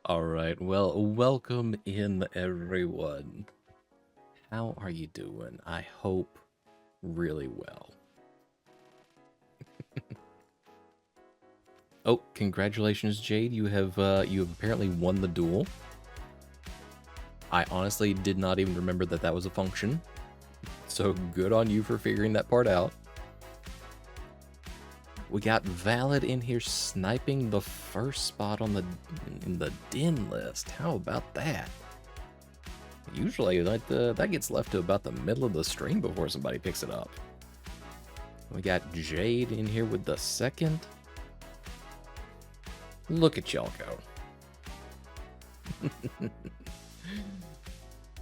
All right. Well, welcome in, everyone. How are you doing? I hope really well. Oh, congratulations, Jade. You have apparently won the duel. I honestly did not even remember that was a function. So good on you for figuring that part out. We got Valid in here sniping the first spot in the den list. How about that? Usually that gets left to about the middle of the stream before somebody picks it up. We got Jade in here with the second. Look at y'all go.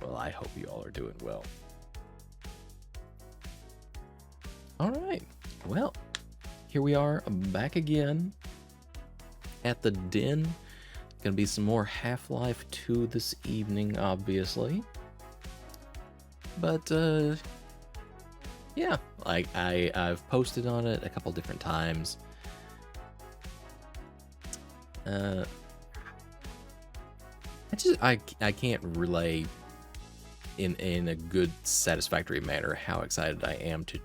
Well, I hope you all are doing well. All right. Well, here we are back again at the den. Gonna be some more Half-Life 2 this evening, obviously. But, yeah, like I've posted on it a couple different times. I can't relay in a good, satisfactory manner how excited I am to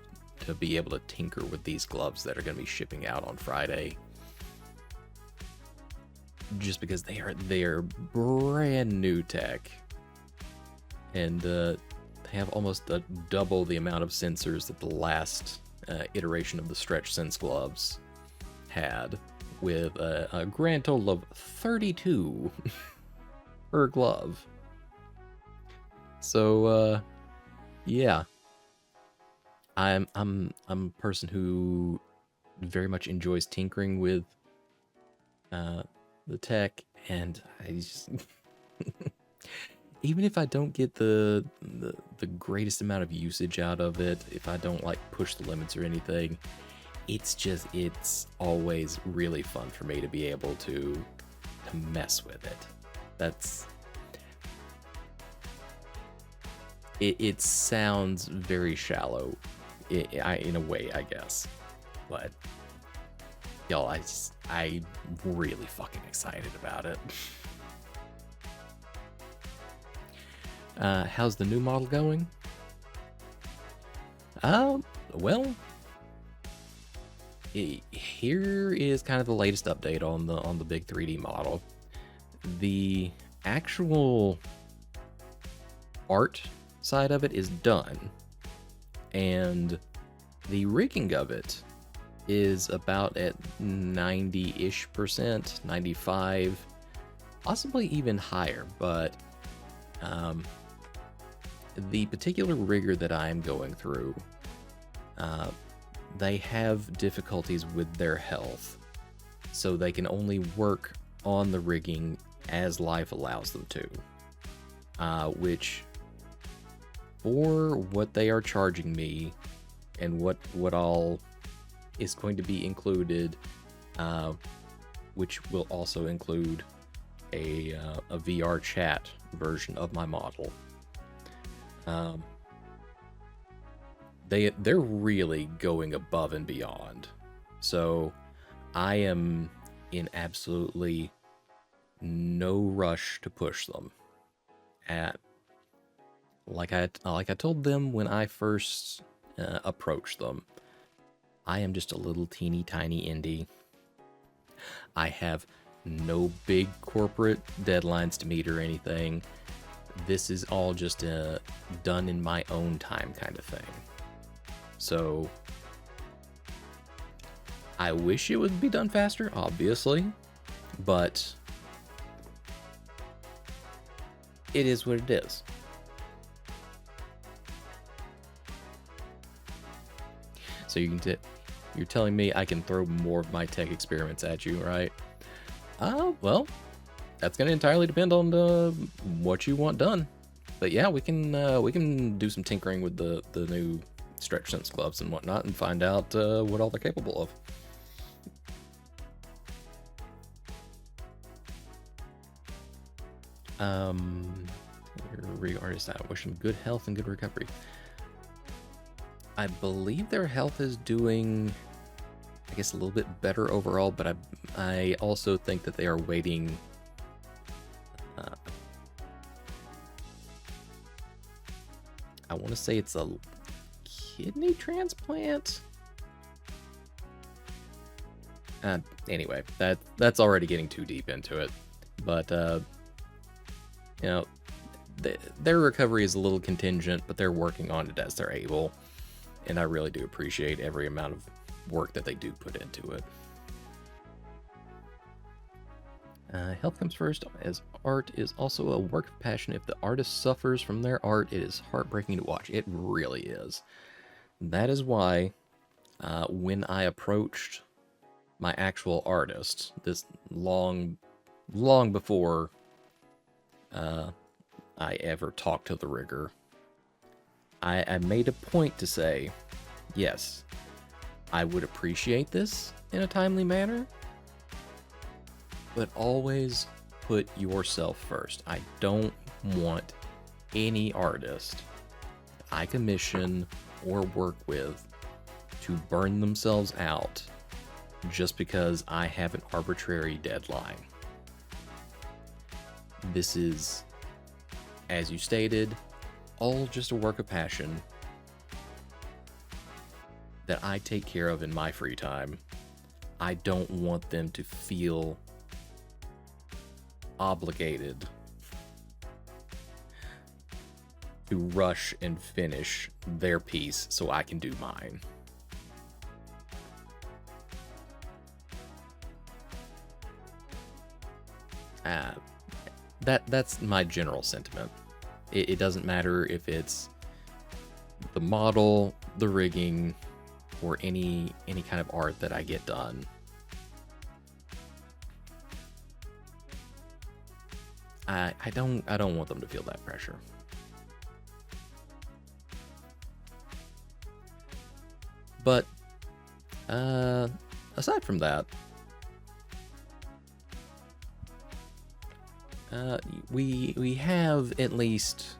be able to tinker with these gloves that are going to be shipping out on Friday. Just because they are brand new tech, and they have almost double the amount of sensors that the last iteration of the Stretch Sense gloves had, with a grand total of 32 per glove. So yeah, I'm a person who very much enjoys tinkering with the tech, and I just even if I don't get the greatest amount of usage out of it, if I don't like push the limits or anything, it's always really fun for me to be able to mess with it. It sounds very shallow in a way, I guess, but y'all, I'm really fucking excited about it. How's the new model going? Well, here is kind of the latest update on the big 3D model. The actual art side of it is done, and the rigging of it is about at 90-ish%, 95, possibly even higher, but the particular rigger that I am going through, they have difficulties with their health, so they can only work on the rigging as life allows them to, which, for what they are charging me and what all is going to be included, which will also include a VR chat version of my model, they're really going above and beyond. So I am in absolutely no rush to push them. Like I told them when I first approached them, I am just a little teeny tiny indie. I have no big corporate deadlines to meet or anything. This is all just done in my own time kind of thing. So I wish it would be done faster, obviously, but it is what it is. So you're telling me I can throw more of my tech experiments at you, right? Well, that's gonna entirely depend on what you want done. But yeah, we can do some tinkering with the new Stretch Sense gloves and whatnot, and find out what all they're capable of. Re-artist, I wish them good health and good recovery. I believe their health is doing, I guess, a little bit better overall, but I also think that they are waiting I want to say it's a kidney transplant. Anyway, that's already getting too deep into it. But you know, their recovery is a little contingent, but they're working on it as they're able, and I really do appreciate every amount of work that they do put into it. Health comes first, as art is also a work of passion. If the artist suffers from their art, it is heartbreaking to watch. It really is. That is why when I approached my actual artist, this long before I ever talked to the rigger, I made a point to say, yes, I would appreciate this in a timely manner, but always put yourself first. I don't want any artist I commission or work with to burn themselves out just because I have an arbitrary deadline. This is, as you stated, all just a work of passion that I take care of in my free time. I don't want them to feel obligated to rush and finish their piece so I can do mine. That's my general sentiment. It doesn't matter if it's the model, the rigging, or any kind of art that I get done. I don't want them to feel that pressure. But aside from that, we have at least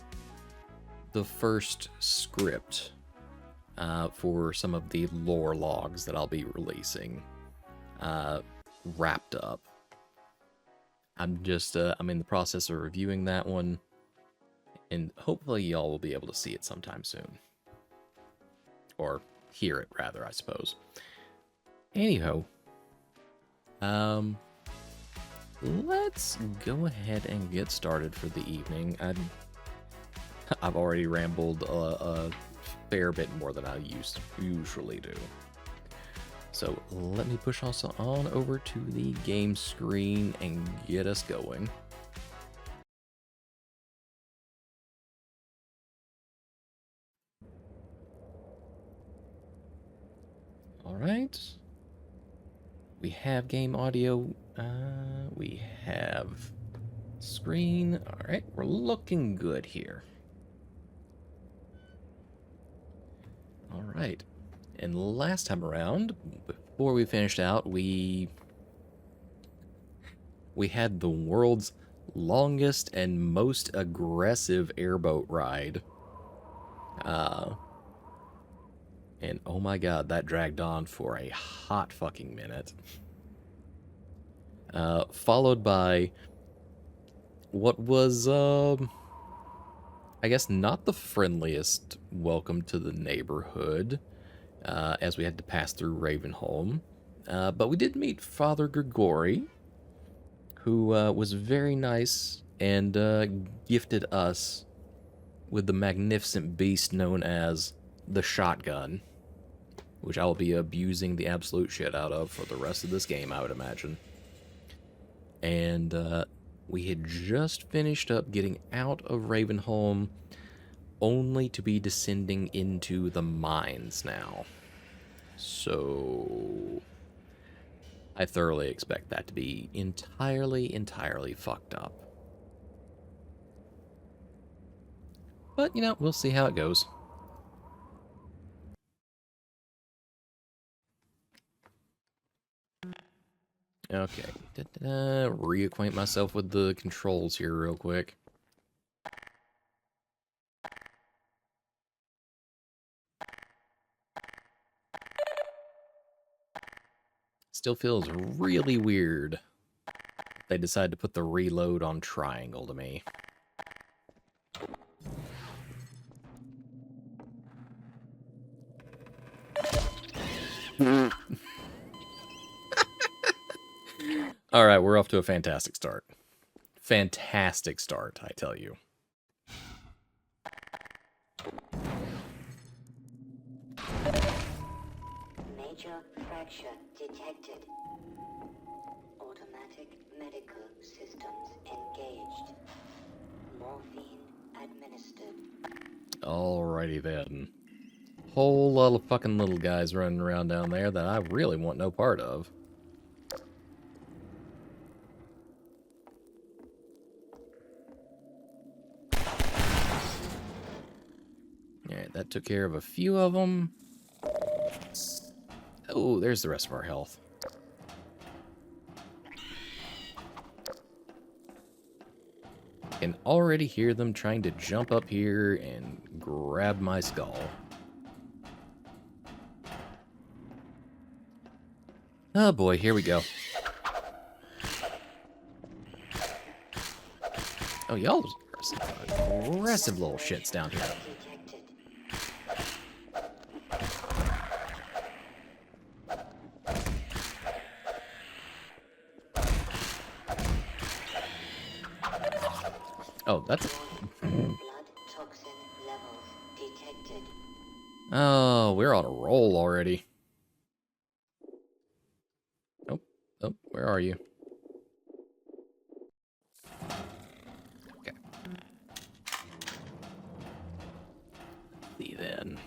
the first script for some of the lore logs that I'll be releasing wrapped up. I'm in the process of reviewing that one, and hopefully y'all will be able to see it sometime soon. Or hear it, rather, I suppose. Anyhow, let's go ahead and get started for the evening. I've already rambled a fair bit more than I usually do. So let me push us on over to the game screen and get us going. All right. We have game audio. We have screen. All right, we're looking good here. All right. And last time around, before we finished out, we had the world's longest and most aggressive airboat ride. And oh my god, that dragged on for a hot fucking minute. Followed by what was, I guess not the friendliest welcome to the neighborhood, as we had to pass through Ravenholm. But we did meet Father Grigori, who was very nice and gifted us with the magnificent beast known as the shotgun, which I will be abusing the absolute shit out of for the rest of this game, I would imagine. And we had just finished up getting out of Ravenholm, only to be descending into the mines now. So I thoroughly expect that to be entirely fucked up. But, you know, we'll see how it goes. Okay, reacquaint myself with the controls here real quick. Still feels really weird. They decided to put the reload on triangle to me. All right, we're off to a fantastic start. Fantastic start, I tell you. Major fracture detected. Automatic medical systems engaged. Morphine administered. Alrighty then. Whole lot of fucking little guys running around down there that I really want no part of. Alright, that took care of a few of them. Oh, there's the rest of our health. Can already hear them trying to jump up here and grab my skull. Oh boy, here we go. Oh, y'all are some aggressive little shits down here. Oh, that's... Blood toxin levels detected. Oh, we're on a roll already. Oh, oh, where are you? Okay. See then.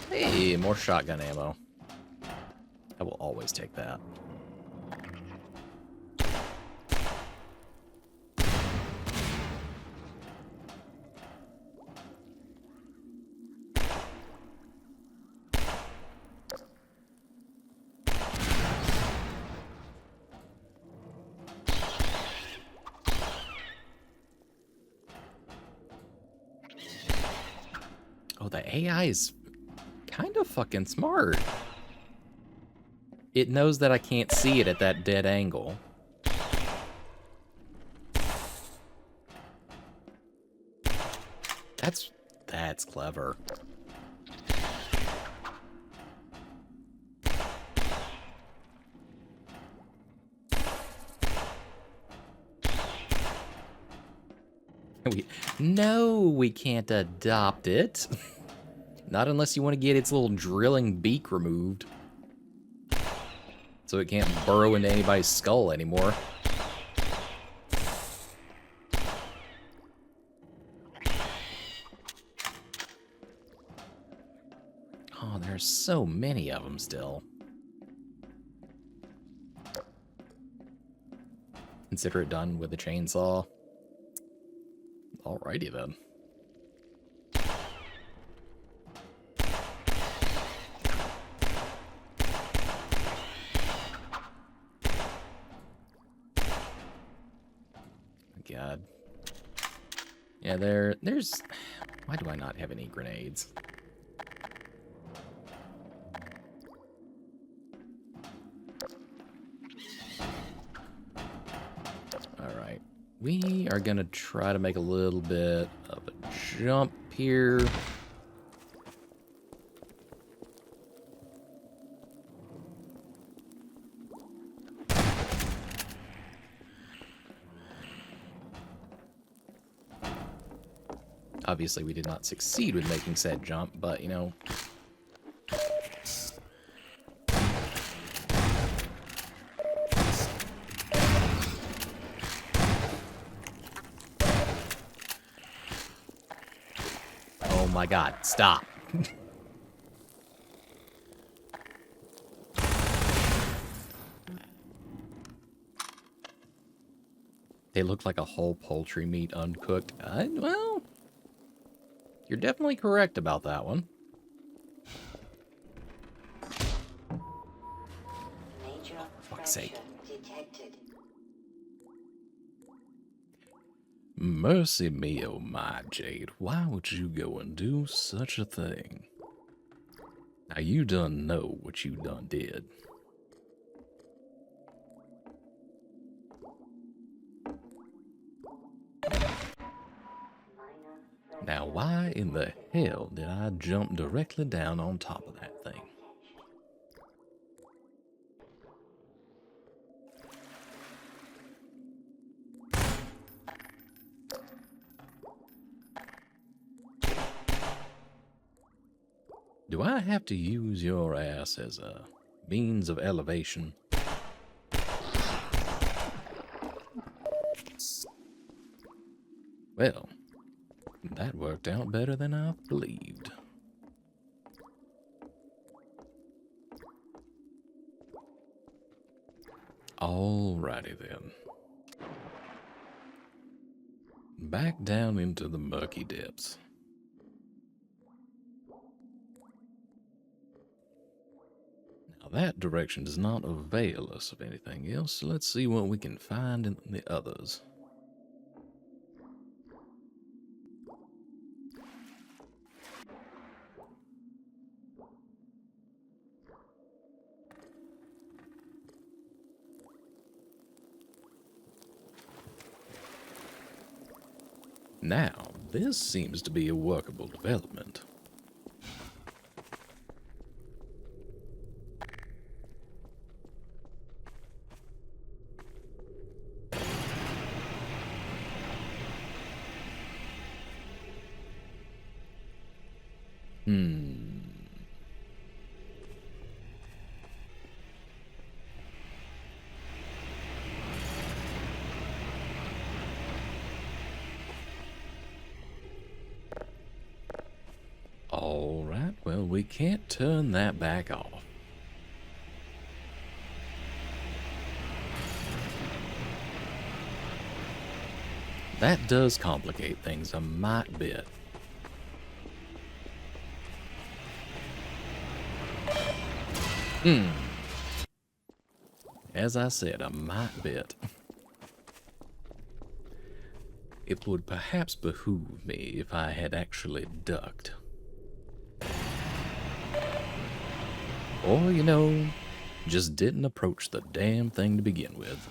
Hey, more shotgun ammo. I will always take that. Oh, the AI is kind of fucking smart. It knows that I can't see it at that dead angle. That's clever. No, we can't adopt it. Not unless you want to get its little drilling beak removed. So it can't burrow into anybody's skull anymore. Oh, there's so many of them still. Consider it done with a chainsaw. Alrighty then. God. Yeah, there's... Why do I not have any grenades? Alright. We are gonna try to make a little bit of a jump here. Obviously, we did not succeed with making said jump, but, you know... Oh my god, stop. They look like a whole poultry meat uncooked. Well... You're definitely correct about that one. Major Fuck's sake. detected. Mercy me, oh my, Jade. Why would you go and do such a thing? Now, you done know what you done did. Now, why in the hell did I jump directly down on top of that thing? Do I have to use your ass as a means of elevation? Well, that worked out better than I believed. Alrighty then. Back down into the murky depths. Now that direction does not avail us of anything else, so let's see what we can find in the others. Now, this seems to be a workable development. Alright, well, we can't turn that back off. That does complicate things a mite bit. As I said, a mite bit. It would perhaps behoove me if I had actually ducked. Or, you know, just didn't approach the damn thing to begin with.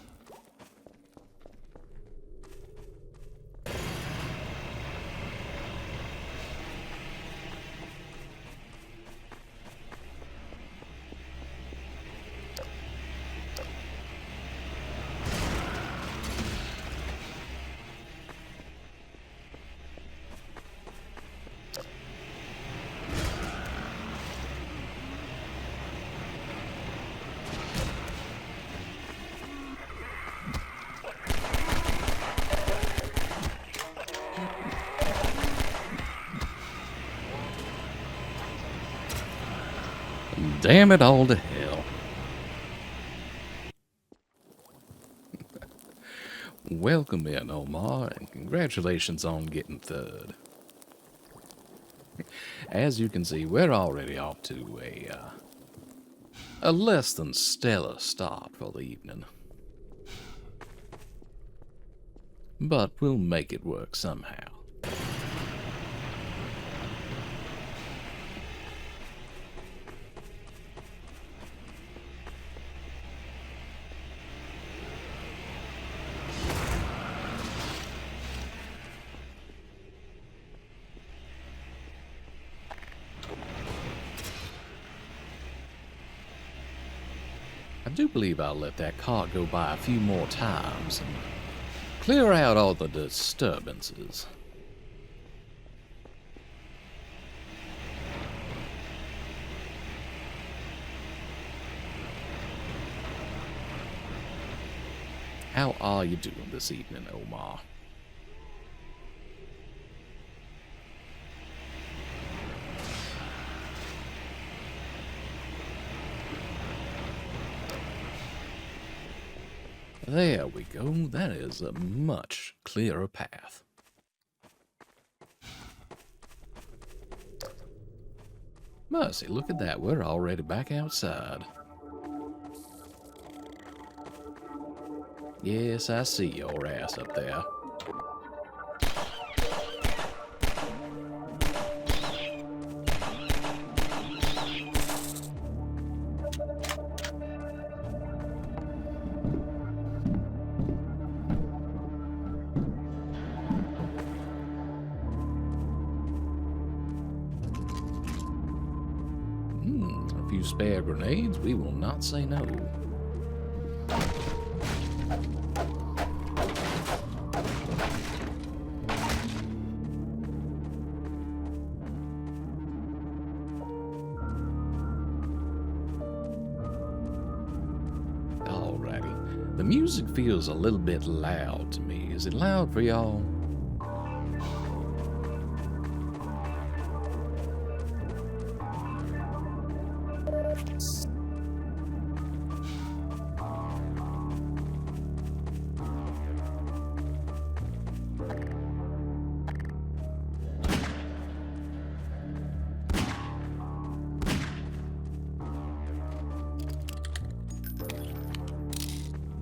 Damn it all to hell. Welcome in, Omar, and congratulations on getting third. As you can see, we're already off to a less than stellar start for the evening. But we'll make it work somehow. I do believe I'll let that cart go by a few more times and clear out all the disturbances. How are you doing this evening, Omar? There we go. That is a much clearer path. Mercy, look at that. We're already back outside. Yes, I see your ass up there. few spare grenades, we will not say no. Alrighty. The music feels a little bit loud to me. Is it loud for y'all?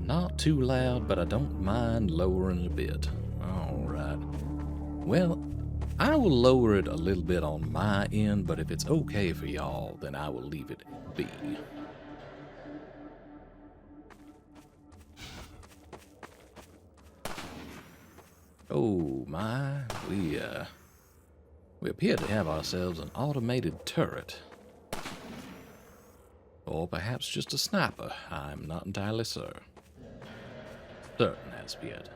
Not too loud, but I don't mind lowering it a bit. Alright. Well, I will lower it a little bit on my end, but if it's okay for y'all, then I will leave it be. Oh my, we appear to have ourselves an automated turret. Or perhaps just a sniper, I'm not entirely certain as of yet.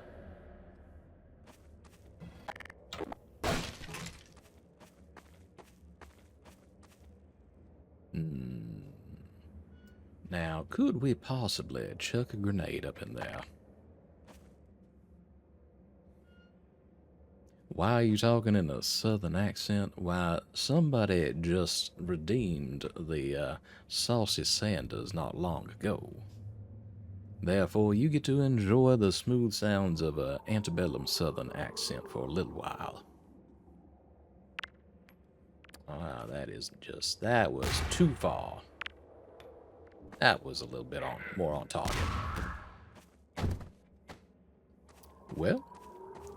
Now, could we possibly chuck a grenade up in there? Why are you talking in a southern accent? Why, somebody just redeemed the Saucy Sanders not long ago. Therefore, you get to enjoy the smooth sounds of an antebellum southern accent for a little while. Ah, that was too far. That was a little bit more on target. Well,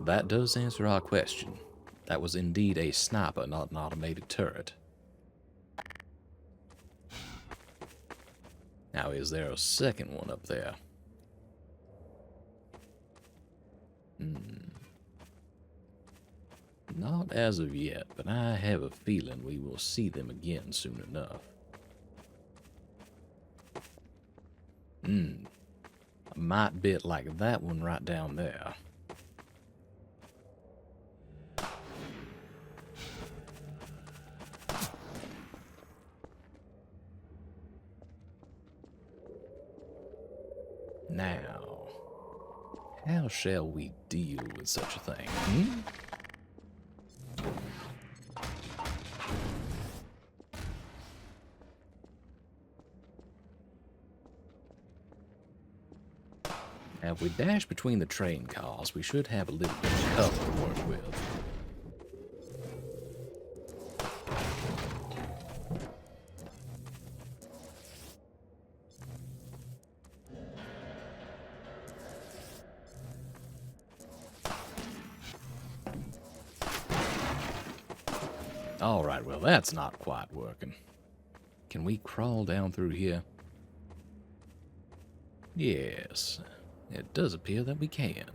that does answer our question. That was indeed a sniper, not an automated turret. Now, is there a second one up there? Not as of yet, but I have a feeling we will see them again soon enough. A might bit like that one right down there. Now, how shall we deal with such a thing? Now, if we dash between the train cars, we should have a little bit of cover to work with. Alright, well that's not quite working. Can we crawl down through here? Yes, it does appear that we can.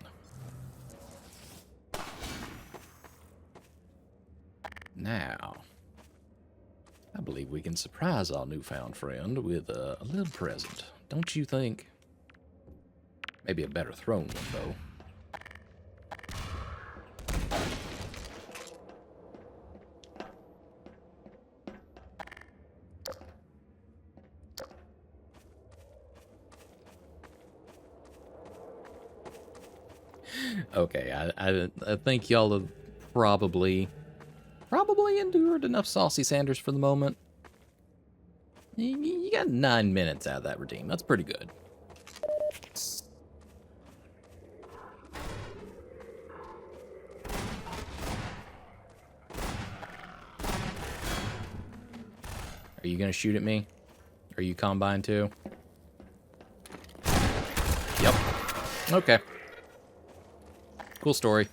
Now, I believe we can surprise our newfound friend with a little present, don't you think? Maybe a better thrown one, though. Okay, I think y'all have probably endured enough Saucy Sanders for the moment. You got 9 minutes out of that redeem. That's pretty good. Are you gonna shoot at me? Are you Combine too? Yep. Okay. Cool story.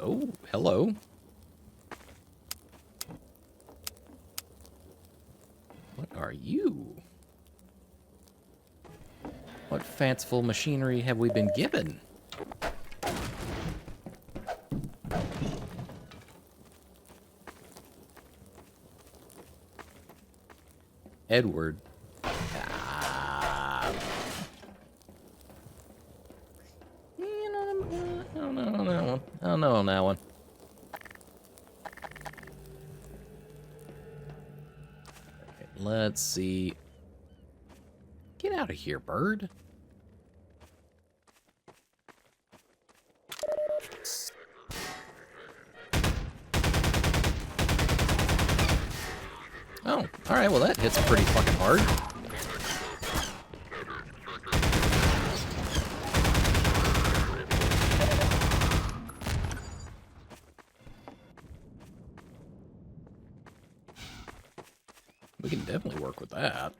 Oh, hello. What are you? What fanciful machinery have we been given? Edward. Ah. I don't know on that one. I don't know on that one. Okay, let's see. Get out of here, bird. Oh, alright, well that hits pretty fucking hard. We can definitely work with that.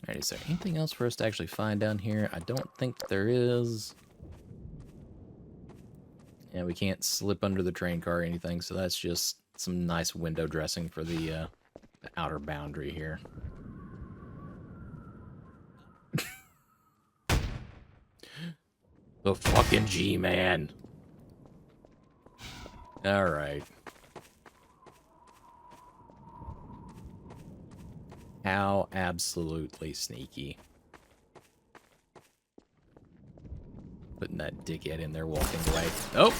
Alright, is there anything else for us to actually find down here? I don't think there is. Yeah, we can't slip under the train car or anything, so that's just some nice window dressing for the outer boundary here. The fucking G-Man. Alright. How absolutely sneaky. Putting that dickhead in there walking away. Oh!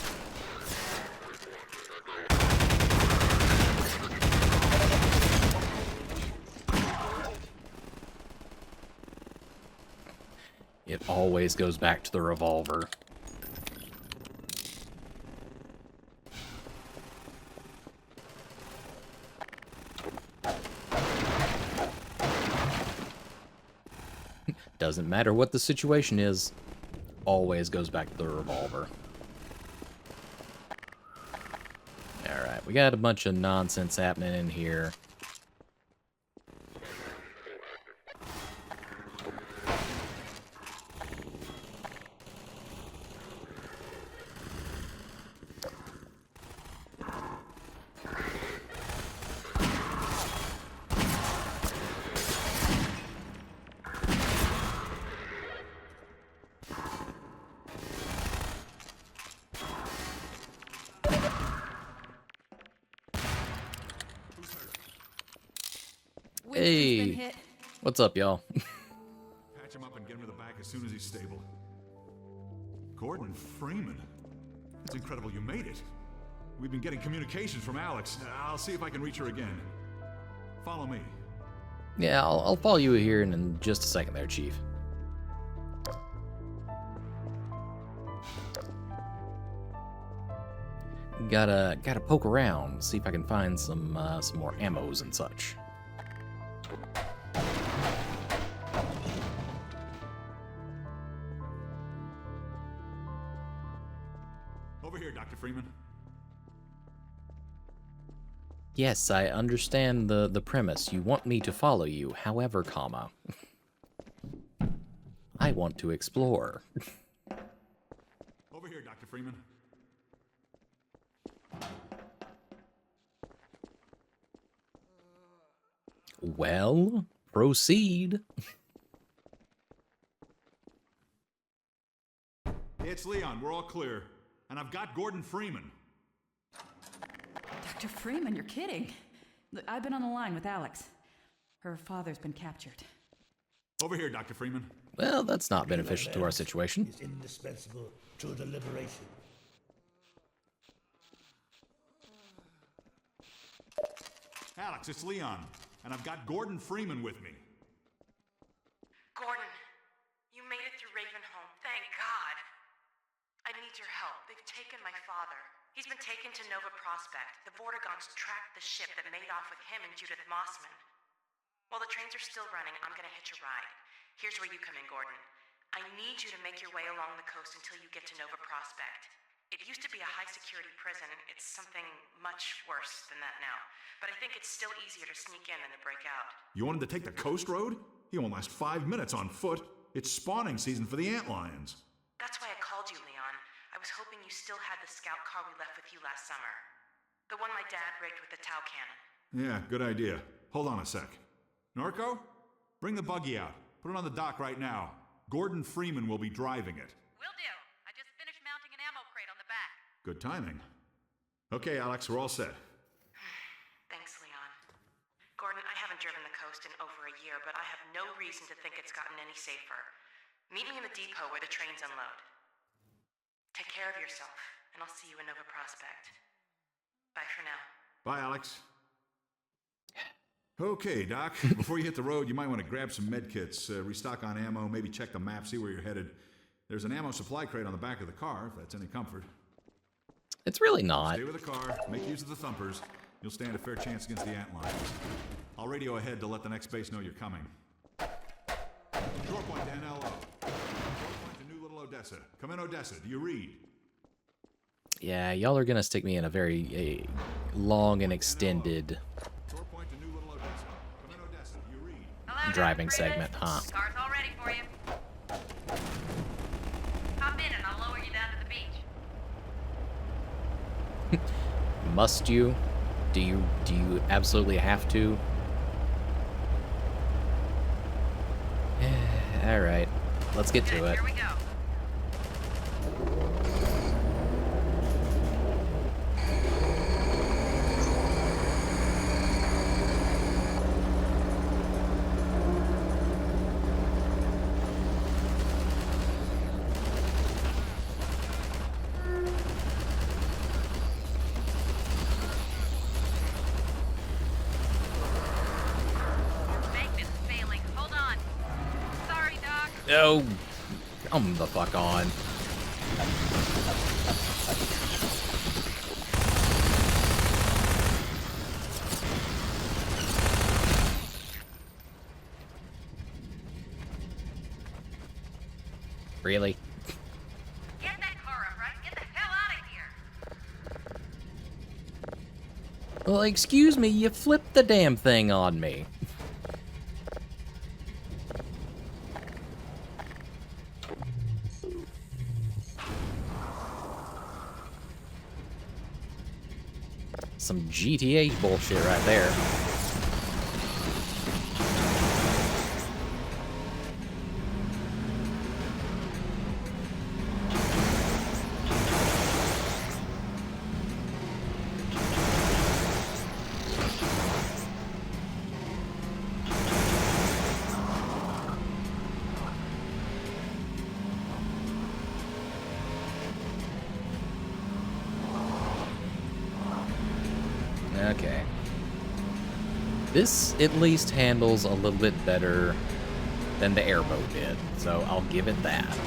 It always goes back to the revolver. Doesn't matter what the situation is, always goes back to the revolver. Alright, we got a bunch of nonsense happening in here. Hey, what's up, y'all? Patch him up and get him to the back as soon as he's stable. Gordon Freeman. It's incredible you made it. We've been getting communications from Alex. I'll see if I can reach her again. Follow me. Yeah, I'll follow you here in just a second there, Chief. Gotta poke around, see if I can find some more ammos and such. Over here, Dr. Freeman. Yes, I understand the premise. You want me to follow you, however, I want to explore. Over here, Dr. Freeman. Well, proceed. It's Leon. We're all clear. And I've got Gordon Freeman. Dr. Freeman, you're kidding. Look, I've been on the line with Alex. Her father's been captured. Over here, Dr. Freeman. Well, that's not beneficial to our situation. Is indispensable to the liberation. Alex, it's Leon. And I've got Gordon Freeman with me. Gordon, you made it through Ravenholm. Thank God. I need your help. They've taken my father. He's been taken to Nova Prospect. The Vortigaunts tracked the ship that made off with him and Judith Mossman. While the trains are still running, I'm gonna hitch a ride. Here's where you come in, Gordon. I need you to make your way along the coast until you get to Nova Prospect. It used to be a high-security prison. It's something much worse than that now. But I think it's still easier to sneak in than to break out. You want him to take the coast road? He won't last 5 minutes on foot. It's spawning season for the antlions. That's why I called you, Leon. I was hoping you still had the scout car we left with you last summer. The one my dad rigged with the Tau cannon. Yeah, good idea. Hold on a sec. Norco? Bring the buggy out. Put it on the dock right now. Gordon Freeman will be driving it. Will do. I just finished mounting an ammo crate on the back. Good timing. Okay, Alex, we're all set. Thanks, Leon. Gordon, I haven't driven the coast in over a year, but I have no reason to think it's gotten any safer. Meet me in the depot where the trains unload. Take care of yourself, and I'll see you in Nova Prospect. Bye for now. Bye, Alex. Okay, Doc. Before you hit the road, you might want to grab some med kits, restock on ammo, maybe check the map, see where you're headed. There's an ammo supply crate on the back of the car, if that's any comfort. It's really not. Stay with the car, make use of the thumpers. You'll stand a fair chance against the antlions. I'll radio ahead to let the next base know you're coming. Short point to NLO. Short point to New Little Odessa. Come in, Odessa. Do you read? Yeah, y'all are gonna stick me in a very long and extended Short point to New Little Odessa. Come in, Odessa. Do you read? driving segment, huh? Car's all ready for you. Hop in and I'll lower you down to the beach. Must you? Do you absolutely have to? All right, let's get to it. Here we go. Magnet's failing. Hold on. Sorry, Doc. Oh, come the fuck on. Really? Get that car up, right? Get the hell out of here. Well, excuse me, you flipped the damn thing on me. Some GTA bullshit right there. Okay. This at least handles a little bit better than the airboat did, so I'll give it that.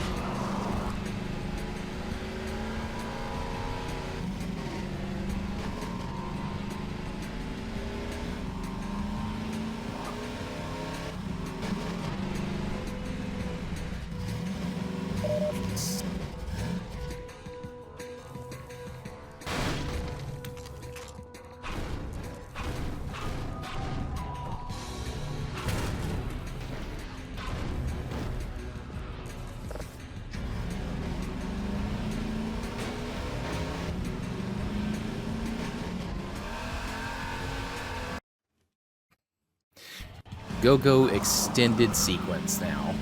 Go extended sequence now.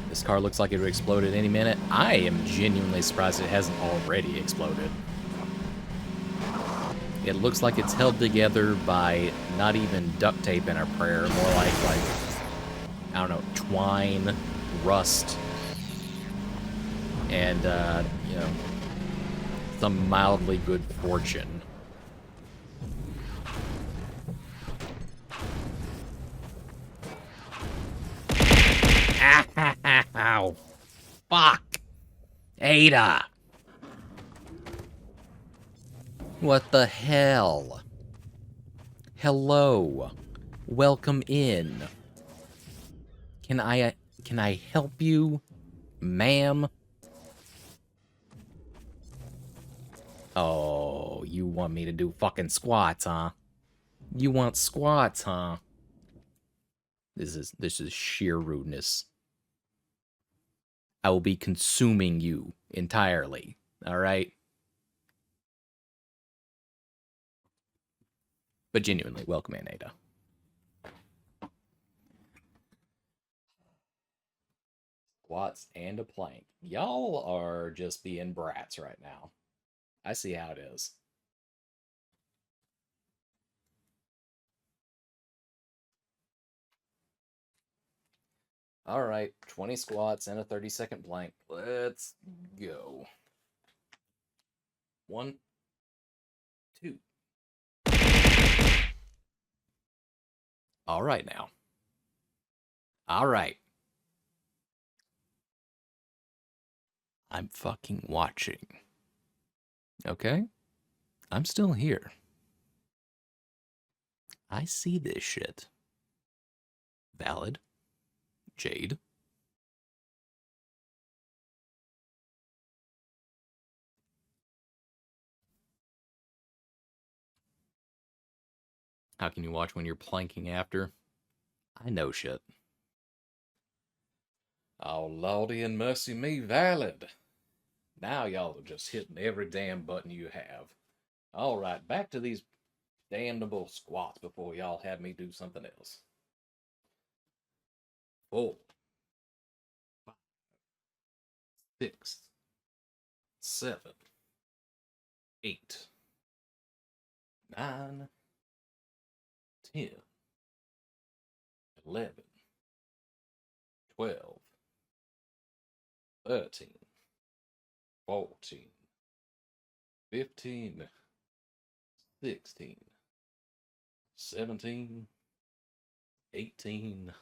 This car looks like it would explode at any minute. I am genuinely surprised it hasn't already exploded. It looks like it's held together by not even duct tape in a prayer, more like I don't know, twine, rust, and you know, some mildly good fortune. Ow. Fuck. Ada. What the hell? Hello. Welcome in. Can I help you, ma'am? Oh, you want me to do fucking squats, huh? You want squats, huh? This is sheer rudeness. I will be consuming you entirely. All right? But genuinely, welcome in, Ada. Squats and a plank. Y'all are just being brats right now. I see how it is. All right, 20 squats and a 30-second plank. Let's go. 1, 2. All right now. All right. I'm fucking watching. Okay? I'm still here. I see this shit. Valid. Jade. How can you watch when you're planking after? I know shit. Oh, lordy and mercy me, valid. Now y'all are just hitting every damn button you have. All right, back to these damnable squats before y'all have me do something else. 4, 5, 6, 7, 8, 9, 10, 11, 12, 13, 14, 15, 16, 17, 18,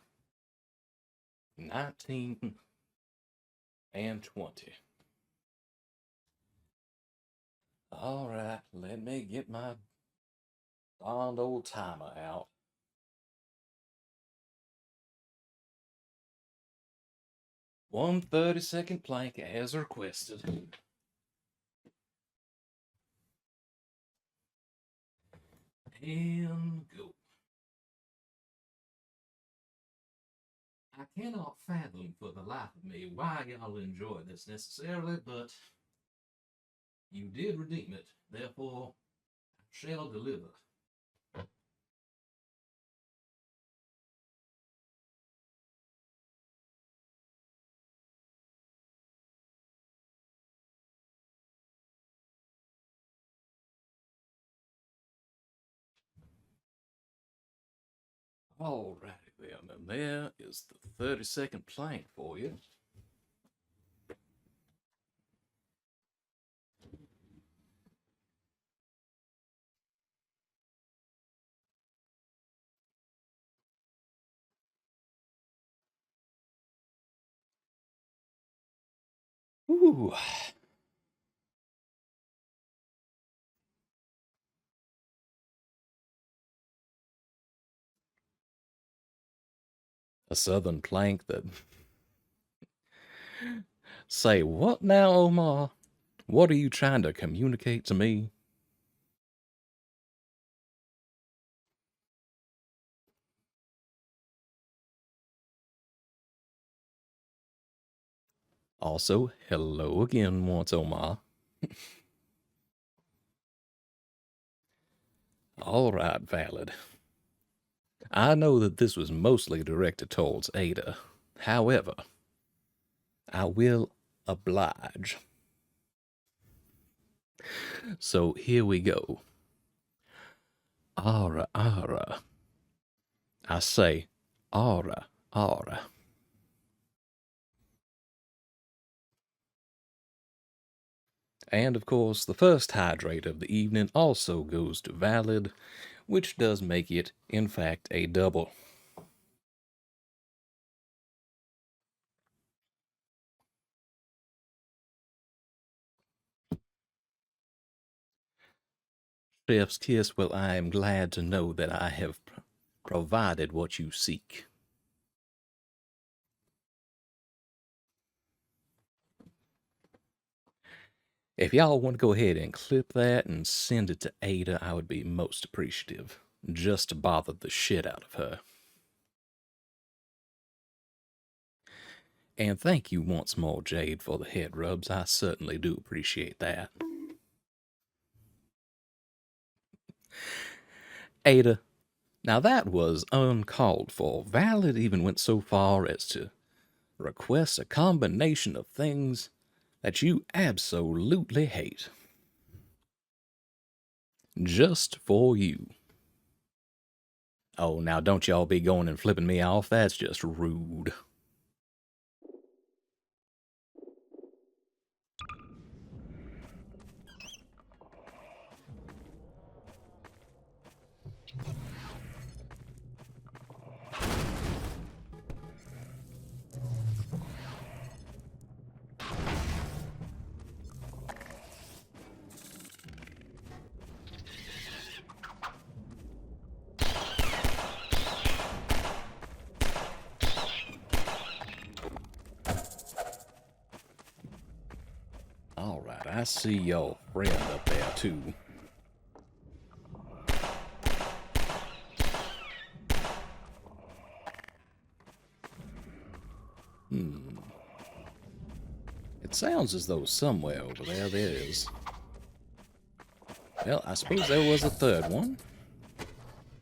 19, and 20. All right, let me get my darned old timer out. One 30-second plank as requested. And go. I cannot fathom for the life of me why y'all enjoy this necessarily, but you did redeem it. Therefore, I shall deliver. Alrighty then, and there is the 30-second plank for you. Ooh. A southern plank that... Say, what now, Omar? What are you trying to communicate to me? Also, hello again once, Omar. All right, valid. I know that this was mostly directed towards Ada. However, I will oblige. So here we go. Ara, ara. I say, ara, ara. And of course, the first hydrate of the evening also goes to valid, which does make it, in fact, a double. Chef's kiss, well, I am glad to know that I have provided what you seek. If y'all want to go ahead and clip that and send it to Ada, I would be most appreciative, just to bother the shit out of her. And thank you once more, Jade, for the head rubs. I certainly do appreciate that. Ada, now that was uncalled for. Valid even went so far as to request a combination of things that you absolutely hate. Just for you. Oh, now don't y'all be going and flipping me off. That's just rude. Alright, I see your friend up there too. It sounds as though somewhere over there is. Well, I suppose there was a third one.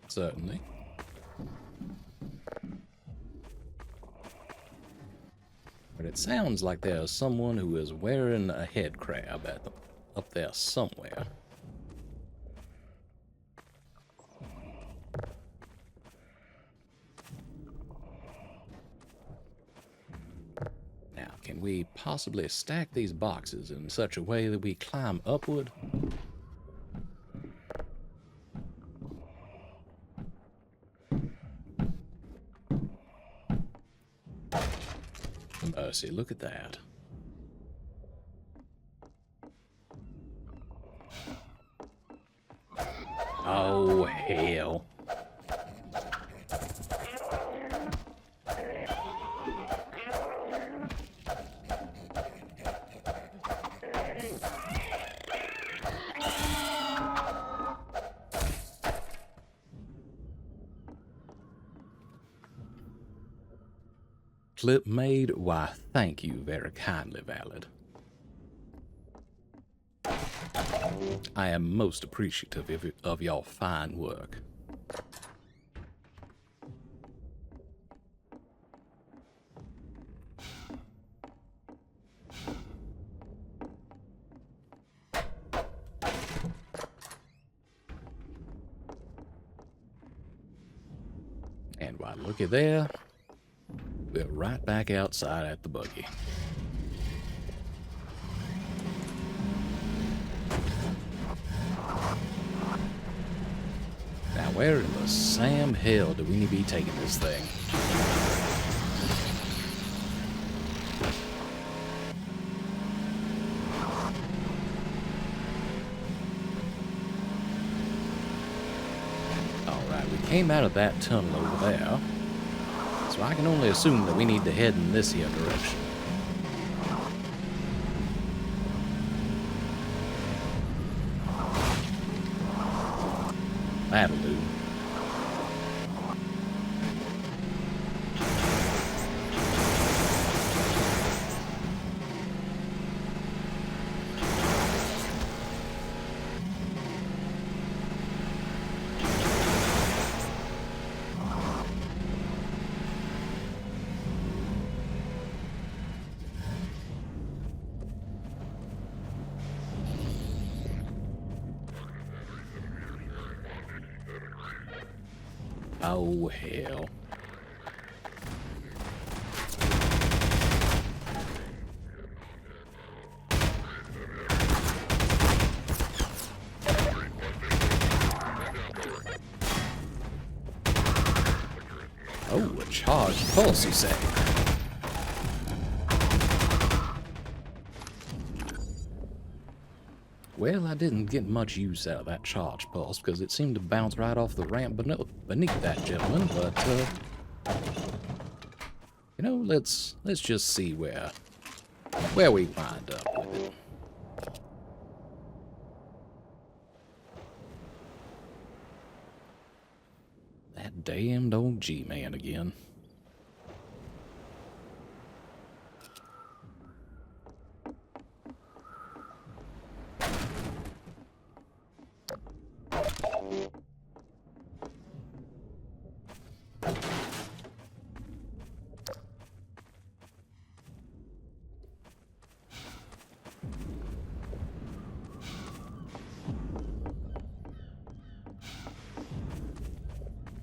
Certainly. But it sounds like there's someone who is wearing a head crab up there somewhere. Now, can we possibly stack these boxes in such a way that we climb upward? Mercy, look at that. Oh, hell. Clip made? Why, thank you very kindly, Valid. I am most appreciative of your fine work. And why, looky there. We're right back outside at the buggy. Now, where in the Sam hell do we need to be taking this thing? Alright, we came out of that tunnel over there. So I can only assume that we need to head in this here direction. That'll do. Oh, hell. Oh, a charged pulse, you say? Well, I didn't get much use out of that charge pulse because it seemed to bounce right off the ramp beneath that gentleman, but, you know, let's just see where we wind up with it. That damned old G-Man again.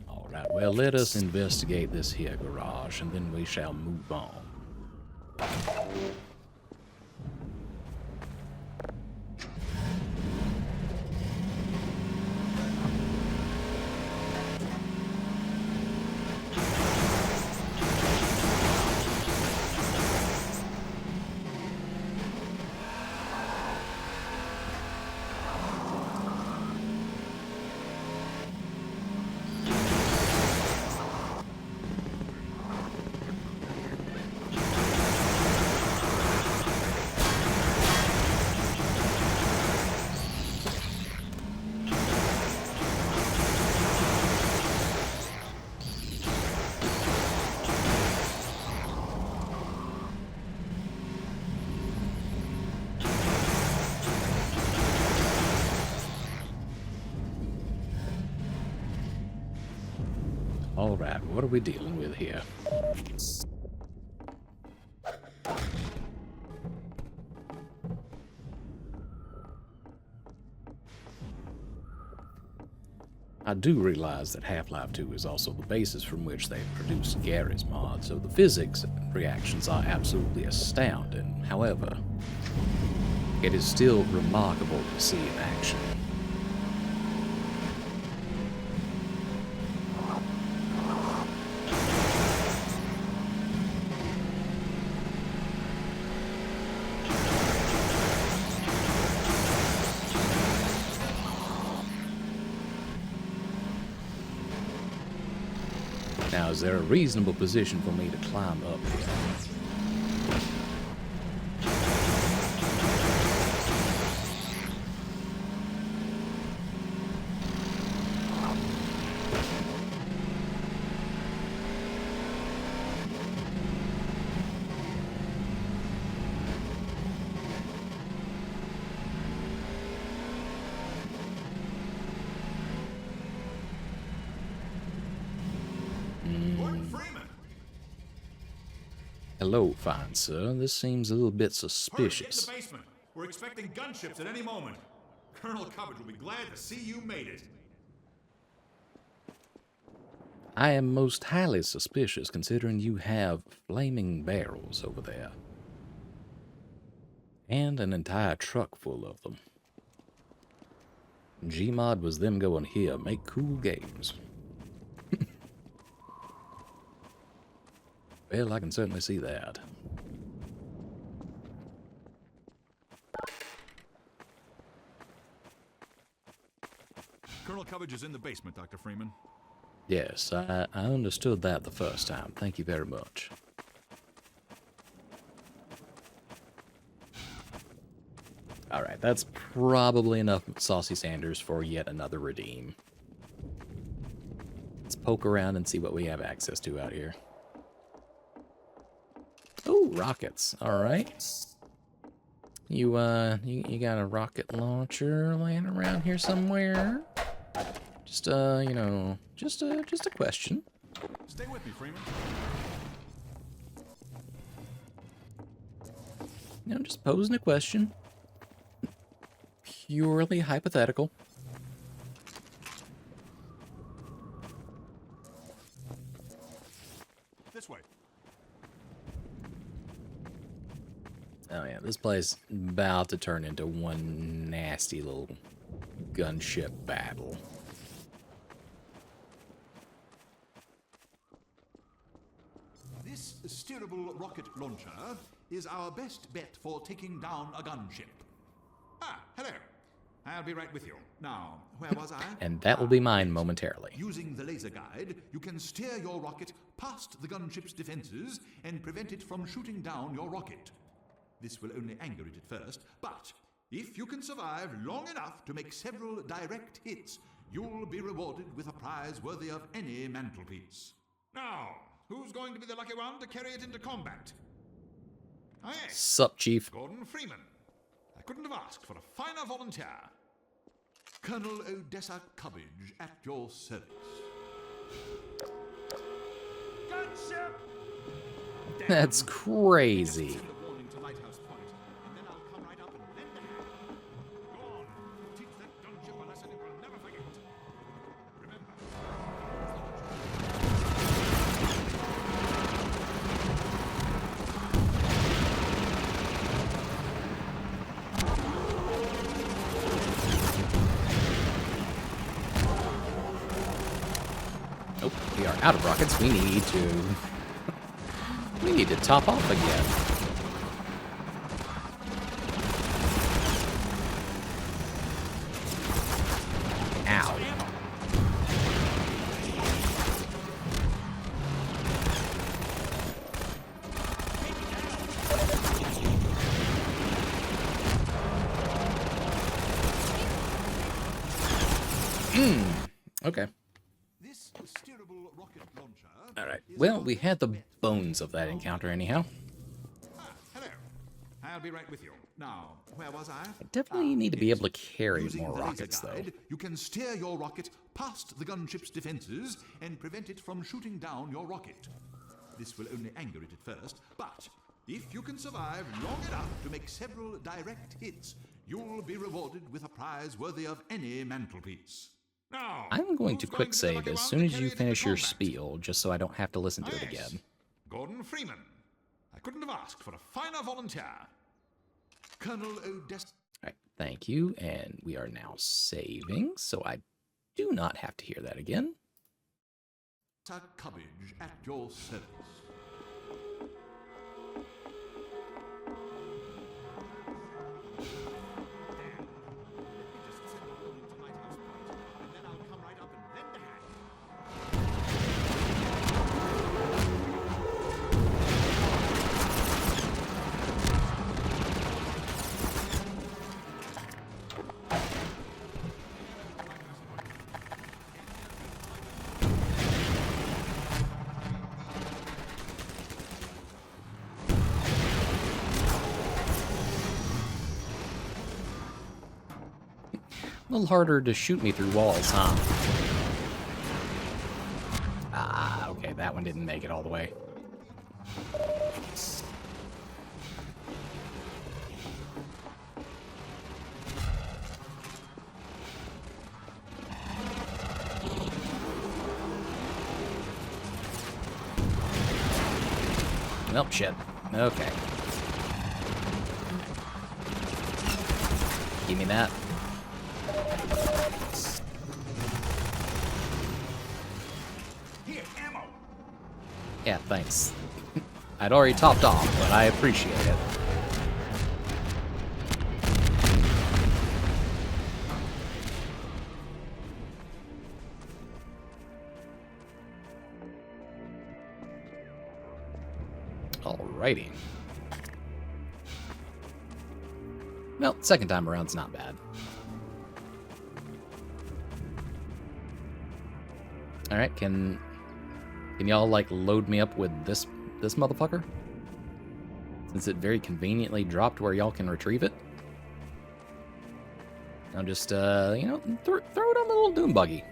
Alright, well, let us investigate this here garage, and then we shall move on. Alright, what are we dealing with here? I do realize that Half-Life 2 is also the basis from which they produced Gary's mod, so the physics and reactions are absolutely astounding. However, it is still remarkable to see in action. Now, is there a reasonable position for me to climb up here? Gordon Freeman! Hello, fine sir. This seems a little bit Hurry, get in suspicious. the basement. We're expecting gunships at any moment. Colonel Coverage will be glad to see you made it. I am most highly suspicious considering you have flaming barrels over there. And an entire truck full of them. Gmod was them going here, make cool games. Well, I can certainly see that. Colonel Coverage is in the basement, Dr. Freeman. Yes, I understood that the first time. Thank you very much. Alright, that's probably enough Saucy Sanders for yet another redeem. Let's poke around and see what we have access to out here. Oh, rockets. Alright. You got a rocket launcher laying around here somewhere? Just, you know, just a question. Stay with me, Freeman. You know, just posing a question. Purely hypothetical. This way. Oh yeah, this place about to turn into one nasty little gunship battle. This steerable rocket launcher is our best bet for taking down a gunship. Ah, hello. I'll be right with you. Now, where was I? And that will be mine momentarily. Using the laser guide, you can steer your rocket past the gunship's defenses and prevent it from shooting down your rocket. This will only anger it at first, but if you can survive long enough to make several direct hits, you'll be rewarded with a prize worthy of any mantelpiece. Now, who's going to be the lucky one to carry it into combat? Aye, Sup, Chief? Gordon Freeman. I couldn't have asked for a finer volunteer. Colonel Odessa Cubbage at your service. Gunship! That's crazy. Send a warning to Lighthouse Point, and then I'll come right up and lend a hand. Go on, teach that gunship a lesson it will never forget. Remember. Nope, we are out of rockets. We need to top off again. Ow. Okay. This steerable rocket launcher. Alright. Well, we had the bones of that encounter anyhow. Hello. I'll be right with you. Now, where was I? Definitely need to be able to carry Using more the laser rockets, though. guide, you can steer your rocket past the gunship's defenses and prevent it from shooting down your rocket. This will only anger it at first, but if you can survive long enough to make several direct hits, you'll be rewarded with a prize worthy of any mantelpiece. Now, I'm going to who's quick be the save lucky as one soon to as carry you it into finish your combat? spiel, just so I don't have to listen to it Yes, again. Gordon Freeman. I couldn't have asked for a finer volunteer. Colonel Odessa. Alright, thank you. And we are now saving, so I do not have to hear that again. Cubbage at your service. A little harder to shoot me through walls, huh? Ah, okay, that one didn't make it all the way. Well, shit. Okay. Give me that. Here, ammo. Yeah, thanks. I'd already topped off, but I appreciate it. Alrighty. Well, second time around's not bad. Alright, can y'all, like, load me up with this motherfucker? Since it very conveniently dropped where y'all can retrieve it. I'll just, you know, throw it on the little doom buggy.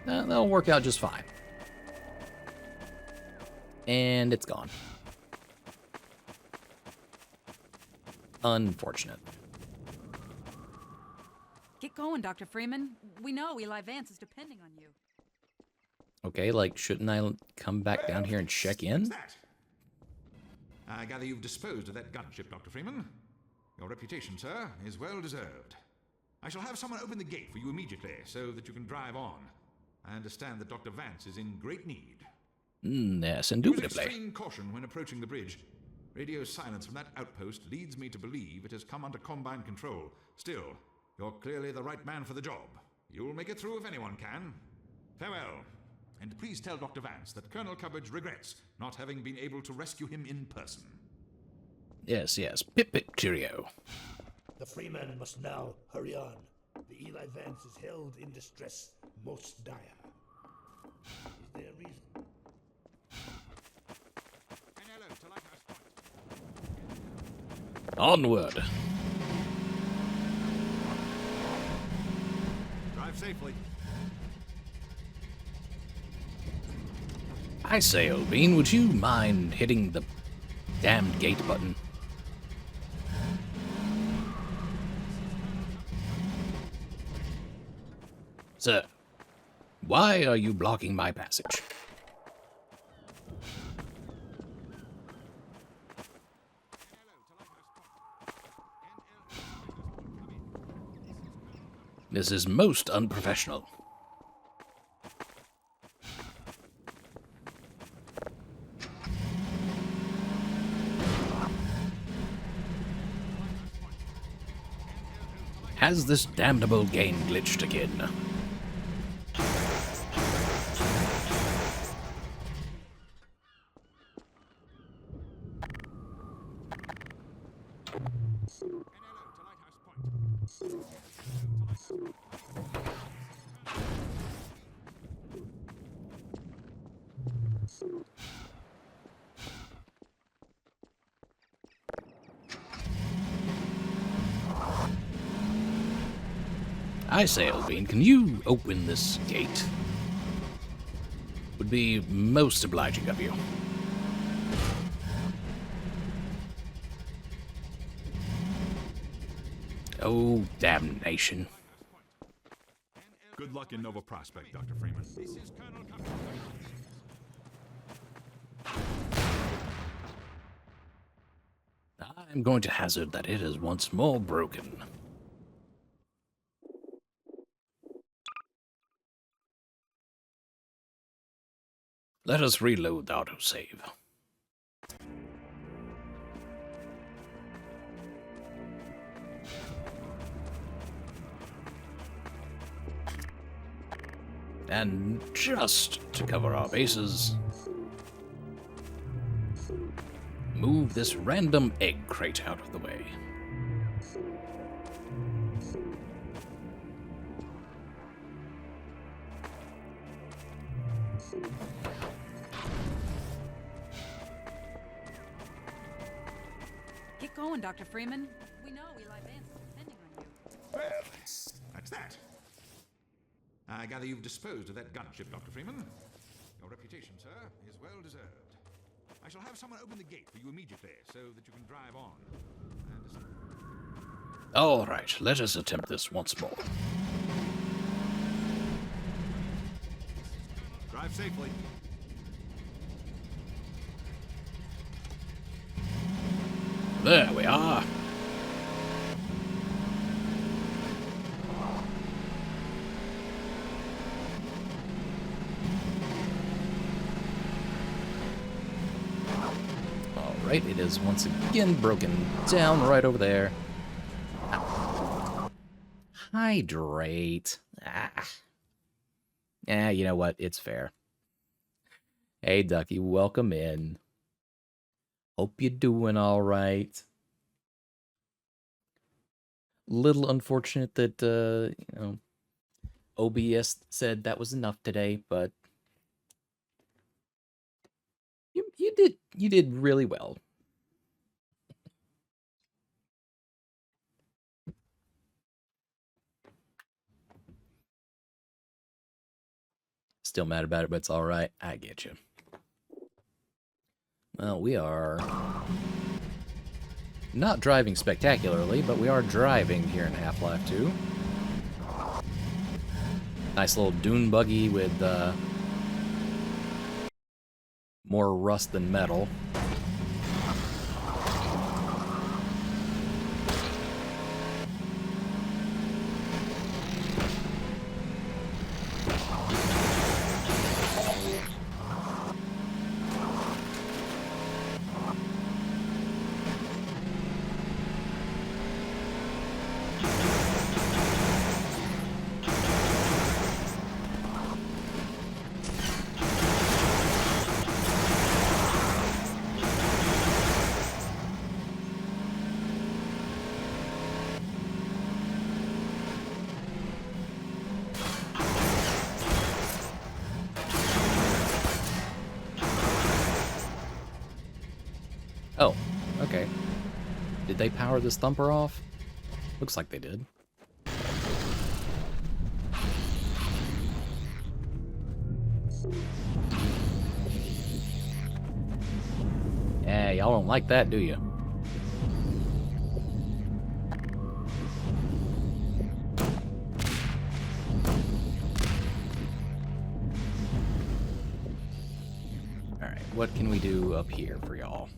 That'll work out just fine. And it's gone. Unfortunate. Get going, Dr. Freeman. We know Eli Vance is depending on you. Okay, like, shouldn't I come back down here and check in? What's that? I gather you've disposed of that gunship, Dr. Freeman. Your reputation, sir, is well deserved. I shall have someone open the gate for you immediately so that you can drive on. I understand that Dr. Vance is in great need. Yes, Use indubitably. extreme caution when approaching the bridge. Radio silence from that outpost leads me to believe it has come under Combine control. Still, You're clearly the right man for the job. You'll make it through if anyone can. Farewell. And please tell Dr. Vance that Colonel Cubbage regrets not having been able to rescue him in person. Yes, yes. Pip pip cheerio. The Freeman must now hurry on. The Eli Vance is held in distress most dire. Is there a reason? And hello to Lighthouse Point. Onward. Drive safely. I say, Old Bean, would you mind hitting the damned gate button? Sir, why are you blocking my passage? This is most unprofessional. Has this damnable game glitched again? I say, Old Bean, can you open this gate? Would be most obliging of you. Oh, damnation. Good luck in Nova Prospect, Dr. Freeman. This is Colonel Cubbage. I'm going to hazard that it is once more broken. Let us reload the autosave. And just to cover our bases, move this random egg crate out of the way. Get going, Dr. Freeman. We know Eli Vance is depending on you. Well, that's that. I gather you've disposed of that gunship, Dr. Freeman. Your reputation, sir, is well deserved. I shall have someone open the gate for you immediately, so that you can drive on. All right, let us attempt this once more. Drive safely. There we are. All right, it is once again broken down right over there. Hydrate. You know what? It's fair. Hey, Ducky, welcome in. Hope you're doing all right. Little unfortunate that, OBS said that was enough today, but you did really well. Still mad about it, but it's all right. I get you. Well, we are not driving spectacularly, but we are driving here in Half-Life 2. Nice little dune buggy with more rust than metal. they power this thumper off? Looks like they did. Yeah, y'all don't like that, do you? Alright, what can we do up here for y'all?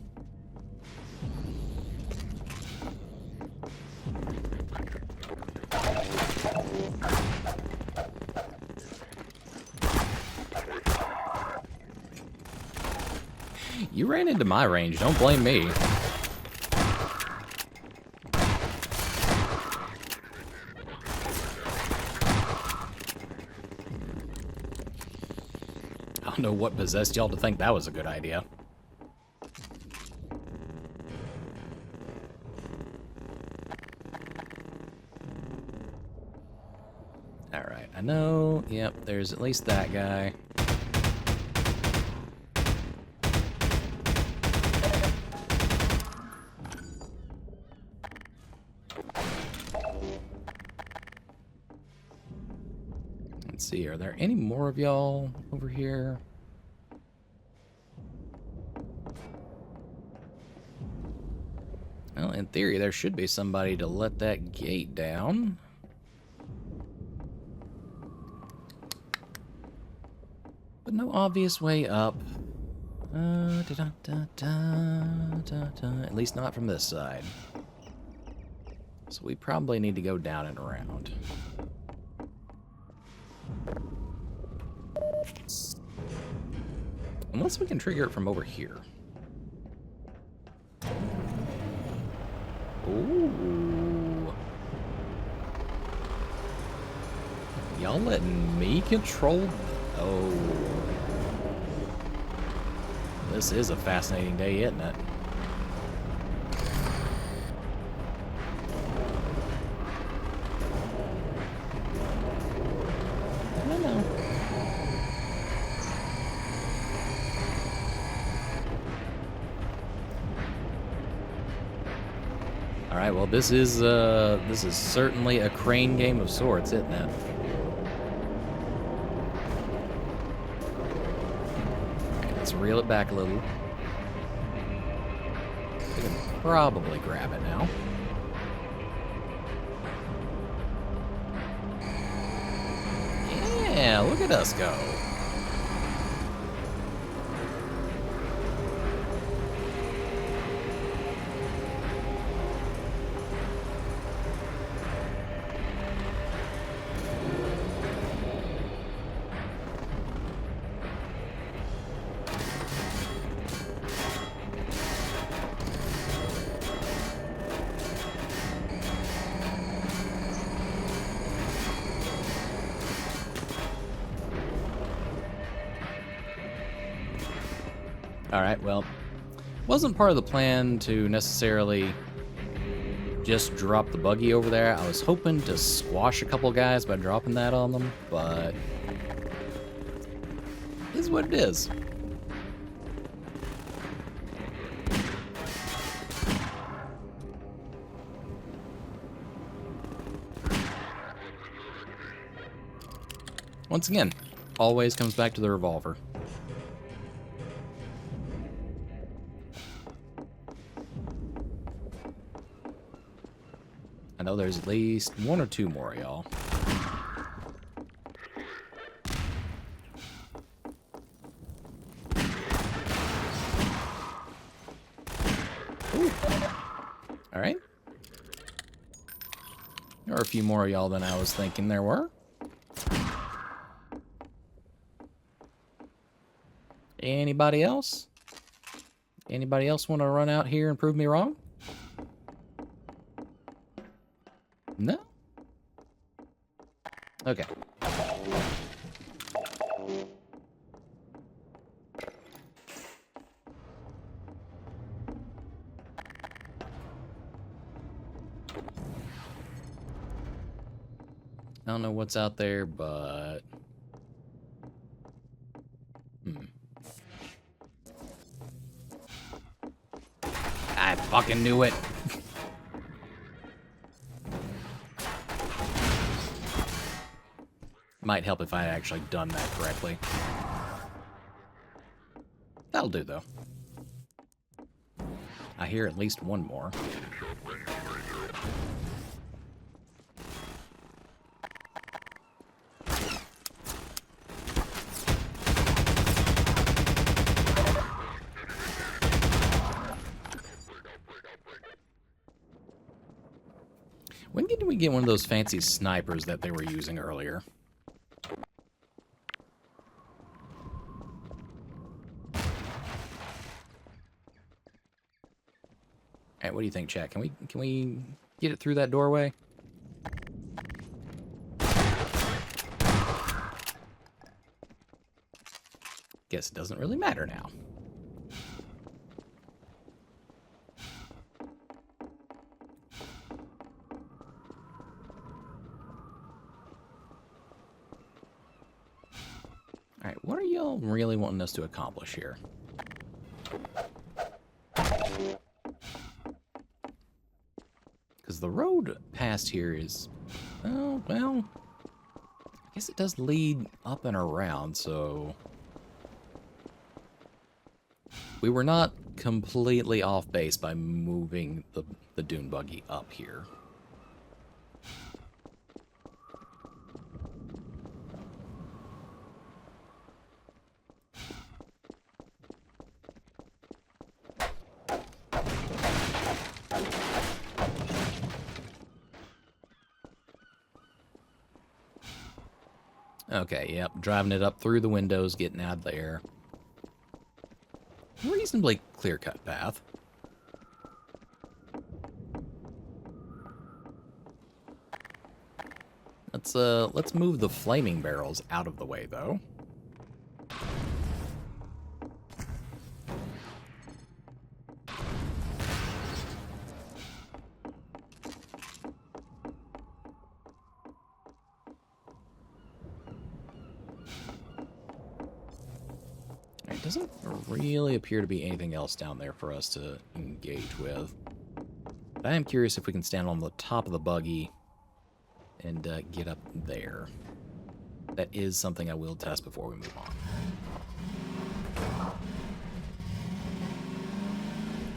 You ran into my range, don't blame me. I don't know what possessed y'all to think that was a good idea. Alright, I know, yep, there's at least that guy. Let's see, are there any more of y'all over here? Well, in theory, there should be somebody to let that gate down. But no obvious way up. At least not from this side. So we probably need to go down and around. Unless we can trigger it from over here. Ooh. Y'all letting me control? Oh. This is a fascinating day, isn't it? I don't know. All right, well, this is certainly a crane game of sorts, isn't it? Let's reel it back a little. We can probably grab it now. Yeah, look at us go. Alright, well, wasn't part of the plan to necessarily just drop the buggy over there. I was hoping to squash a couple guys by dropping that on them, but it is what it is. Once again, always comes back to the revolver. I know there's at least one or two more, y'all. Alright. There are a few more of y'all than I was thinking there were. Anybody else? Anybody else want to run out here and prove me wrong? No? Okay. I don't know what's out there, but... I fucking knew it. Might help if I had actually done that correctly. That'll do, though. I hear at least one more. When did we get one of those fancy snipers that they were using earlier? Alright, what do you think, chat? Can we get it through that doorway? Guess it doesn't really matter now. Alright, what are y'all really wanting us to accomplish here? Because the road past here is... oh, well... I guess it does lead up and around, so... we were not completely off base by moving the dune buggy up here. Okay, yep, driving it up through the windows, getting out of there. Reasonably clear-cut path. Let's move the flaming barrels out of the way, though. It doesn't really appear to be anything else down there for us to engage with. But I am curious if we can stand on the top of the buggy and get up there. That is something I will test before we move on.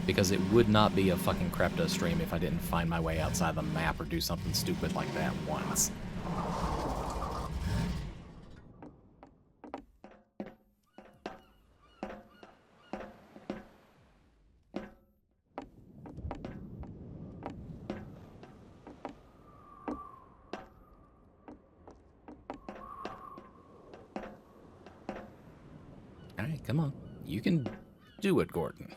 Because it would not be a fucking Crepta stream if I didn't find my way outside the map or do something stupid like that once. Alright, come on. You can do it, Gordon.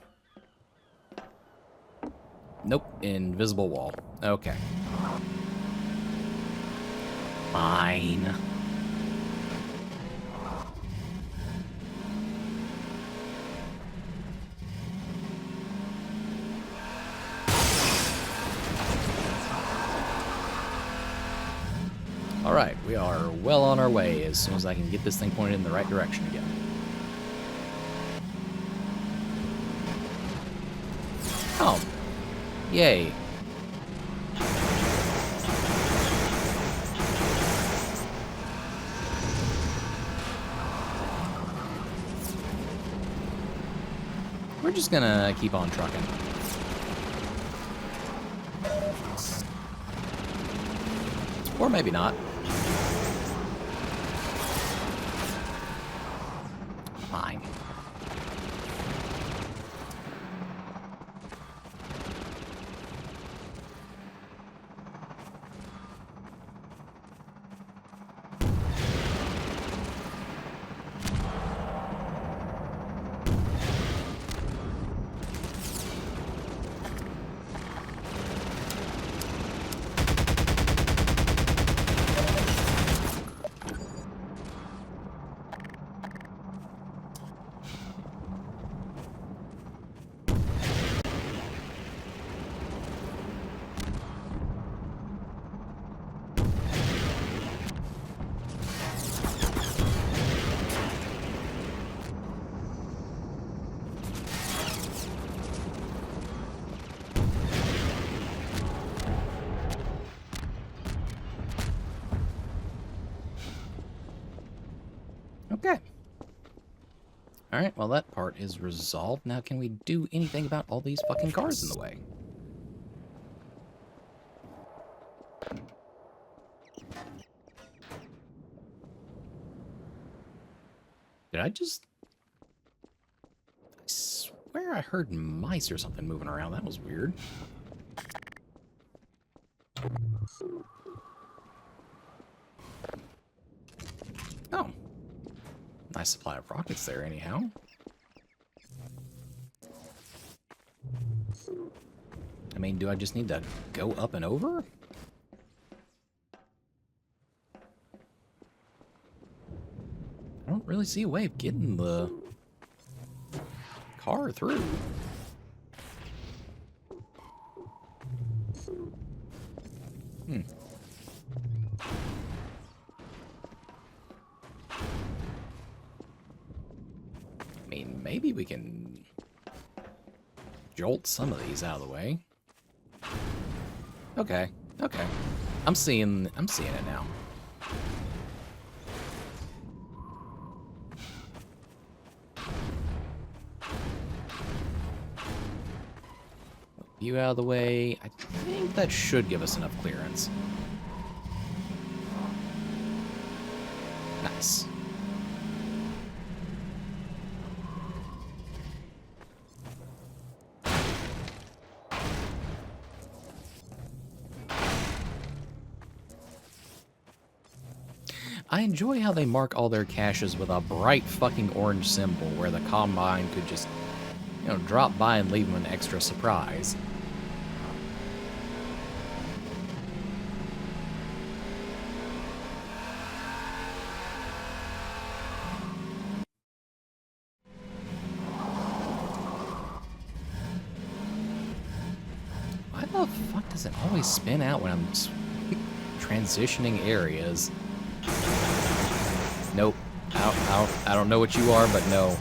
Nope, invisible wall. Okay. Fine. Alright, we are well on our way as soon as I can get this thing pointed in the right direction again. Oh. Yay. We're just gonna keep on trucking. Or maybe not. Fine. Okay. Alright, well that part is resolved. Now can we do anything about all these fucking cars in the way? Did I just... I swear I heard mice or something moving around. That was weird. Oh. Nice supply of rockets there anyhow. I mean, do I just need to go up and over? I don't really see a way of getting the car through. I mean, maybe we can jolt some of these out of the way. Okay, okay. I'm seeing it now. You out of the way. I think that should give us enough clearance. Nice. I enjoy how they mark all their caches with a bright fucking orange symbol where the Combine could just, you know, drop by and leave them an extra surprise. Why the fuck does it always spin out when I'm transitioning areas? Nope. I don't know what you are, but no.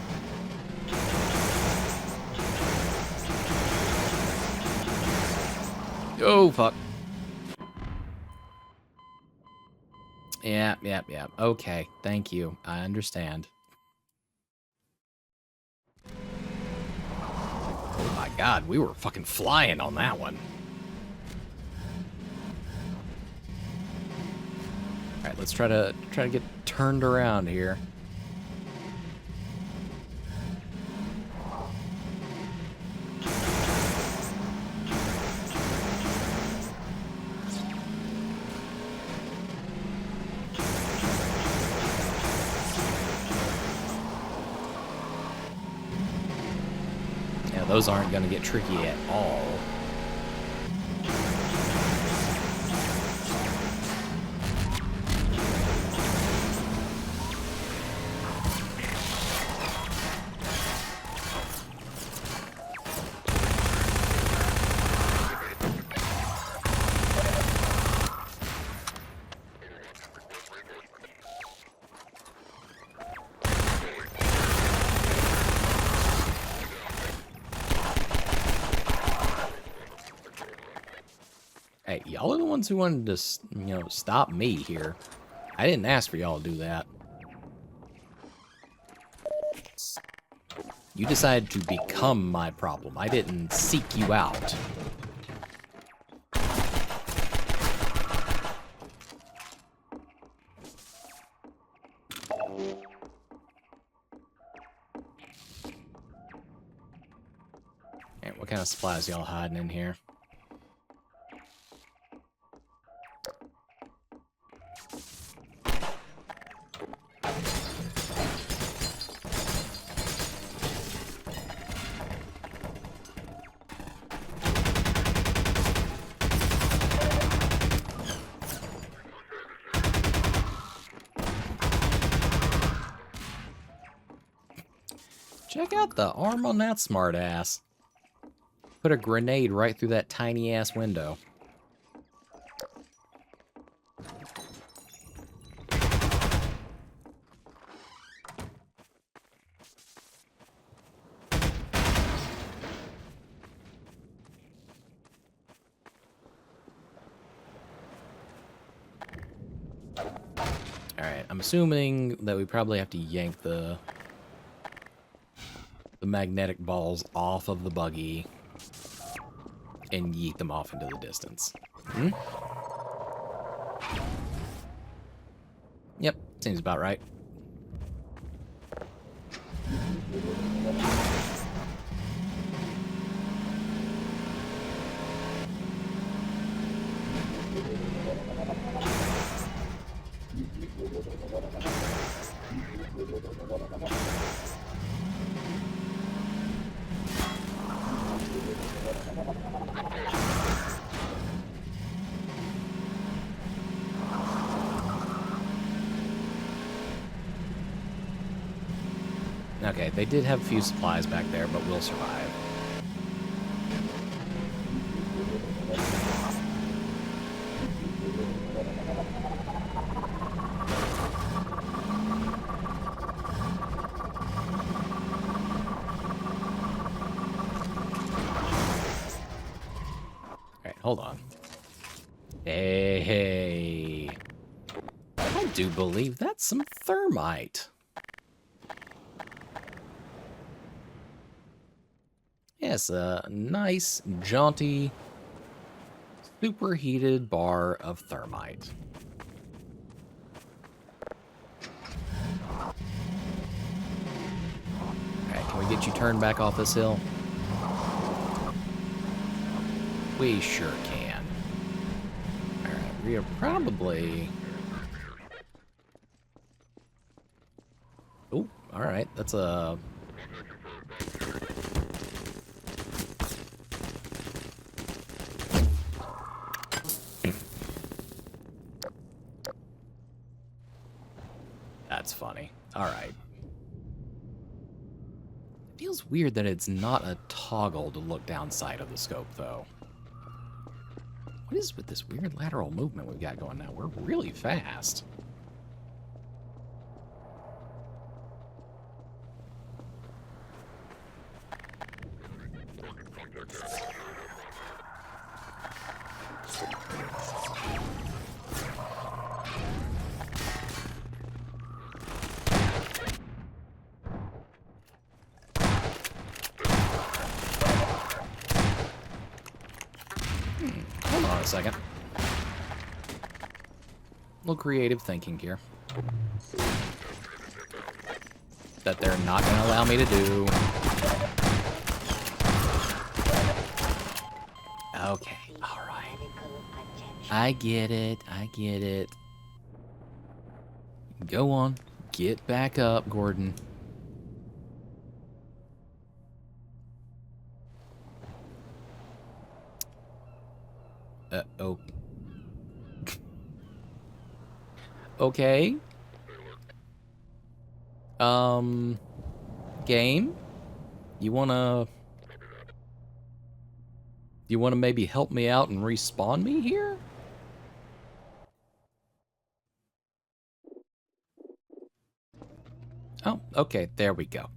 Oh, fuck. Yeah. Okay, thank you. I understand. Oh my god, we were fucking flying on that one. Alright, let's try to get turned around here. Yeah, those aren't gonna get tricky at all. Hey, y'all are the ones who wanted to, you know, stop me here. I didn't ask for y'all to do that. You decided to become my problem. I didn't seek you out. And what kind of supplies y'all hiding in here? Check out the arm on that smartass. Put a grenade right through that tiny ass window. Alright, I'm assuming that we probably have to yank the magnetic balls off of the buggy and yeet them off into the distance. Hmm? Yep, seems about right. Okay, they did have a few supplies back there, but we'll survive. Alright, hold on. Hey. I do believe that's some thermite. Yes, a nice, jaunty, superheated bar of thermite. Alright, can we get you turned back off this hill? We sure can. Alright, we are probably... Oh, alright, that's a... That's funny. Alright. Feels weird that it's not a toggle to look down sight of the scope, though. What is with this weird lateral movement we've got going now? We're really fast. Hold on a second. A little creative thinking here. That they're not going to allow me to do. Okay, alright. I get it, I get it. Go on. Get back up, Gordon. Oh. Okay. Game? You wanna maybe help me out and respawn me here? Oh, okay, there we go.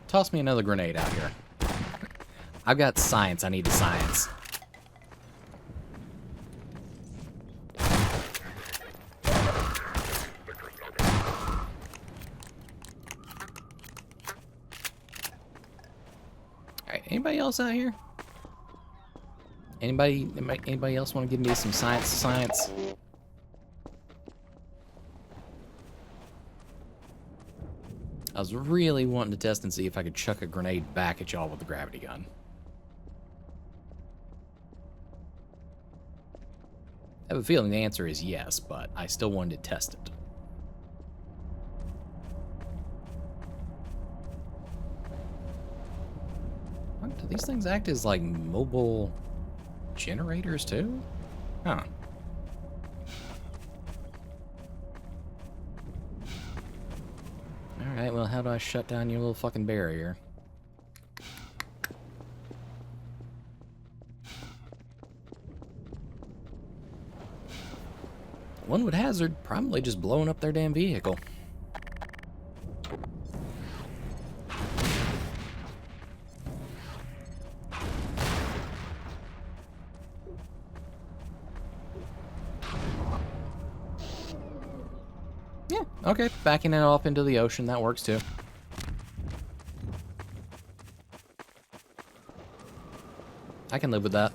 Toss me another grenade out here. I've got science. I need the science. Alright, anybody else out here? Anybody else want to give me some science? I was really wanting to test and see if I could chuck a grenade back at y'all with the gravity gun. I have a feeling the answer is yes, but I still wanted to test it. What, do these things act as like mobile generators too? Huh. Alright, well, how do I shut down your little fucking barrier? One would hazard probably just blowing up their damn vehicle. Yeah, okay, backing it off into the ocean, that works too. I can live with that.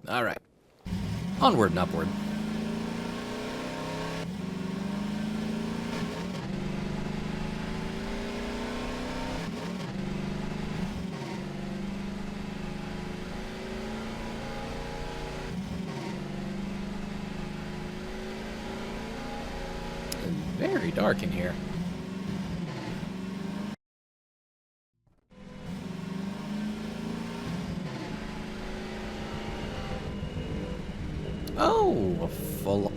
Alright. Onward and upward. It's very dark in here. Oh, a full...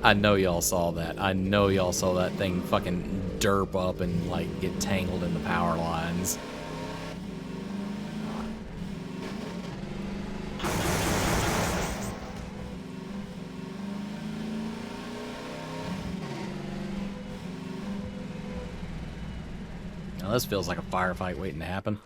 I know y'all saw that. I know y'all saw that thing fucking derp up and, like, get tangled in the power lines. Now this feels like a firefight waiting to happen.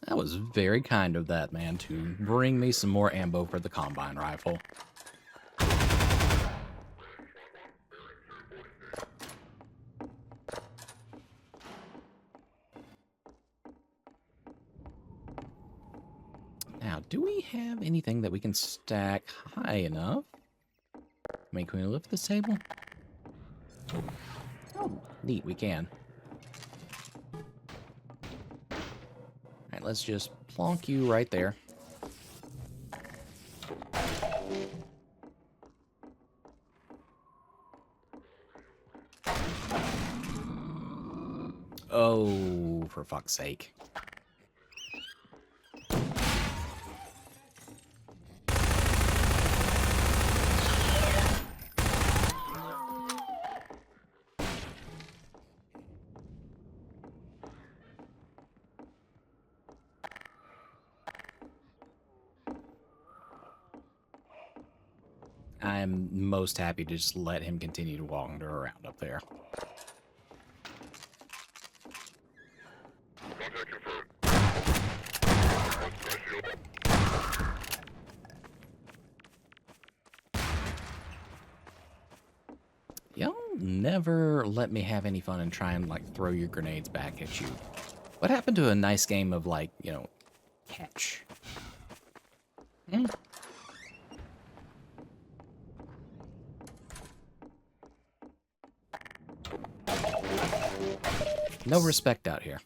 That was very kind of that man to bring me some more ammo for the combine rifle. Now, do we have anything that we can stack high enough? I mean, can we lift this table? Oh, neat, we can. Alright, let's just plonk you right there. Oh, for fuck's sake. I'm most happy to just let him continue to wander around up there. Y'all never let me have any fun and try and, like, throw your grenades back at you. What happened to a nice game of, like, you know, catch? Hmm? No respect out here.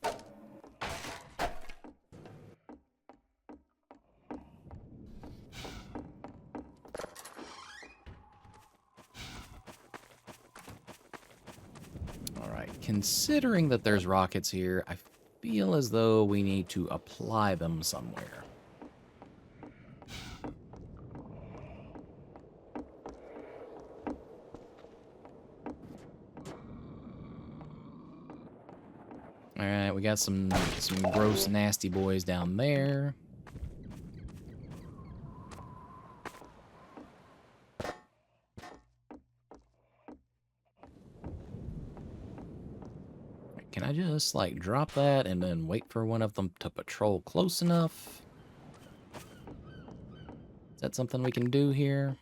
Alright, considering that there's rockets here, I feel as though we need to apply them somewhere. Alright, we got some gross, nasty boys down there. Can I just, like, drop that and then wait for one of them to patrol close enough? Is that something we can do here?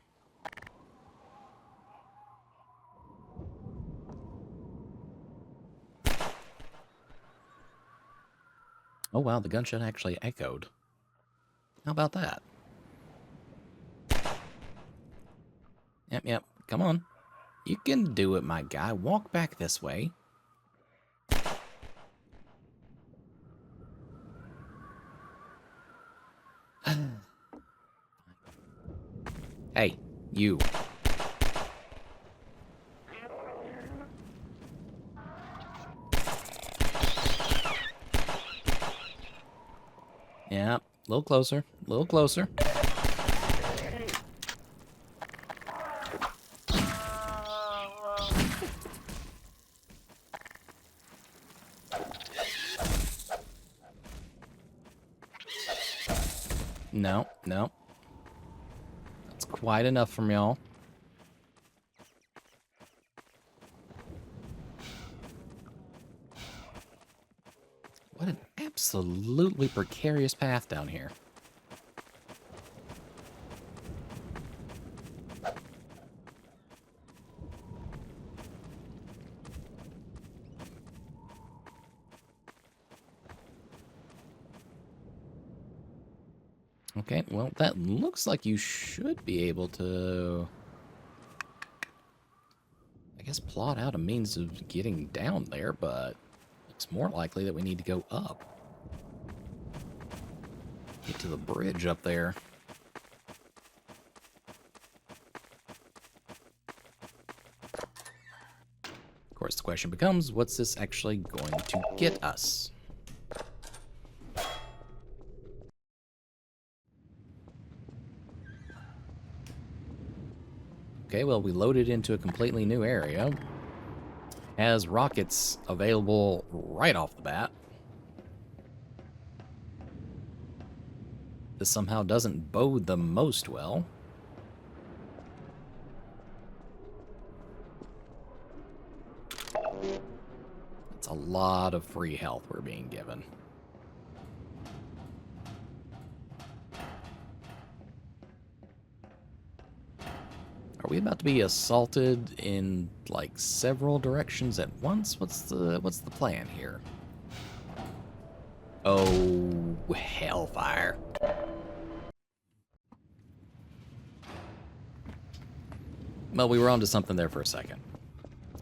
Oh wow, the gunshot actually echoed. How about that? Yep, yep. Come on. You can do it, my guy. Walk back this way. Hey, you. Yeah, a little closer. A little closer. No, no. That's quite enough from y'all. What an absolutely precarious path down here. Okay, well, that looks like you should be able to, I guess, plot out a means of getting down there, but it's more likely that we need to go up. Get to the bridge up there. Of course, the question becomes, what's this actually going to get us? Okay, well, we loaded into a completely new area. Has rockets available right off the bat. This somehow doesn't bode the most well. It's a lot of free health we're being given. Are we about to be assaulted in like several directions at once? What's the plan here? Oh, hellfire. Well, we were onto something there for a second.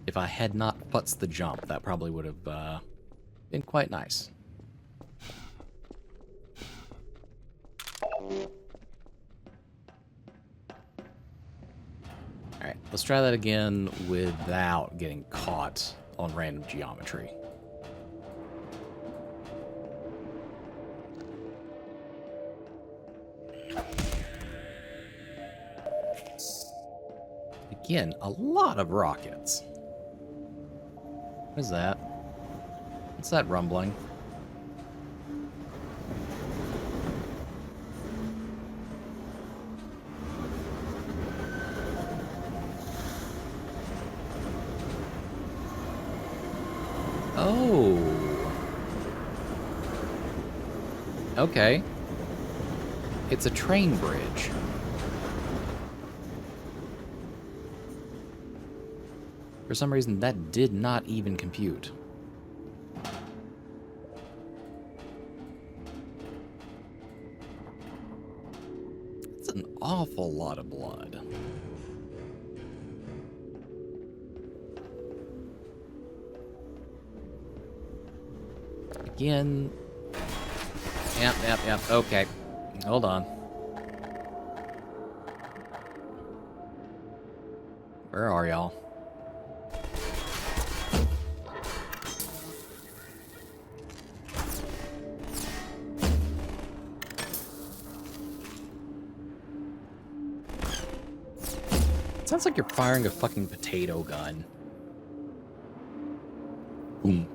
If I had not putzed the jump, that probably would have been quite nice. Alright, let's try that again without getting caught on random geometry. Again, a lot of rockets. What is that? What's that rumbling? Oh. Okay. It's a train bridge. For some reason, that did not even compute. That's an awful lot of blood. Again. Yep. Okay. Hold on. Where are y'all? Sounds like you're firing a fucking potato gun. Boom.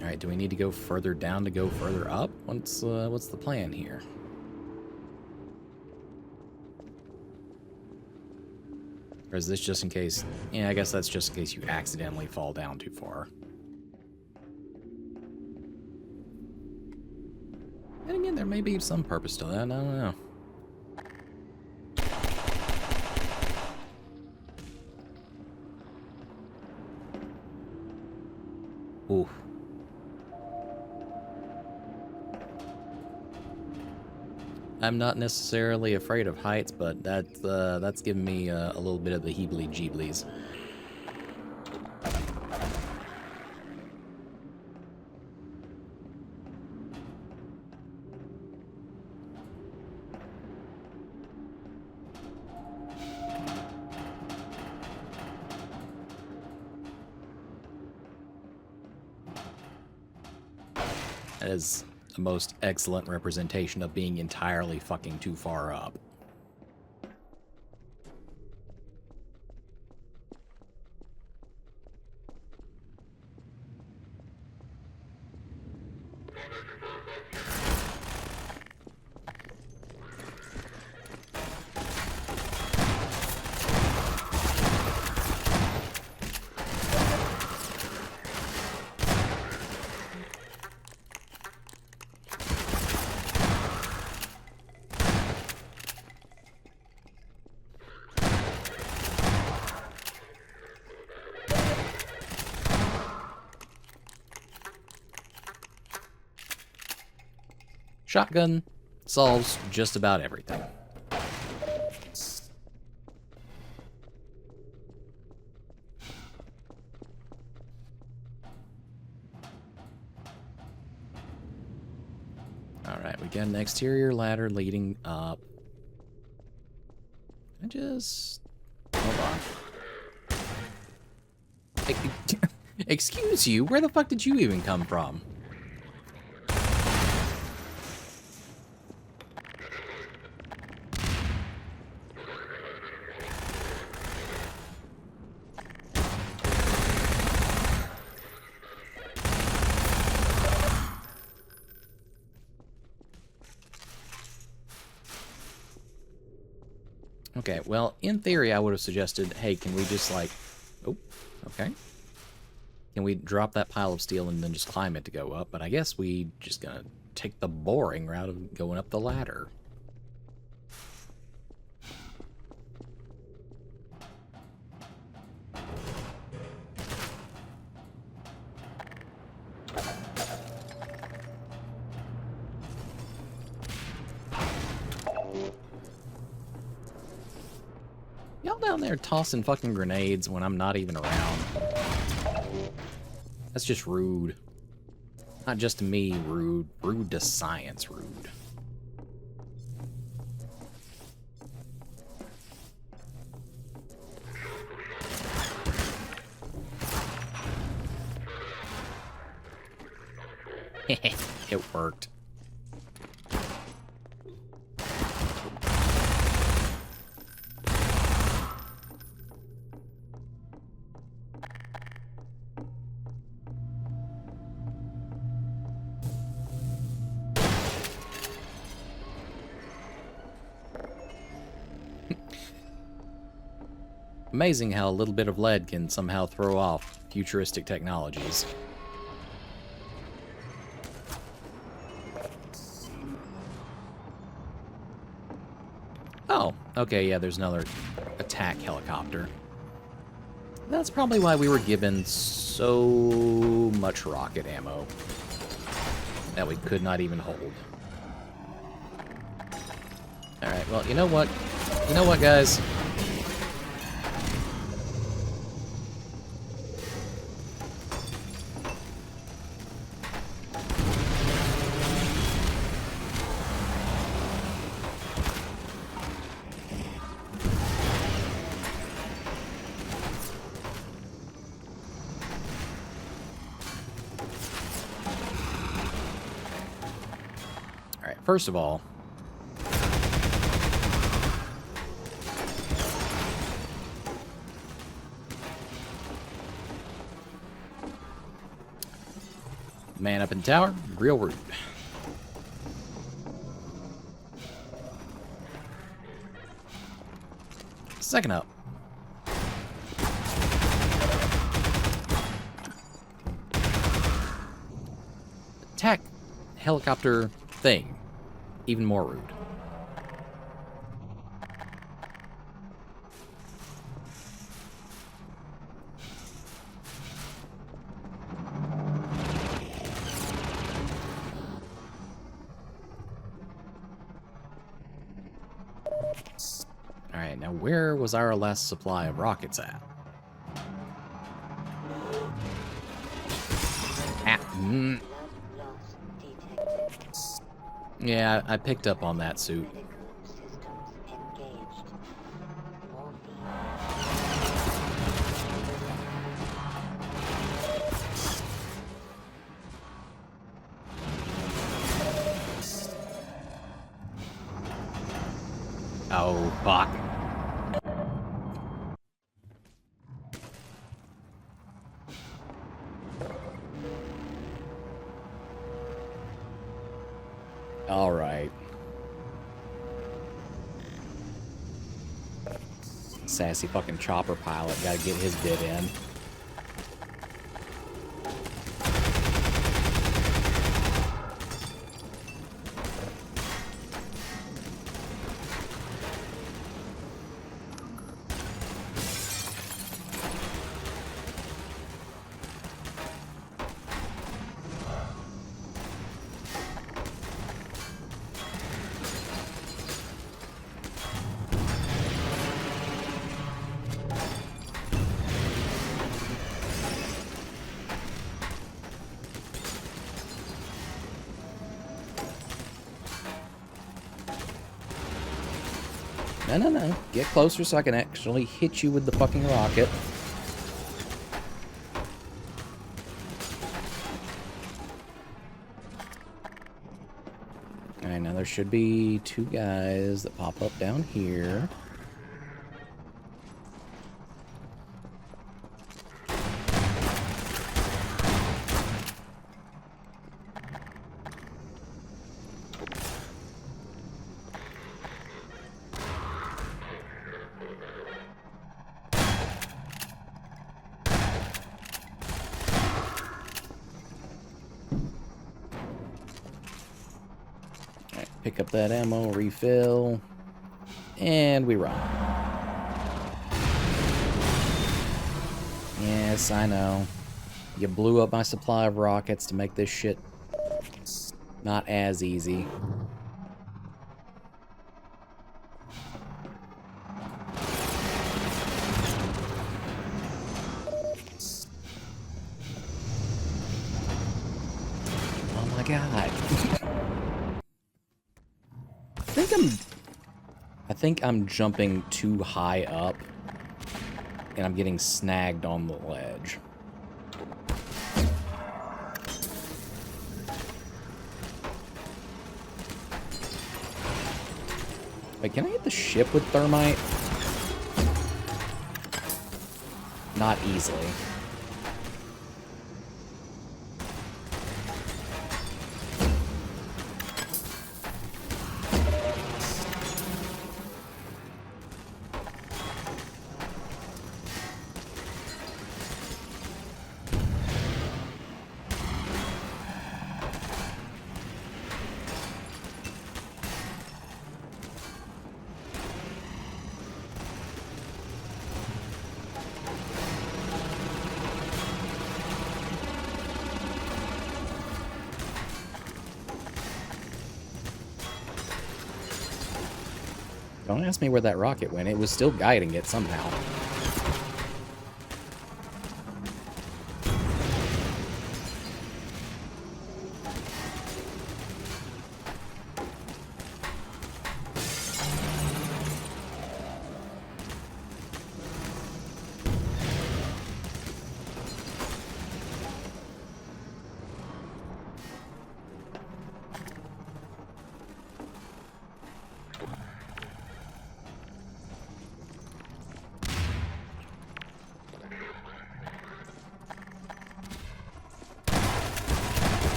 Alright, do we need to go further down to go further up? What's the plan here? Or is this just in case... Yeah, I guess that's just in case you accidentally fall down too far. And again, there may be some purpose to that, I don't know. Ooh. I'm not necessarily afraid of heights, but that's giving me a little bit of the heebly-jeeblies. That is the most excellent representation of being entirely fucking too far up. Shotgun solves just about everything. Alright, we got an exterior ladder leading up. I just... Hold on. Excuse you, where the fuck did you even come from? Okay, well, in theory, I would have suggested, hey, can we just, like... Oh, okay. Can we drop that pile of steel and then just climb it to go up? But I guess we just gonna take the boring route of going up the ladder. Y'all down there tossing fucking grenades when I'm not even around. That's just rude. Not just to me, rude. Rude to science, rude. It worked. Amazing how a little bit of lead can somehow throw off futuristic technologies. Oh, okay, yeah, there's another attack helicopter. That's probably why we were given so much rocket ammo that we could not even hold. Alright, well, you know what? You know what, guys? First of all, man up in the tower, real rude. Second up, attack helicopter thing. Even more rude. Alright, now where was our last supply of rockets at? Blood loss detected. Yeah, I picked up on that suit. Medical systems engaged. Morphine. Oh, fuck. Alright. Sassy fucking chopper pilot. Gotta get his bit in. No, no, no. Get closer so I can actually hit you with the fucking rocket. Alright, now there should be 2 guys that pop up down here. Pick up that ammo, refill, and we run. Yes, I know. You blew up my supply of rockets to make this shit not as easy. Oh my god. I think I'm jumping too high up, and I'm getting snagged on the ledge. Wait, can I hit the ship with thermite? Not easily. Don't ask me where that rocket went. It was still guiding it somehow.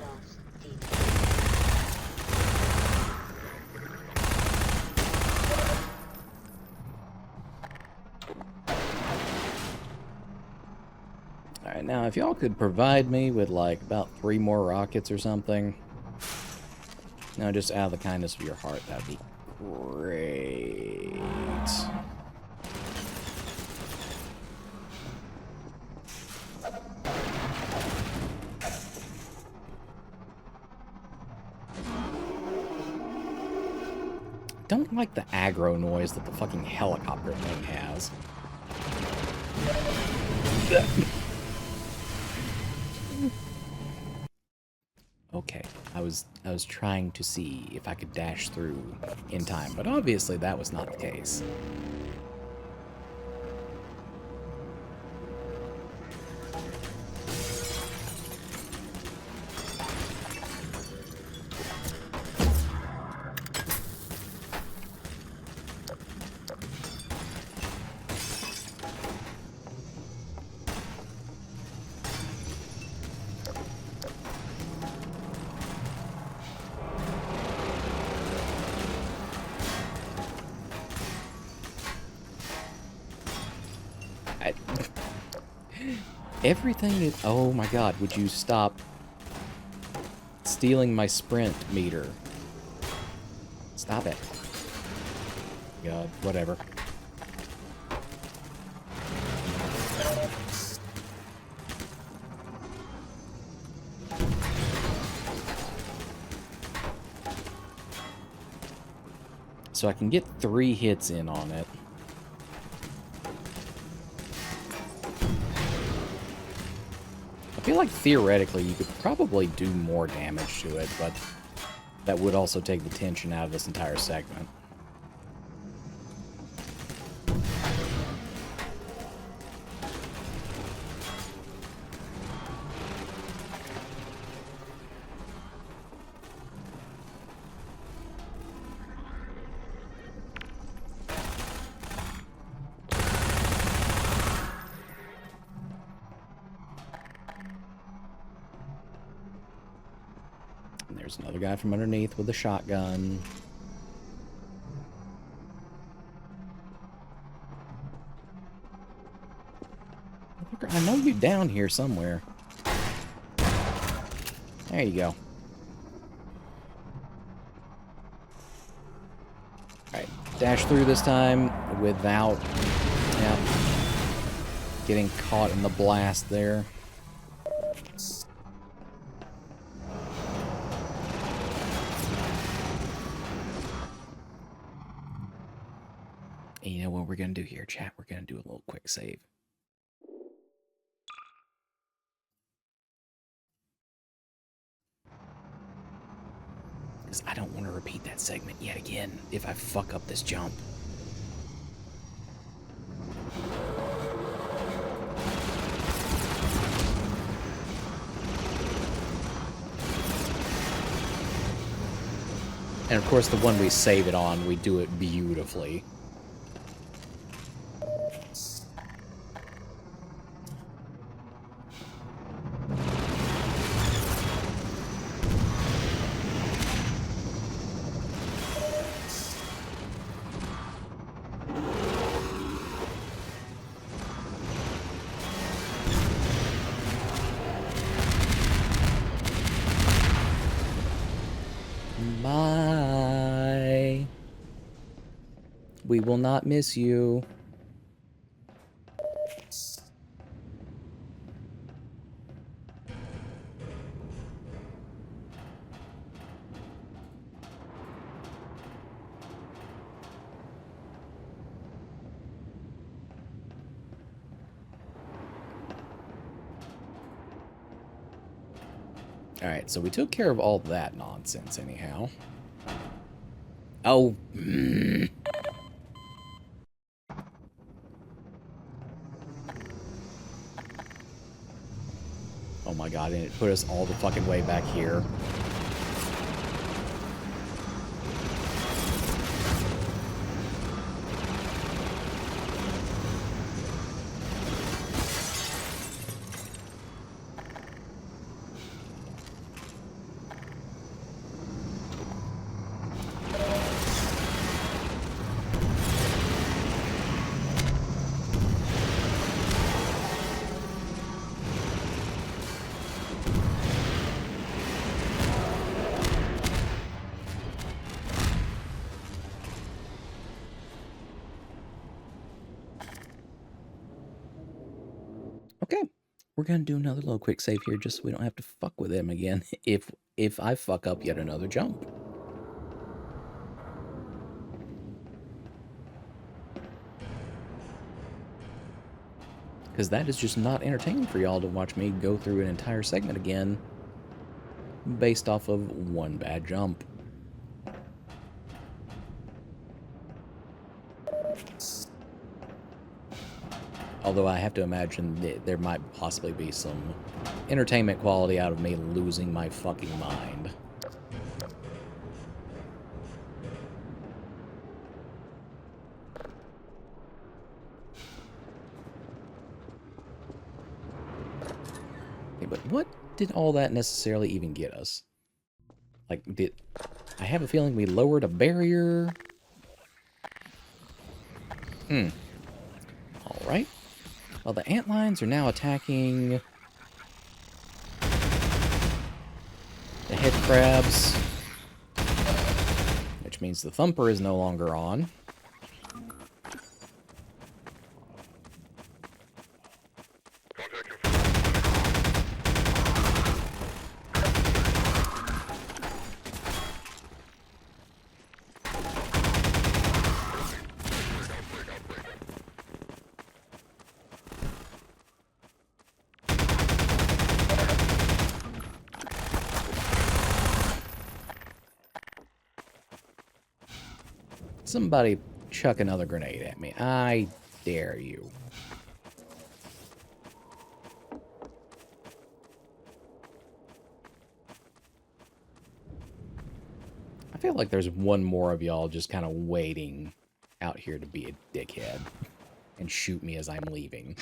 Loss detected. Alright, now if y'all could provide me with like about 3 more rockets or something. No, just out of the kindness of your heart, that'd be great. Don't like the aggro noise that the fucking helicopter thing has. Okay, I was trying to see if I could dash through in time, but obviously that was not the case. Everything is... Oh my god, would you stop stealing my sprint meter? Stop it. God, whatever. So I can get 3 hits in on it. I feel like theoretically you could probably do more damage to it, but that would also take the tension out of this entire segment. There's another guy from underneath with a shotgun. I know you're down here somewhere. There you go. Alright, dash through this time without getting caught in the blast there. And you know what we're going to do here, chat? We're going to do a little quick save. Because I don't want to repeat that segment yet again if I fuck up this jump. And of course, the one we save it on, we do it beautifully. Bye. We will not miss you. Alright, so we took care of all that nonsense anyhow. Oh. Oh my god, and it put us all the fucking way back here. we're gonna do another little quick save here just so we don't have to fuck with him again if I fuck up yet another jump. Because that is just not entertaining for y'all to watch me go through an entire segment again based off of one bad jump. Although I have to imagine that there might possibly be some entertainment quality out of me losing my fucking mind. Okay, but what did all that necessarily even get us? Like, I have a feeling we lowered a barrier? Alright. Well, the antlions are now attacking the head crabs, which means the thumper is no longer on. Somebody chuck another grenade at me. I dare you. I feel like there's one more of y'all just kind of waiting out here to be a dickhead and shoot me as I'm leaving.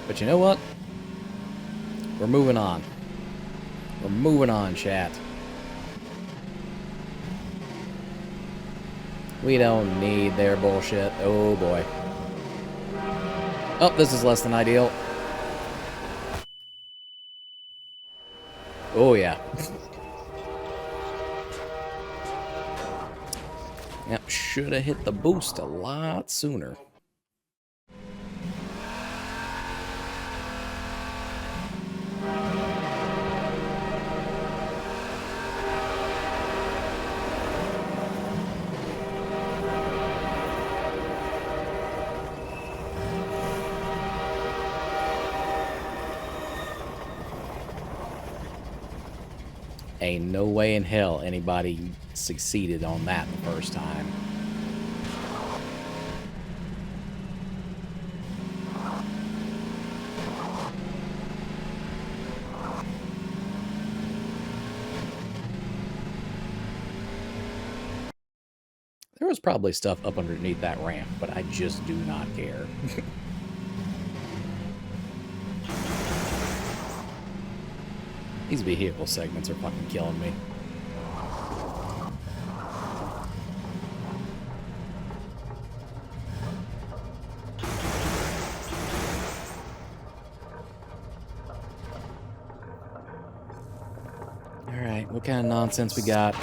But you know what? We're moving on. We're moving on, chat. We don't need their bullshit. Oh, boy. Oh, this is less than ideal. Oh, yeah. Yep, should have hit the boost a lot sooner. Ain't no way in hell anybody succeeded on that the first time. There was probably stuff up underneath that ramp, but I just do not care. These vehicle segments are fucking killing me. Alright, what kind of nonsense we got?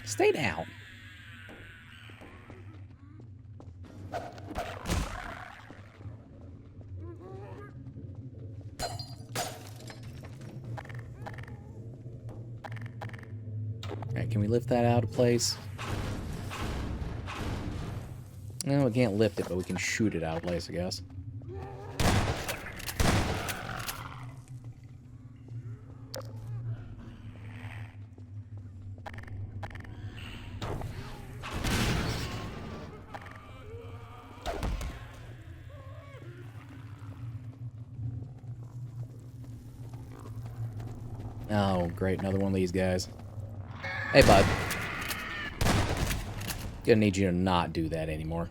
Stay down. Alright, can we lift that out of place? No, we can't lift it, but we can shoot it out of place, I guess. Oh, great, another one of these guys. Hey, bud. Gonna need you to not do that anymore.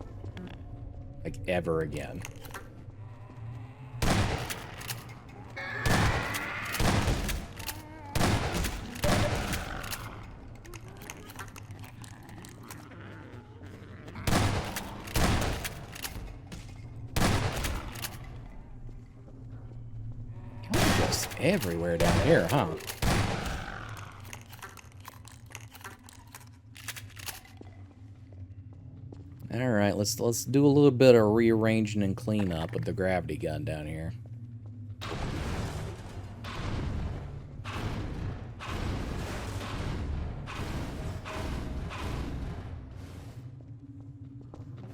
Like, ever again. everywhere down here, huh? Alright, let's do a little bit of rearranging and cleanup with the gravity gun down here.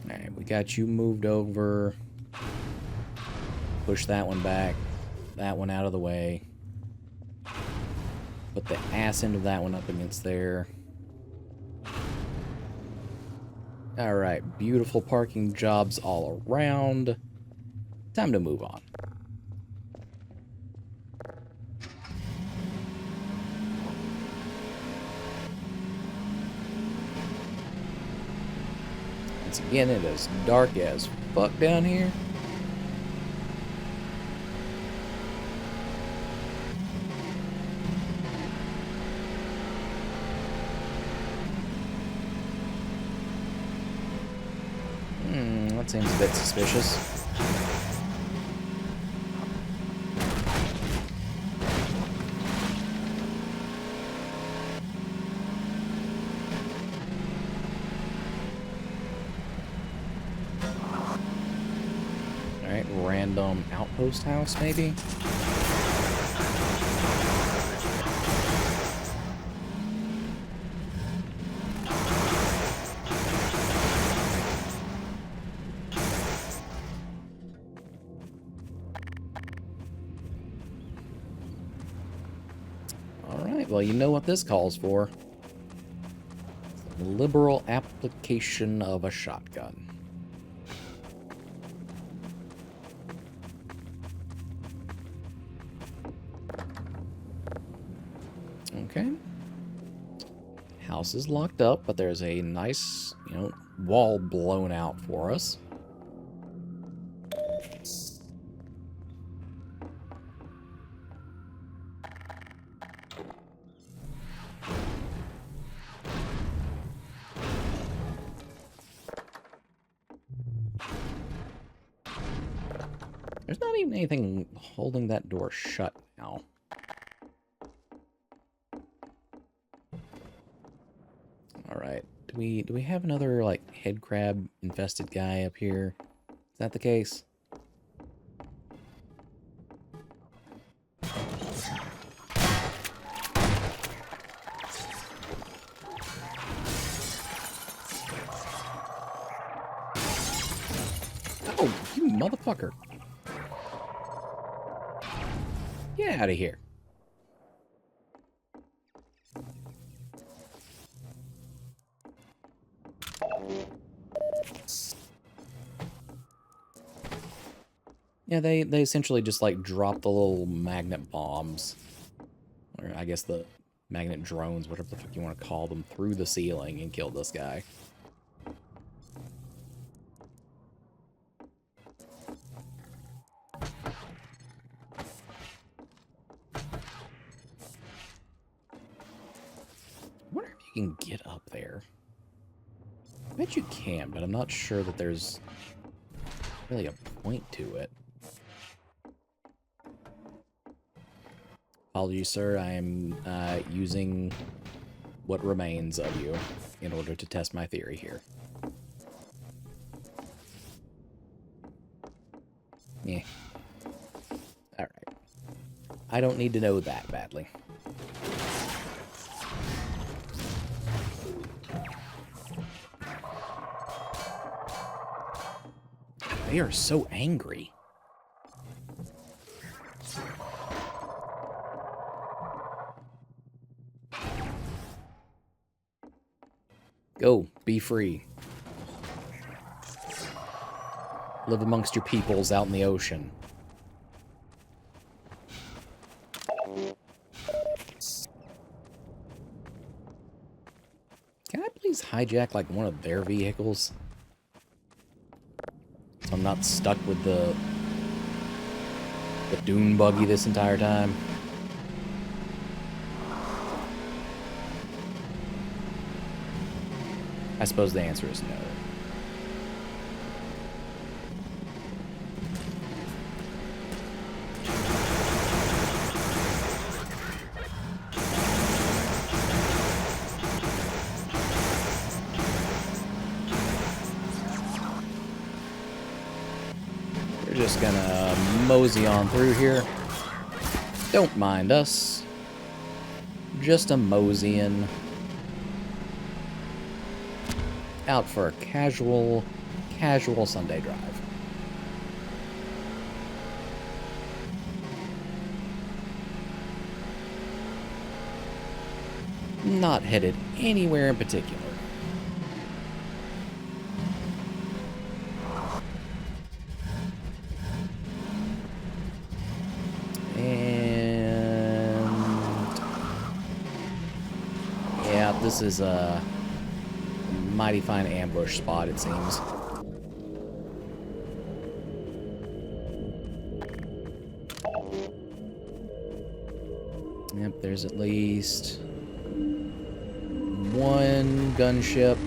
Alright, we got you moved over. Push that one back. That one out of the way. Put the ass end of that one up against there. Alright, beautiful parking jobs all around. Time to move on. Once again, it is dark as fuck down here. That seems a bit suspicious. Alright, random outpost house, maybe? Well, you know what this calls for. Liberal application of a shotgun. Okay. House is locked up, but there's a nice, wall blown out for us. There's not even anything holding that door shut now. Alright. Do we have another, like, head crab infested guy up here? Is that the case? Oh, you motherfucker. Get out of here. Yeah, they essentially just, like, drop the little magnet bombs. Or I guess the magnet drones, whatever the fuck you want to call them, through the ceiling and killed this guy. I wonder if you can get up there. I bet you can, but I'm not sure that there's really a point to it. Apologies, sir. I am using what remains of you in order to test my theory here. Yeah. Alright. I don't need to know that badly. They are so angry. Go, be free. Live amongst your peoples out in the ocean. Can I please hijack, like, one of their vehicles? So I'm not stuck with the dune buggy this entire time. I suppose the answer is no. just gonna mosey on through here. Don't mind us. Just a moseying. Out for a casual Sunday drive. Not headed anywhere in particular. And yeah, this is a mighty fine ambush spot, it seems. Yep, there's at least one gunship.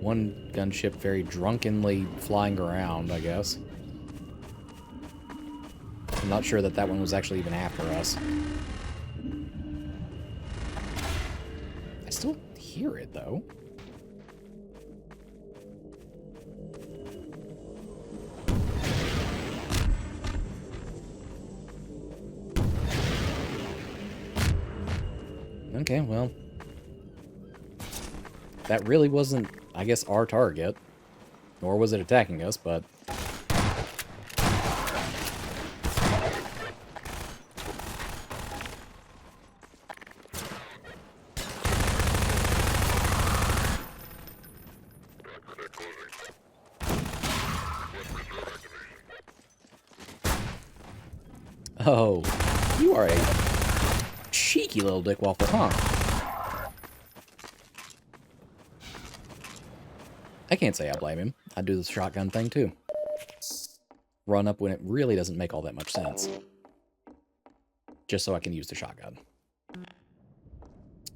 One gunship very drunkenly flying around, I guess. I'm not sure that that one was actually even after us. I still hear it, though. Okay, well. That really wasn't, I guess, our target. Nor was it attacking us, but... Oh, you are a cheeky little dick waffle, huh? I can't say I blame him. I'd do the shotgun thing, too. Run up when it really doesn't make all that much sense. Just so I can use the shotgun.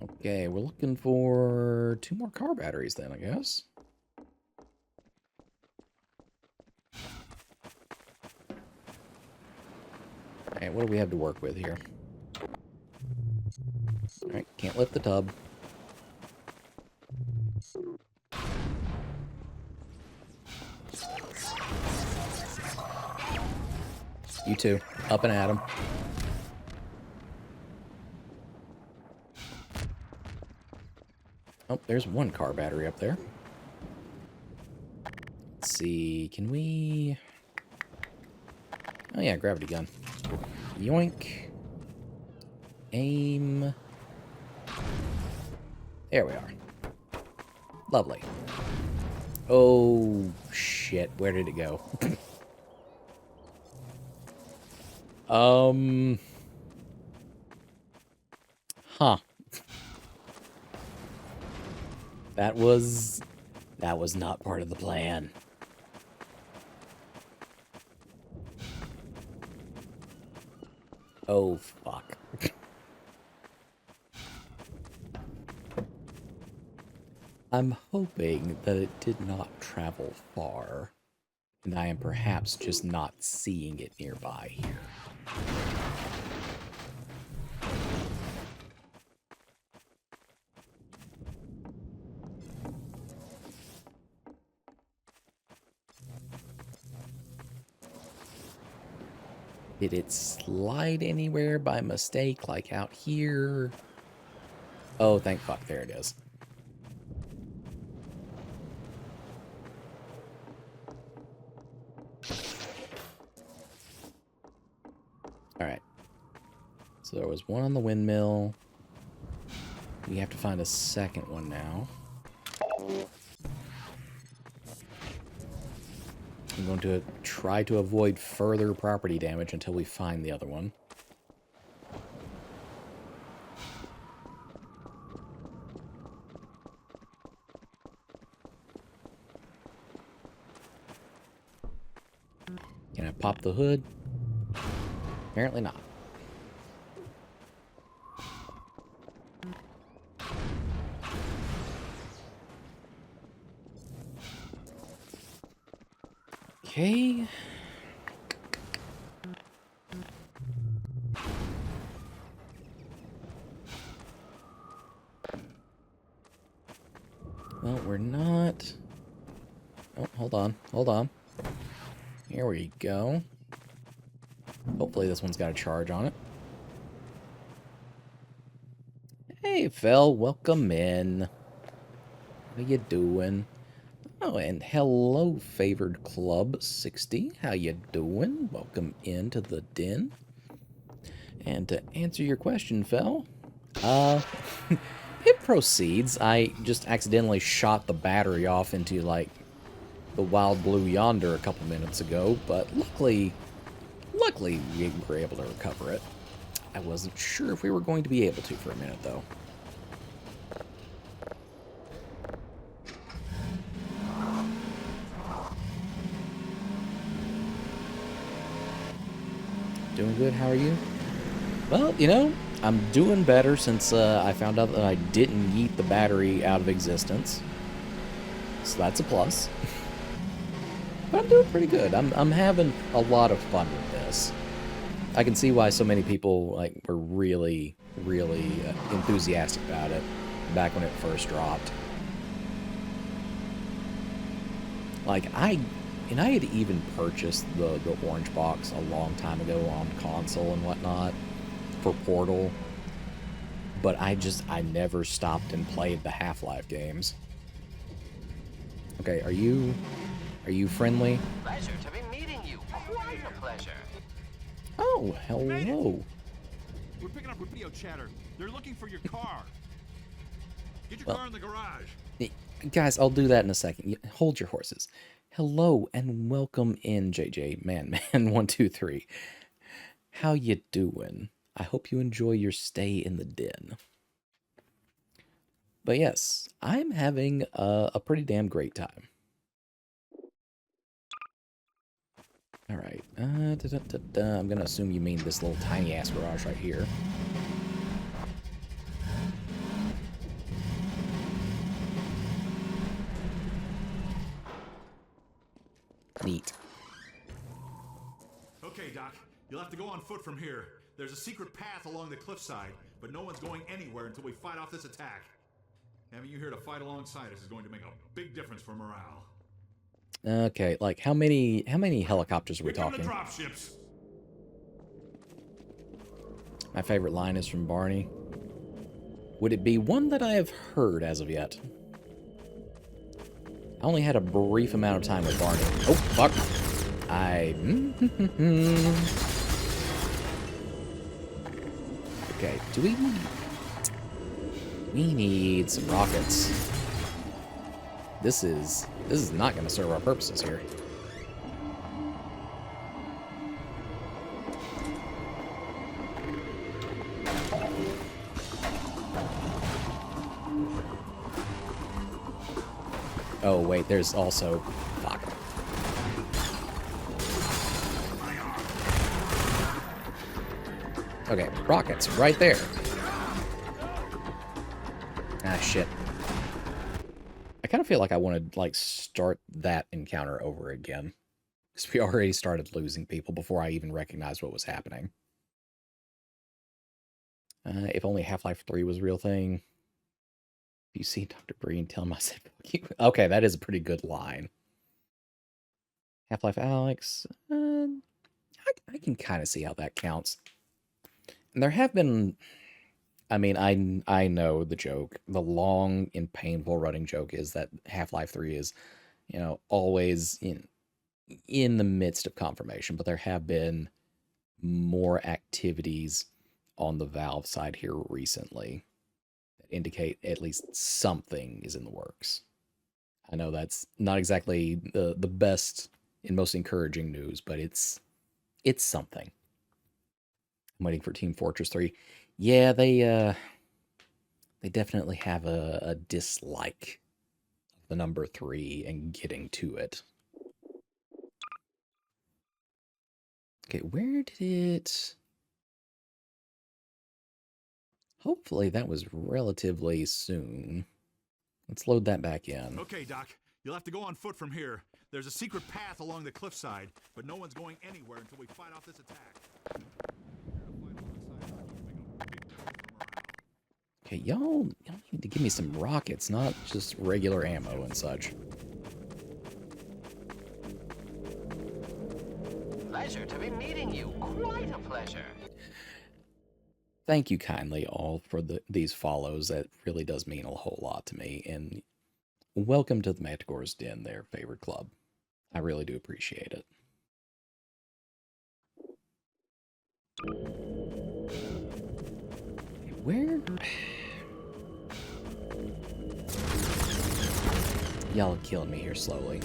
Okay, we're looking for 2 more car batteries then, I guess. Alright, what do we have to work with here? Alright, can't lift the tub. You too. Up and at 'em. Oh, there's one car battery up there. Let's see, can we... Oh yeah, gravity gun. Yoink. Aim. There we are. Lovely. Oh, shit. Where did it go? Huh. That was not part of the plan. Oh, fuck. I'm hoping that it did not travel far, and I am perhaps just not seeing it nearby here. Did it slide anywhere by mistake, like out here? Oh, thank fuck, there it is. Alright. So there was one on the windmill. We have to find a second one now. I'm going to try to avoid further property damage until we find the other one. Can I pop the hood? Apparently not. Okay. not. Oh, hold on. Hold on. Here we go. Hopefully this one's got a charge on it. Hey, Phil. Welcome in. How you doing? Oh, and hello, Favored Club 60. How you doing? Welcome into the den. And to answer your question, Phil, it proceeds. I just accidentally shot the battery off into, like, the wild blue yonder a couple minutes ago, but luckily we were able to recover it. I wasn't sure if we were going to be able to for a minute, though. Doing good, how are you? Well, you know, I'm doing better since I found out that I didn't yeet the battery out of existence. So that's a plus. But I'm doing pretty good. I'm having a lot of fun with this. I can see why so many people were really enthusiastic about it back when it first dropped. Like I had even purchased the orange box a long time ago on console and whatnot for Portal, but I never stopped and played the Half-Life games. Okay, are you friendly? Pleasure to be meeting you. Quite a pleasure. Oh, hello. We're picking up radio chatter. They're looking for your car. Get your car in the garage. Guys, I'll do that in a second. Hold your horses. Hello and welcome in, JJ Man 123. How you doing? I hope you enjoy your stay in the den. But yes, I'm having a pretty damn great time. All right. I'm gonna assume you mean this little tiny ass garage right here. Neat. Okay, Doc. You'll have to go on foot from here. There's a secret path along the cliffside, but no one's going anywhere until we fight off this attack. Having you here to fight alongside us is going to make a big difference for morale. Okay, like how many helicopters are we talking? The dropships. My favorite line is from Barney. Would it be one that I have heard as of yet? I only had a brief amount of time with Barney. Oh, fuck. Okay, do we need... We need some rockets. This is not going to serve our purposes here. Oh, wait, there's also... Fuck. Okay, rockets, right there. Ah, shit. I kind of feel like I want to, start that encounter over again. Because we already started losing people before I even recognized what was happening. If only Half-Life 3 was a real thing. If you see Dr. Breen, tell him I said fuck you. Okay, that is a pretty good line. Half-Life Alex. I can kind of see how that counts. And there have been... I mean, I know the joke. The long and painful running joke is that Half-Life 3 is, always in the midst of confirmation. But there have been more activities on the Valve side here recently that indicate at least something is in the works. I know that's not exactly the best and most encouraging news, but it's something. I'm waiting for Team Fortress 3. Yeah, they definitely have a dislike of the number 3 and getting to it. Okay, where did it... Hopefully that was relatively soon. Let's load that back in. Okay, Doc. You'll have to go on foot from here. There's a secret path along the cliffside, but no one's going anywhere until we fight off this attack. Okay, y'all need to give me some rockets, not just regular ammo and such. Pleasure to be meeting you. Quite a pleasure. Thank you kindly all for these follows. That really does mean a whole lot to me. And welcome to the Matagor's Den, their favorite club. I really do appreciate it. Where? Y'all are killing me here slowly.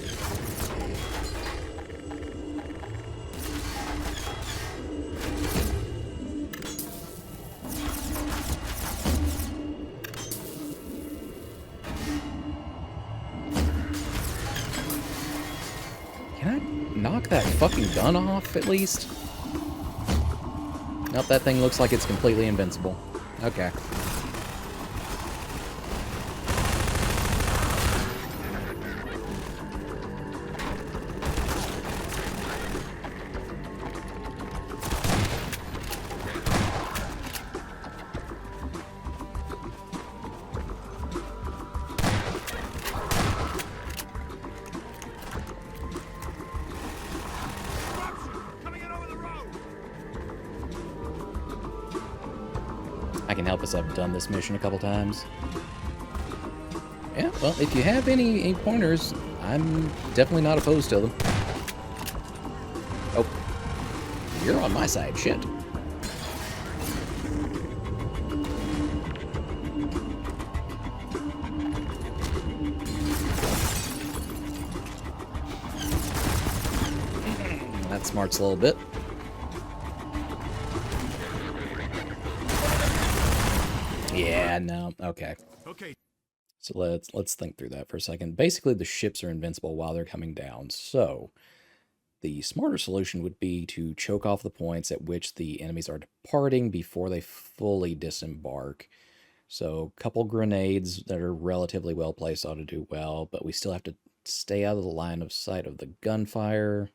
Can I knock that fucking gun off, at least? Nope, that thing looks like it's completely invincible. Okay. I can help us. I've done this mission a couple times. Yeah, well, if you have any pointers, I'm definitely not opposed to them. Oh, you're on my side. Shit. That smarts a little bit. Yeah, no. Okay. Okay. So let's think through that for a second. Basically, the ships are invincible while they're coming down. So the smarter solution would be to choke off the points at which the enemies are departing before they fully disembark. So a couple grenades that are relatively well placed ought to do well, but we still have to stay out of the line of sight of the gunfire.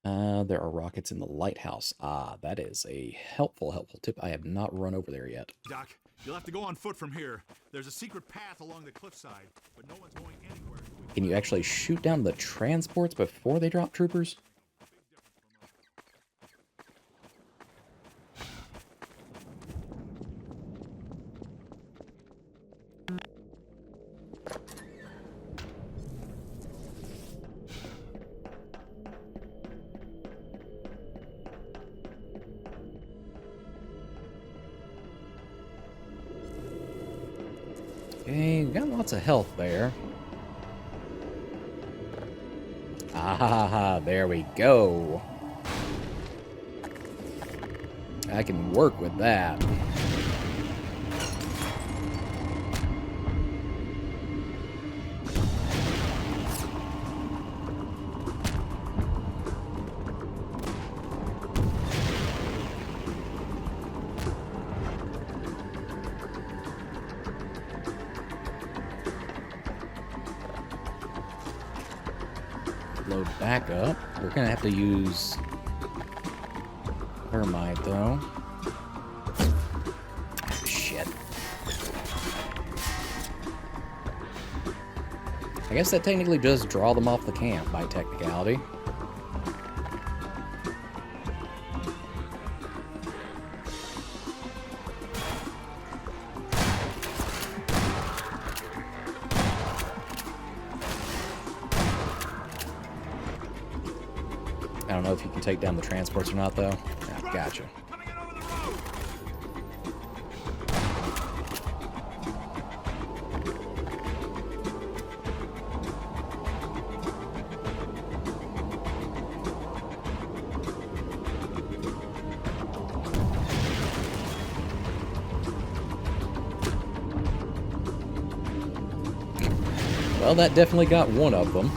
There are rockets in the lighthouse. Ah, that is a helpful tip. I have not run over there yet. Doc, you'll have to go on foot from here. There's a secret path along the cliffside, but no one's going anywhere. Can you actually shoot down the transports before they drop troopers? Okay, we got lots of health there. Ah, there we go. I can work with that. Load back up. We're gonna have to use thermite though. Shit. I guess that technically does draw them off the camp by technicality. I don't know if you can take down the transports or not, though. Ah, gotcha. Well, that definitely got one of them.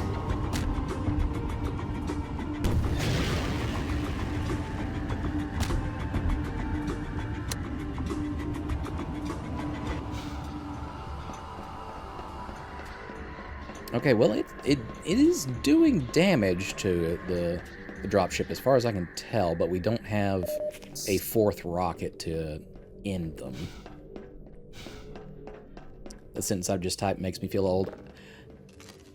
Okay, well, it is doing damage to the dropship as far as I can tell, but we don't have a fourth rocket to end them. The sentence I've just typed makes me feel old.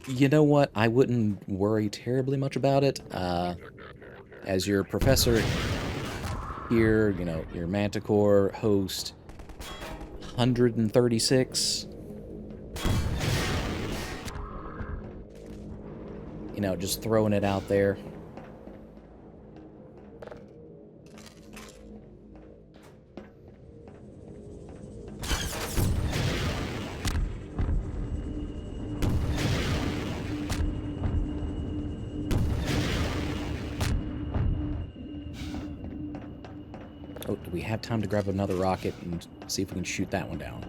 You know what? I wouldn't worry terribly much about it. As your professor here, you know, your Manticore host 136. You know, just throwing it out there. Oh, do we have time to grab another rocket and see if we can shoot that one down?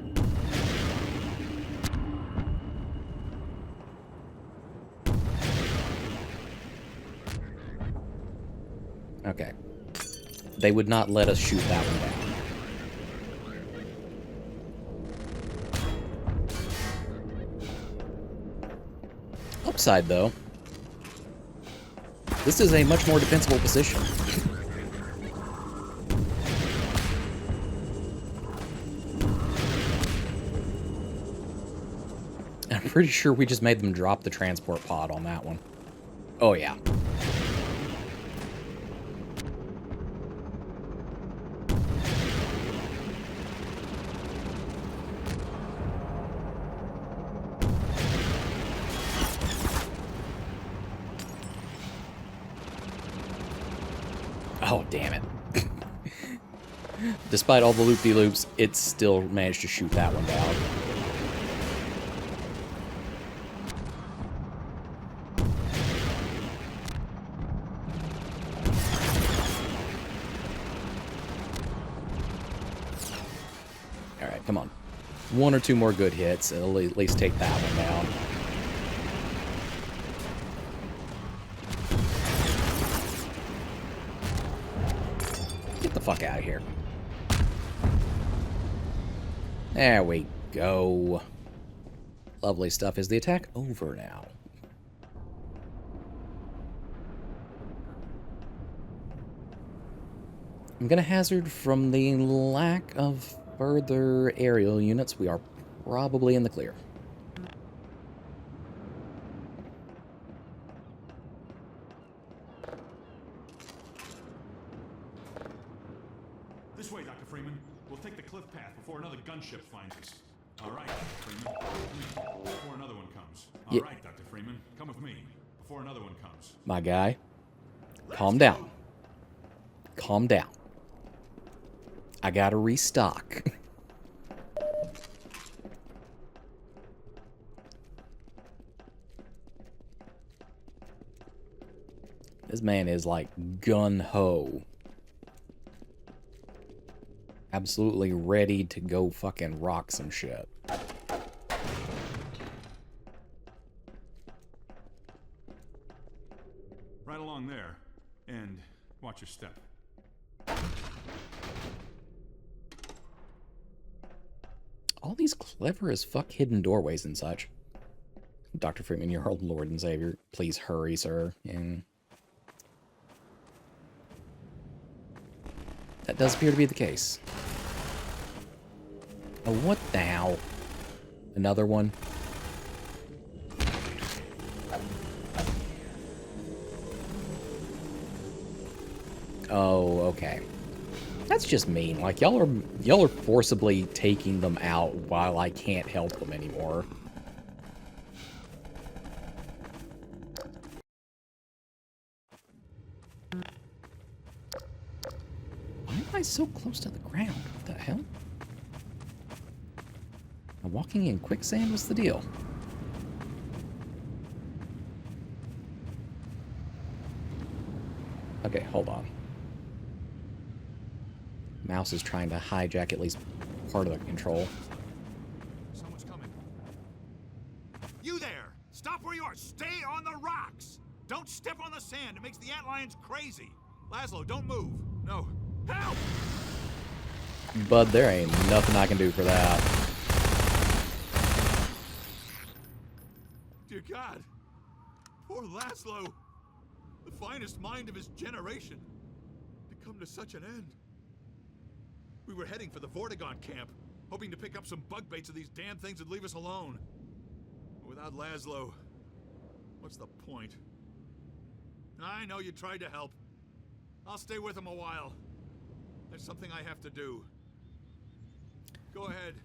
Okay. They would not let us shoot that one down. Upside, though. This is a much more defensible position. I'm pretty sure we just made them drop the transport pod on that one. Oh, yeah. Oh, damn it. Despite all the loop-de-loops, it still managed to shoot that one down. Alright, come on. One or two more good hits, it'll at least take that one down. Get the fuck out of here. There we go. Lovely stuff. Is the attack over now? I'm gonna hazard from the lack of further aerial units, we are probably in the clear. This way, Dr. Freeman. We'll take the cliff path before another gunship finds us. All right, Dr. Freeman. Before another one comes. All right, Dr. Freeman. Come with me. Before another one comes. My guy, calm down. Calm down. I gotta restock. This man is like gun-ho. Absolutely ready to go fucking rock some shit. Right along there. And watch your step. All these clever as fuck hidden doorways and such. Dr. Freeman, your Lord and Savior. Please hurry, sir. And that does appear to be the case. Oh, what the hell? Another one? Oh, okay. That's just mean. Like, y'all are forcibly taking them out while I can't help them anymore. Why am I so close to the ground? What the hell? I'm walking in quicksand? What's the deal? Okay, hold on. Mouse is trying to hijack at least part of the control. Someone's coming. You there! Stop where you are! Stay on the rocks! Don't step on the sand. It makes the antlions crazy. Laszlo, don't move. No. Help! Bud, there ain't nothing I can do for that. Dear God. Poor Laszlo. The finest mind of his generation. To come to such an end. We were heading for the Vortigaunt camp. hoping to pick up some bug baits of these damn things and leave us alone. Without Laszlo, what's the point? I know you tried to help. I'll stay with him a while. There's something I have to do. Go ahead.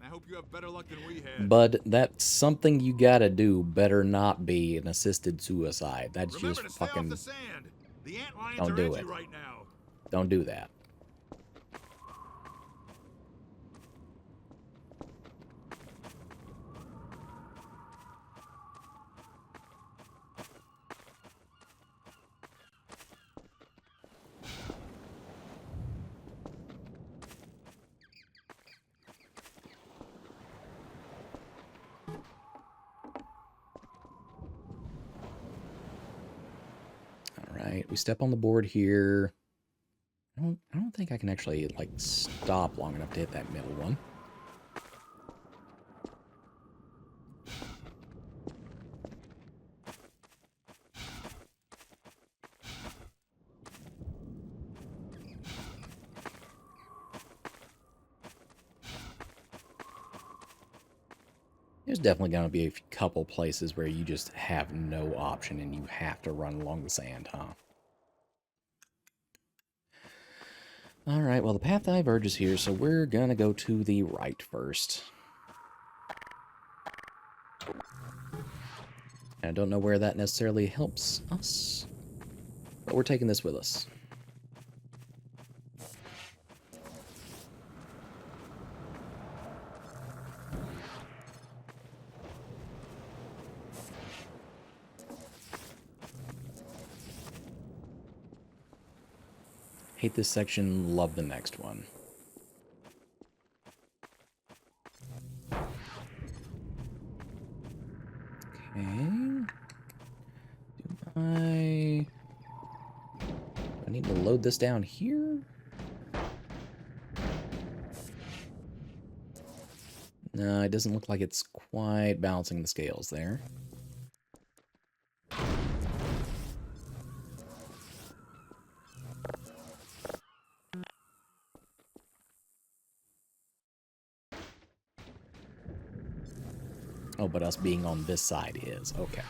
I hope you have better luck than we had. Bud, that's something you gotta do. Better not be an assisted suicide. That's Remember just to stay off fucking... the sand. The antlions Don't are do edgy it. right now. Don't do that. Alright, we step on the board here. I don't think I can actually, like, stop long enough to hit that middle one. There's definitely going to be a couple places where you just have no option and you have to run along the sand, huh? Alright, well, the path diverges here, so we're going to go to the right first. I don't know where that necessarily helps us, but we're taking this with us. Hate this section, love the next one. Okay. Do I need to load this down here? No, it doesn't look like it's quite balancing the scales there. Oh, but us being on this side is. Okay.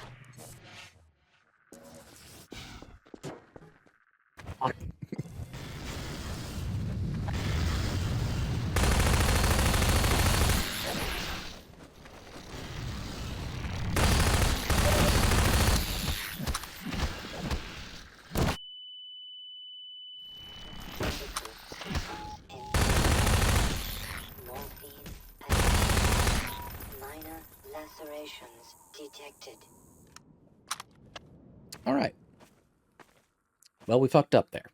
Morphine and minor lacerations detected. All right. Well, we fucked up there.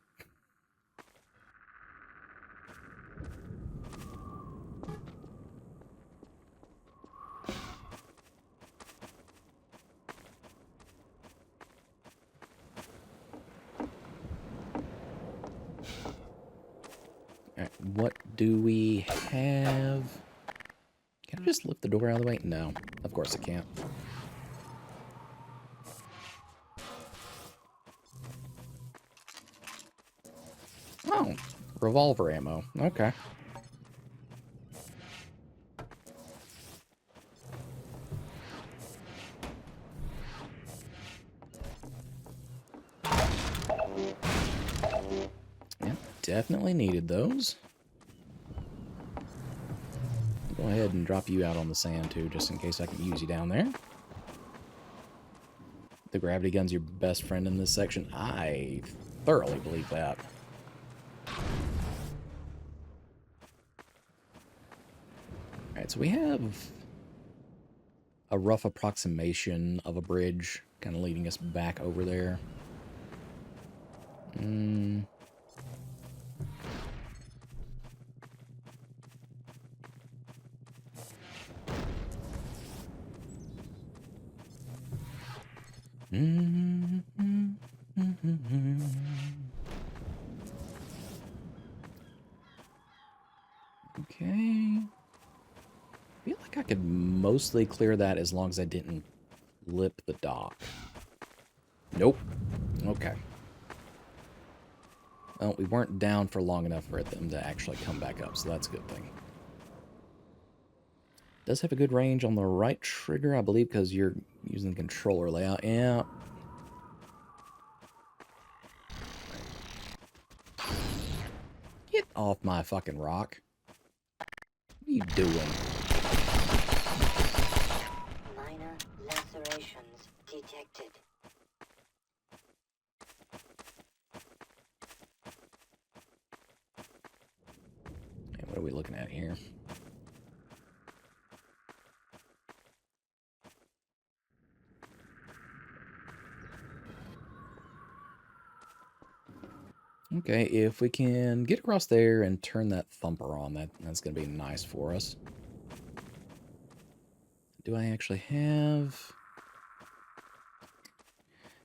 All right, what do we have? Can I just lift the door out of the way? No, of course I can't. Oh, revolver ammo. Okay. Yep, definitely needed those. Go ahead and drop you out on the sand too, just in case I can use you down there. The gravity gun's your best friend in this section. I thoroughly believe that. Alright, so we have a rough approximation of a bridge kind of leading us back over there. Okay. I feel like I could mostly clear that as long as I didn't lip the dock. Nope. Okay. Well, we weren't down for long enough for them to actually come back up, so that's a good thing. Does have a good range on the right trigger, I believe, because you're using the controller layout. Yeah. Get off my fucking rock. What are you doing? Minor lacerations detected. Okay, what are we looking at here? Okay, if we can get across there and turn that thumper on, that's going to be nice for us. Do I actually have...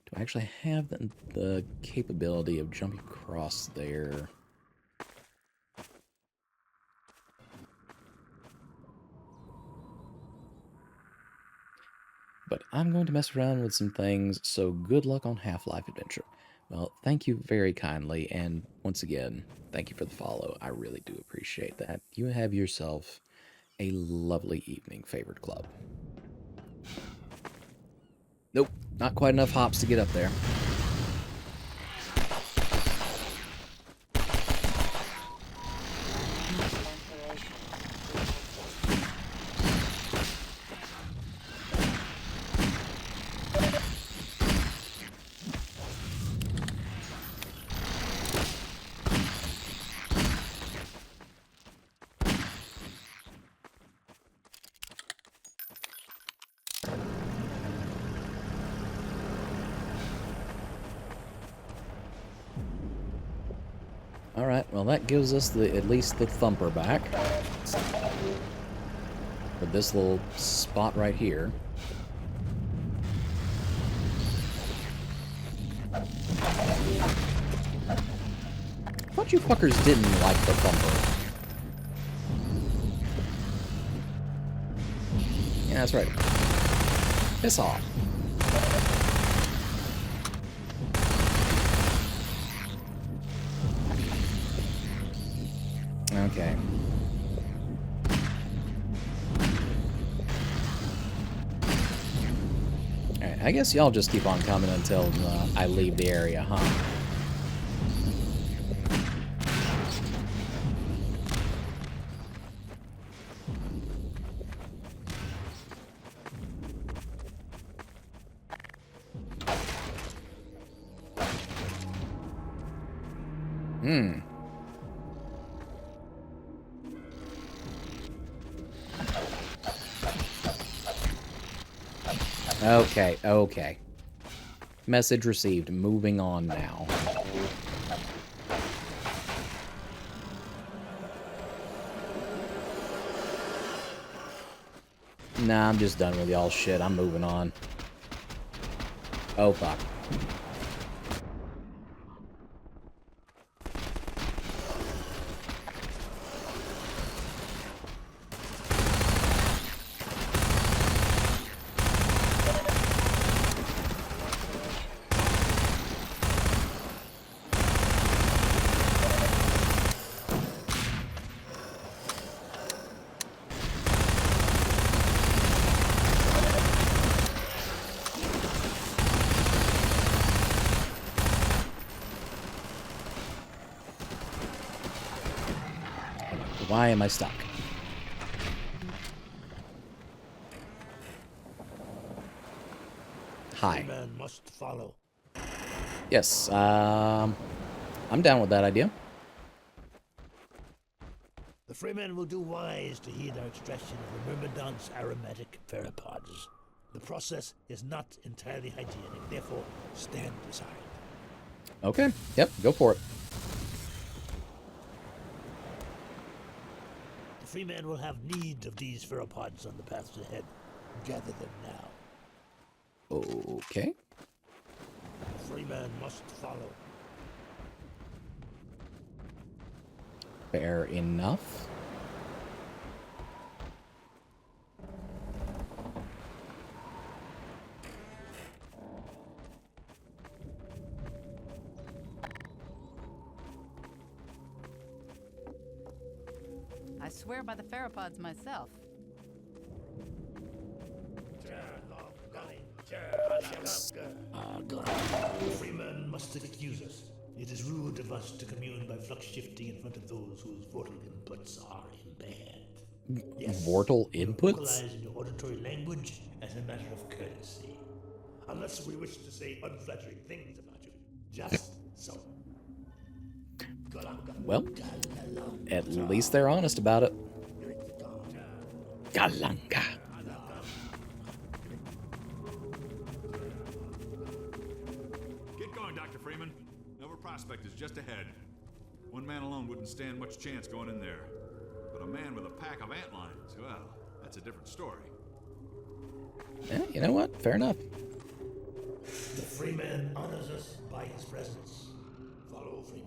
Do I actually have the capability of jumping across there? But I'm going to mess around with some things, so good luck on Half-Life Adventure. Well, thank you very kindly, and once again, thank you for the follow. I really do appreciate that. You have yourself a lovely evening, Favorite Club. Nope, not quite enough hops to get up there. Alright, well that gives us at least the thumper back. For this little spot right here. I thought you fuckers didn't like the thumper. Yeah, that's right. Piss off. Okay. Alright, I guess y'all just keep on coming until I leave the area, huh? Okay, okay. Message received. Moving on now. Nah, I'm just done with y'all shit. I'm moving on. Oh, fuck. Why am I stuck? Hi. Man must follow. Yes, I'm down with that idea. The Freemen will do wise to heed our extraction of the Myrmidon's aromatic pheropods. The process is not entirely hygienic, therefore stand aside. Okay, yep, go for it. The Freemen will have need of these pheropods on the paths ahead. Gather them now. Okay. The Freeman must follow. Fair enough. I swear by the pheropods myself. must excuse us. It is rude of us to commune by flux shifting in front of those whose vortal inputs are impaired. Yes, Vortal we will inputs? vocalize in your auditory language as a matter of courtesy. Unless we wish to say unflattering things about you. Just so. Well, at least they're honest about it. Galanga. Get going, Dr. Freeman. Nova Prospect is just ahead. One man alone wouldn't stand much chance going in there. But a man with a pack of antlions, well, that's a different story. Yeah, you know what? Fair enough. The Freeman honors us by his presence. Follow Freeman.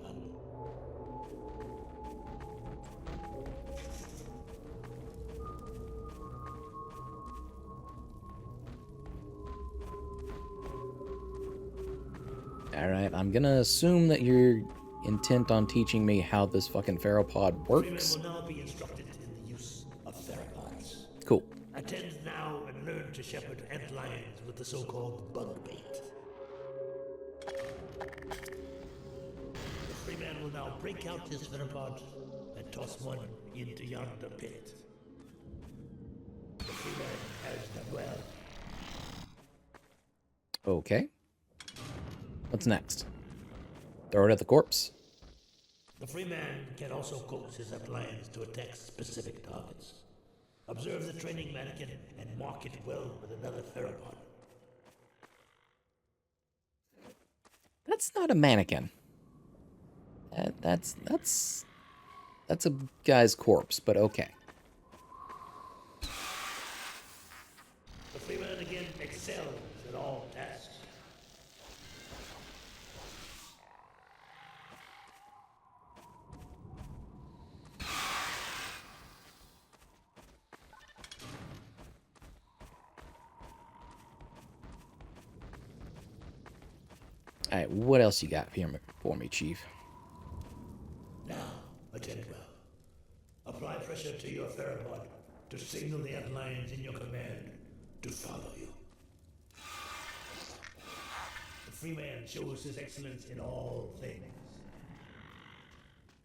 Alright, I'm gonna assume that you're intent on teaching me how this fucking theropod works. Freeman will now be instructed in the use of theropods. Cool. Attend now and learn to shepherd antlions with the so-called bug bait. The Freeman will now break out his theropod and toss one into yonder pit. The Freeman has done well. Okay. What's next? Throw it at the corpse. The Freeman can also coax his antlions to attack specific targets. Observe the training mannequin and mark it well with another theropod. That's not a mannequin. That's a guy's corpse, but okay. The Freeman again excels at all tasks. Alright, what else you got here for me, Chief? Now, attend well. Apply pressure to your theropod to signal the antlions in your command to follow you. The Freeman shows his excellence in all things.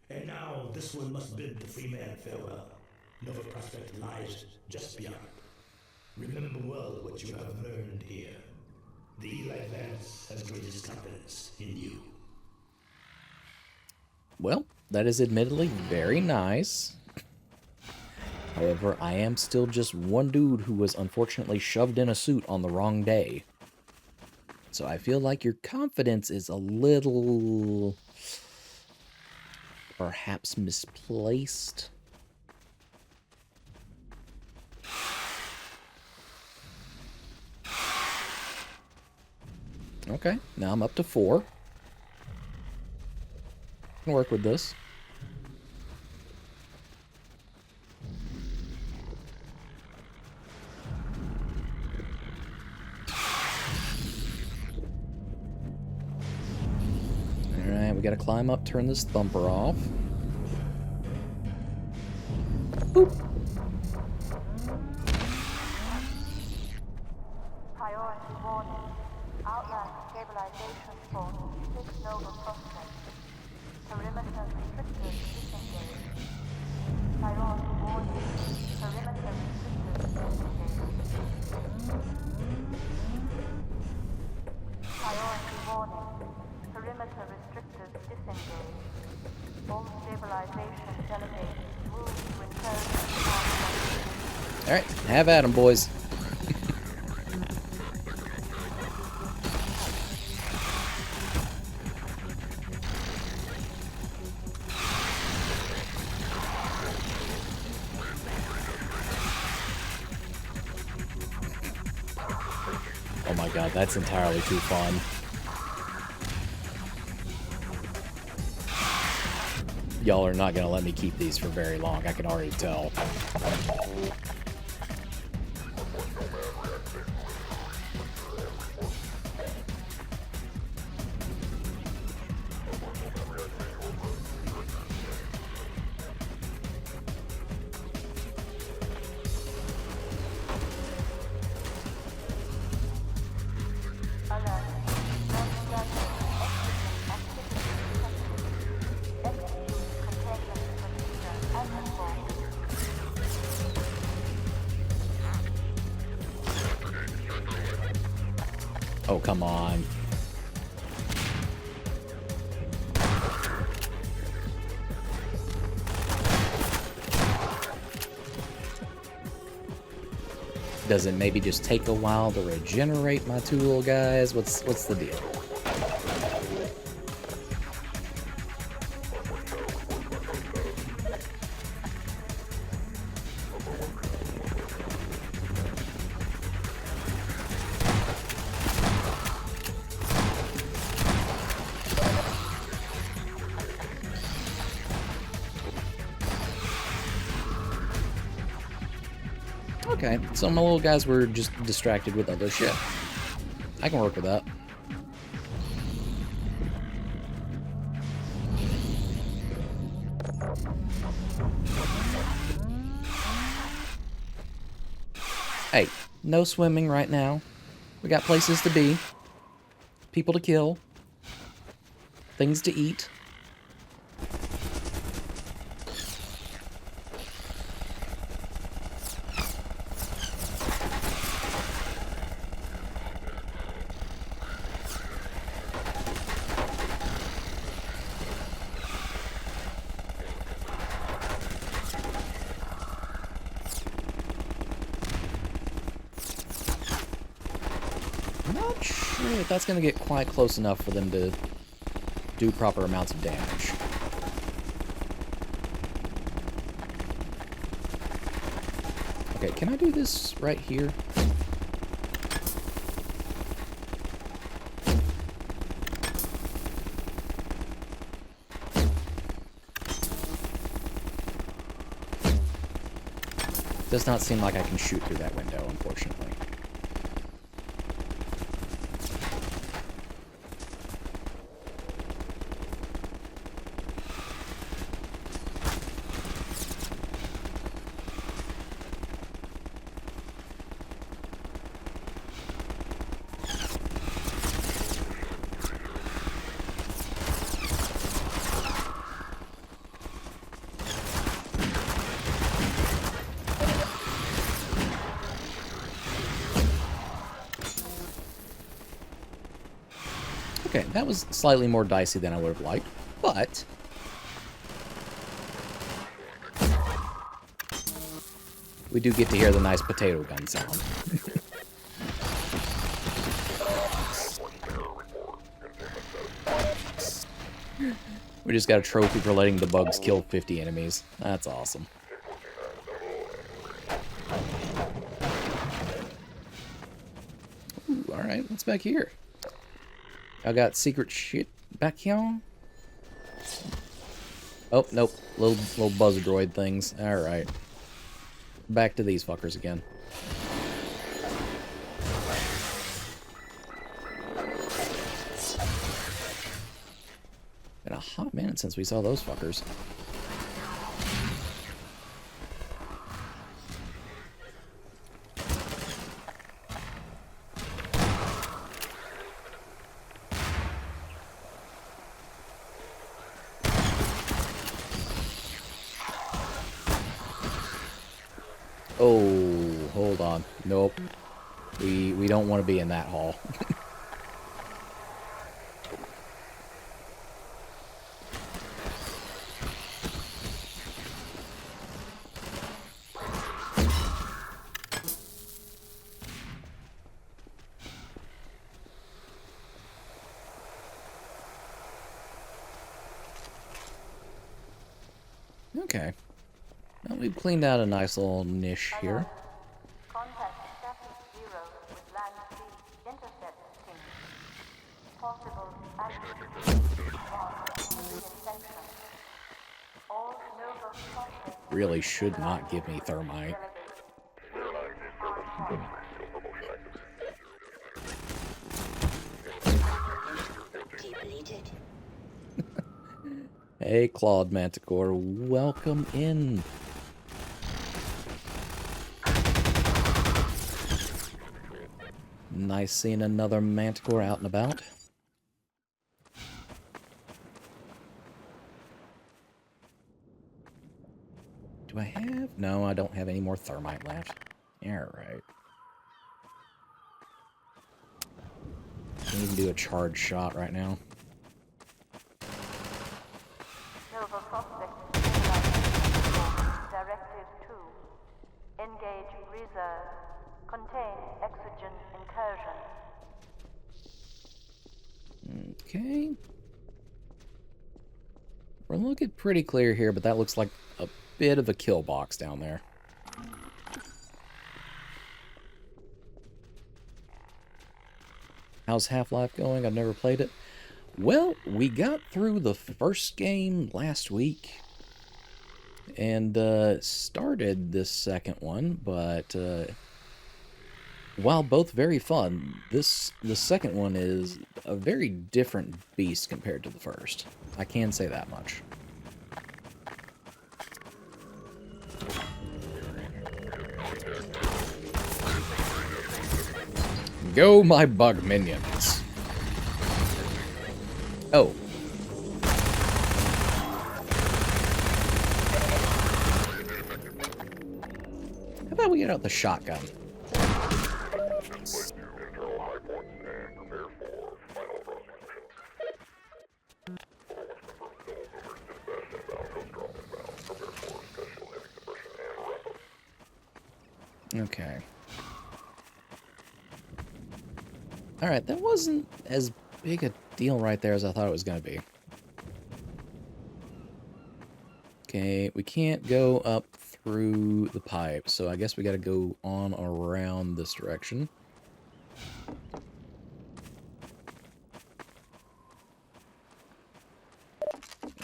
And now this one must bid the Freeman farewell. Nova Prospect lies just beyond. Remember well what you have learned here. The Eli Vance has greatest confidence in you. Well, that is admittedly very nice. However, I am still just one dude who was unfortunately shoved in a suit on the wrong day. So I feel like your confidence is a little perhaps misplaced. Okay, now I'm up to 4. Can work with this. Alright, we gotta climb up, turn this thumper off. Boop. Priority warning. Outline stabilization for 6 Nova Prospect. Perimeter restricted disengaged. Priority warning. Perimeter restricted disengaged. Priority warning. Perimeter restricted disengaged. All stabilization delegated. Move to intelligence. Alright, have at 'em, boys. Oh my god, that's entirely too fun. Y'all are not gonna let me keep these for very long, I can already tell. Oh, come on. Does it maybe just take a while to regenerate my two little guys? What's the deal? Okay, so my little guys were just distracted with other shit. I can work with that. Hey, no swimming right now. We got places to be, people to kill, things to eat. Not sure if that's going to get quite close enough for them to do proper amounts of damage. Okay, can I do this right here? Does not seem like I can shoot through that window, unfortunately. Okay, that was slightly more dicey than I would have liked, but we do get to hear the nice potato gun sound. We just got a trophy for letting the bugs kill 50 enemies. That's awesome. Ooh, alright, what's back here? I got secret shit back here. Oh, nope. Little buzz droid things. Alright. Back to these fuckers again. Been a hot minute since we saw those fuckers. Oh, hold on. Nope. We don't want to be in that hall. Okay. Well, we've cleaned out a nice little niche here. Contact status 0 with land fleet intercept team. Possible active infection. All Nova prospects Really should not give me thermite. Depleted. Hey, Claude Manticore, welcome in. Nice seeing another Manticore out and about. Do I have? No, I don't have any more thermite left. Alright. Can't even do a charge shot right now. Nova prospect stabilization. Directive 2. Engage reserve. Contain exogen incursion. Okay. We're looking pretty clear here, but that looks like a bit of a kill box down there. How's Half-Life going? I've never played it. Well, we got through the first game last week and started this second one, but while both very fun, the second one is a very different beast compared to the first. I can say that much. Go, my bug minions. Oh. How about we get out the shotgun? Okay. Alright, that wasn't as big a deal right there as I thought it was going to be. Okay, we can't go up through the pipe, so I guess we got to go on around this direction.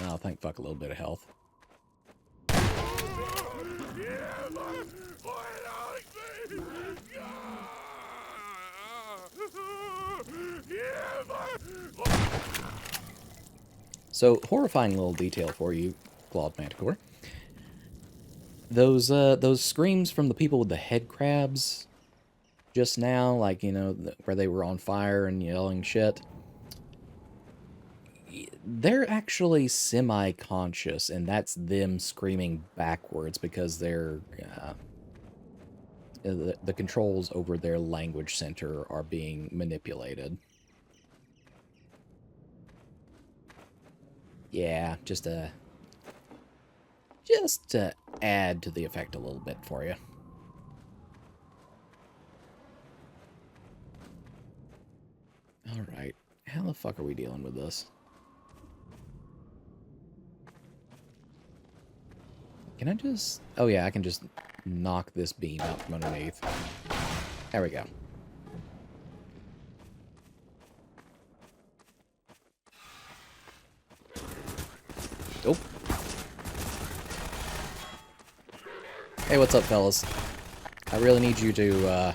Oh, thank fuck, a little bit of health. So, horrifying little detail for you, Clawed Manticore. Those screams from the people with the head crabs just now, like, you know, where they were on fire and yelling shit, they're actually semi-conscious, and that's them screaming backwards because they're the controls over their language center are being manipulated. Yeah, just to add to the effect a little bit for you. Alright, how the fuck are we dealing with this? Can I just... Oh yeah, I can just knock this beam out from underneath. There we go. Oh. Hey, what's up, fellas? I really need you to,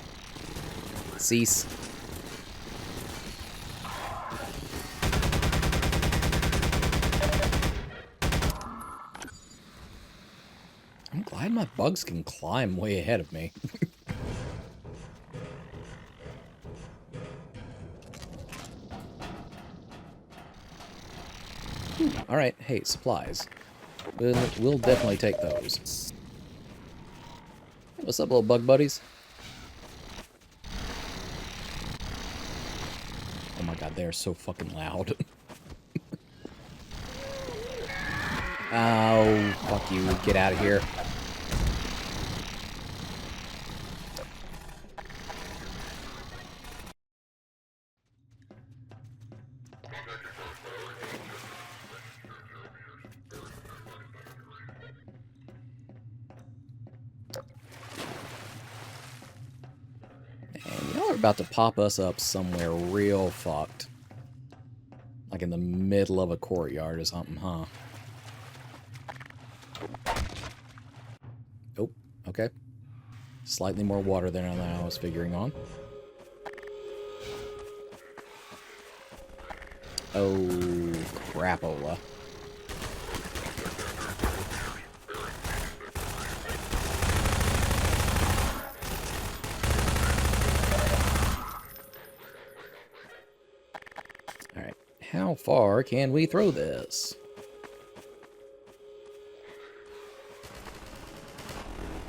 cease. I'm glad my bugs can climb way ahead of me. Alright, hey, supplies. We'll definitely take those. What's up, little bug buddies? Oh my god, they are so fucking loud. Oh, fuck you. Get out of here. And y'all are about to pop us up somewhere real fucked. Like in the middle of a courtyard or something, huh? Oh, okay. Slightly more water than I was figuring on. Oh, crapola. Alright, how far can we throw this?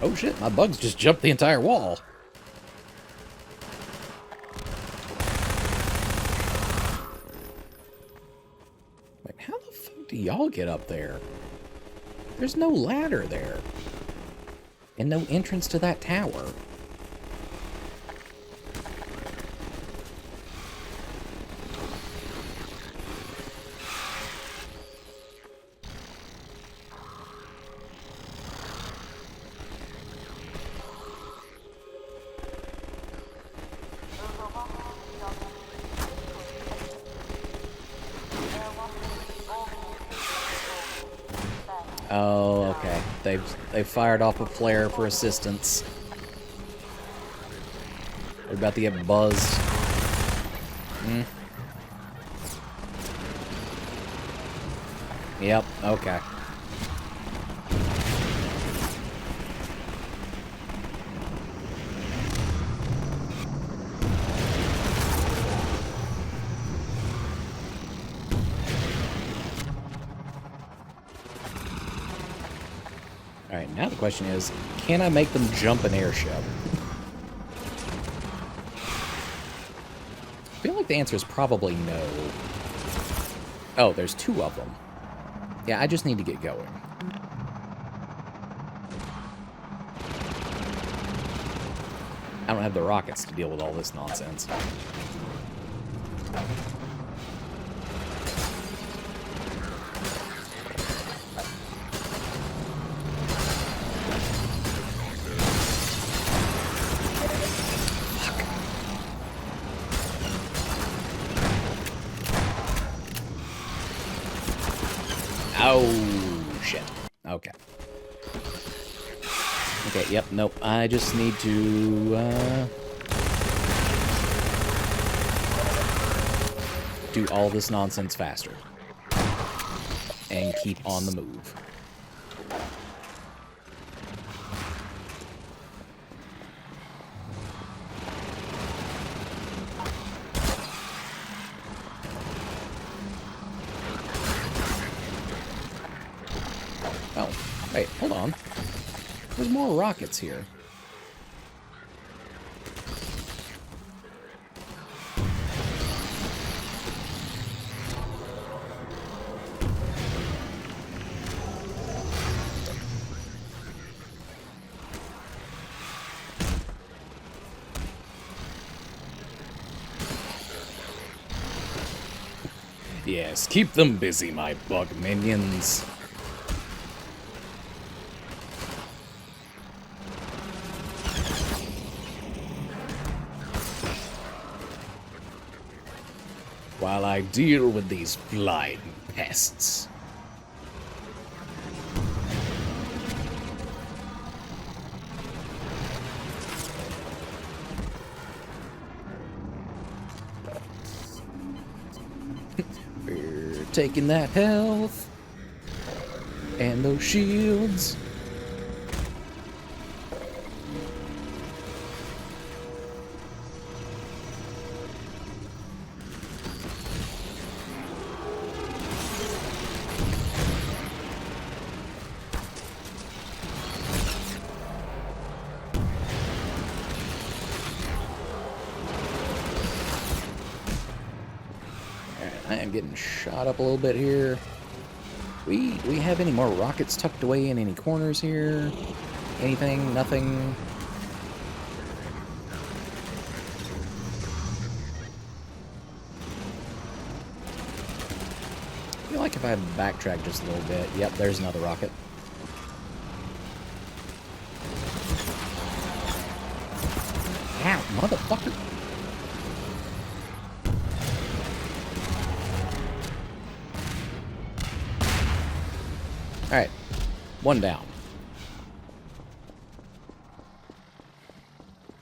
Oh shit, my bugs just jumped the entire wall. the fuck do y'all get up there? There's no ladder there. And no entrance to that tower. Oh, okay. They've fired off a flare for assistance. They're about to get buzzed. Yep, okay. Alright, now the question is, can I make them jump an airship? I feel like the answer is probably no. Oh, there's two of them. Yeah, I just need to get going. I don't have the rockets to deal with all this nonsense. Oh, shit. Okay. Okay, yep, nope. I just need to, do all this nonsense faster. And keep on the move. Oh, wait, hold on. There's more rockets here. Yes, keep them busy, my bug minions. While I deal with these flying pests. We're taking that health and those shields. I am getting shot up a little bit here. We have any more rockets tucked away in any corners here? Anything? Nothing? I feel like if I backtrack just a little bit... Yep, there's another rocket. Ow, motherfucker! Alright, one down.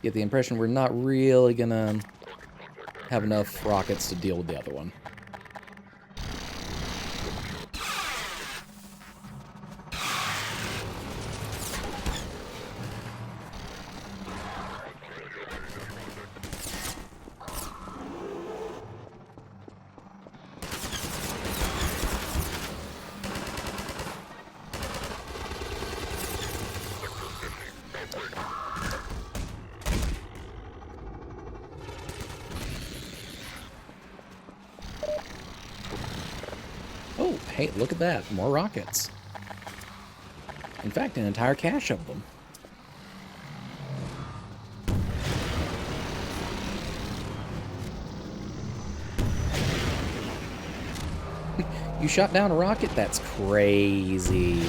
Get the impression we're not really gonna have enough rockets to deal with the other one. Hey, look at that. More rockets. In fact, an entire cache of them. You shot down a rocket? That's crazy.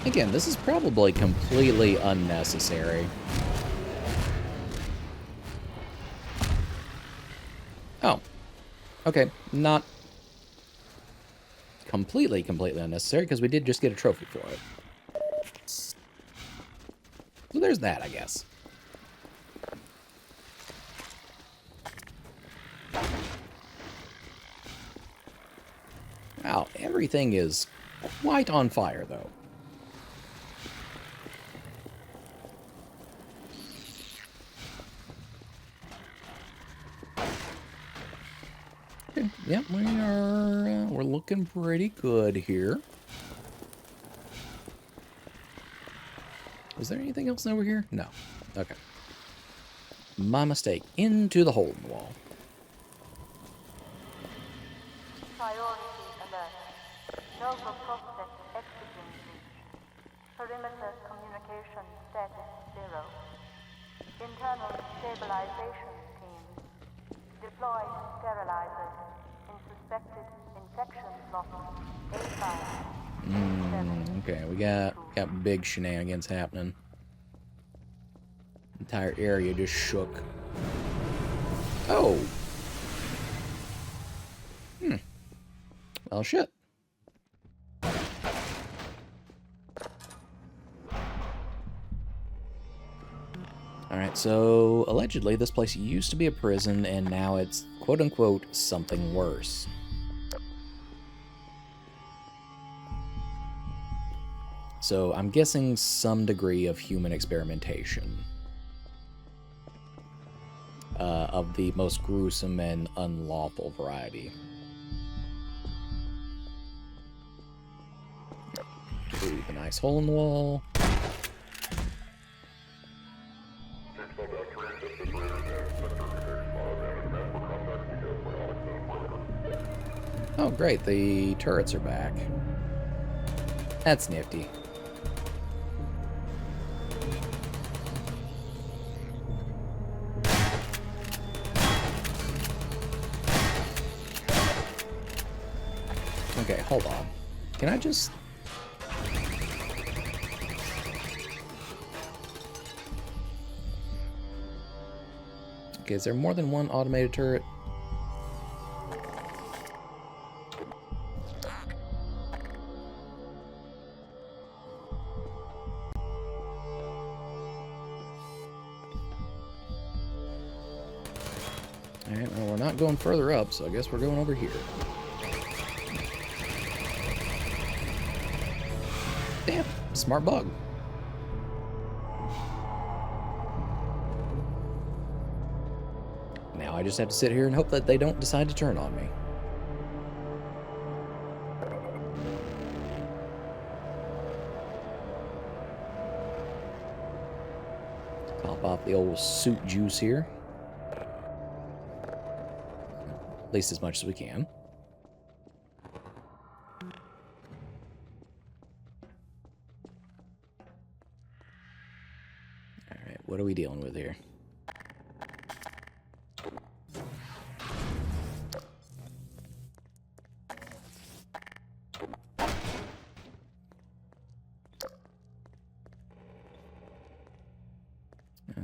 Again, this is probably completely unnecessary. Oh. Okay, not completely unnecessary, because we did just get a trophy for it. So there's that, I guess. Wow, everything is quite on fire, though. Yep, we're looking pretty good here. Was there anything else over here? No. Okay. My mistake. Into the hole in the wall. Priority alert. Nova Prospect oxygen breach. Perimeter communication status 0. Internal stabilization teams. Deploy sterilizers in suspected infection block A5. Okay, we got big shenanigans happening. Entire area just shook. Oh. Well, shit. Alright, so allegedly this place used to be a prison and now it's quote-unquote something worse. So I'm guessing some degree of human experimentation. Of the most gruesome and unlawful variety. Ooh, a nice hole in the wall. Oh, great, the turrets are back. That's nifty. Okay, hold on. Can I just... Okay, is there more than one automated turret? Alright, well, we're not going further up, so I guess we're going over here. Damn, smart bug. Now I just have to sit here and hope that they don't decide to turn on me. Pop off the old suit juice here. At least as much as we can. Alright, what are we dealing with here?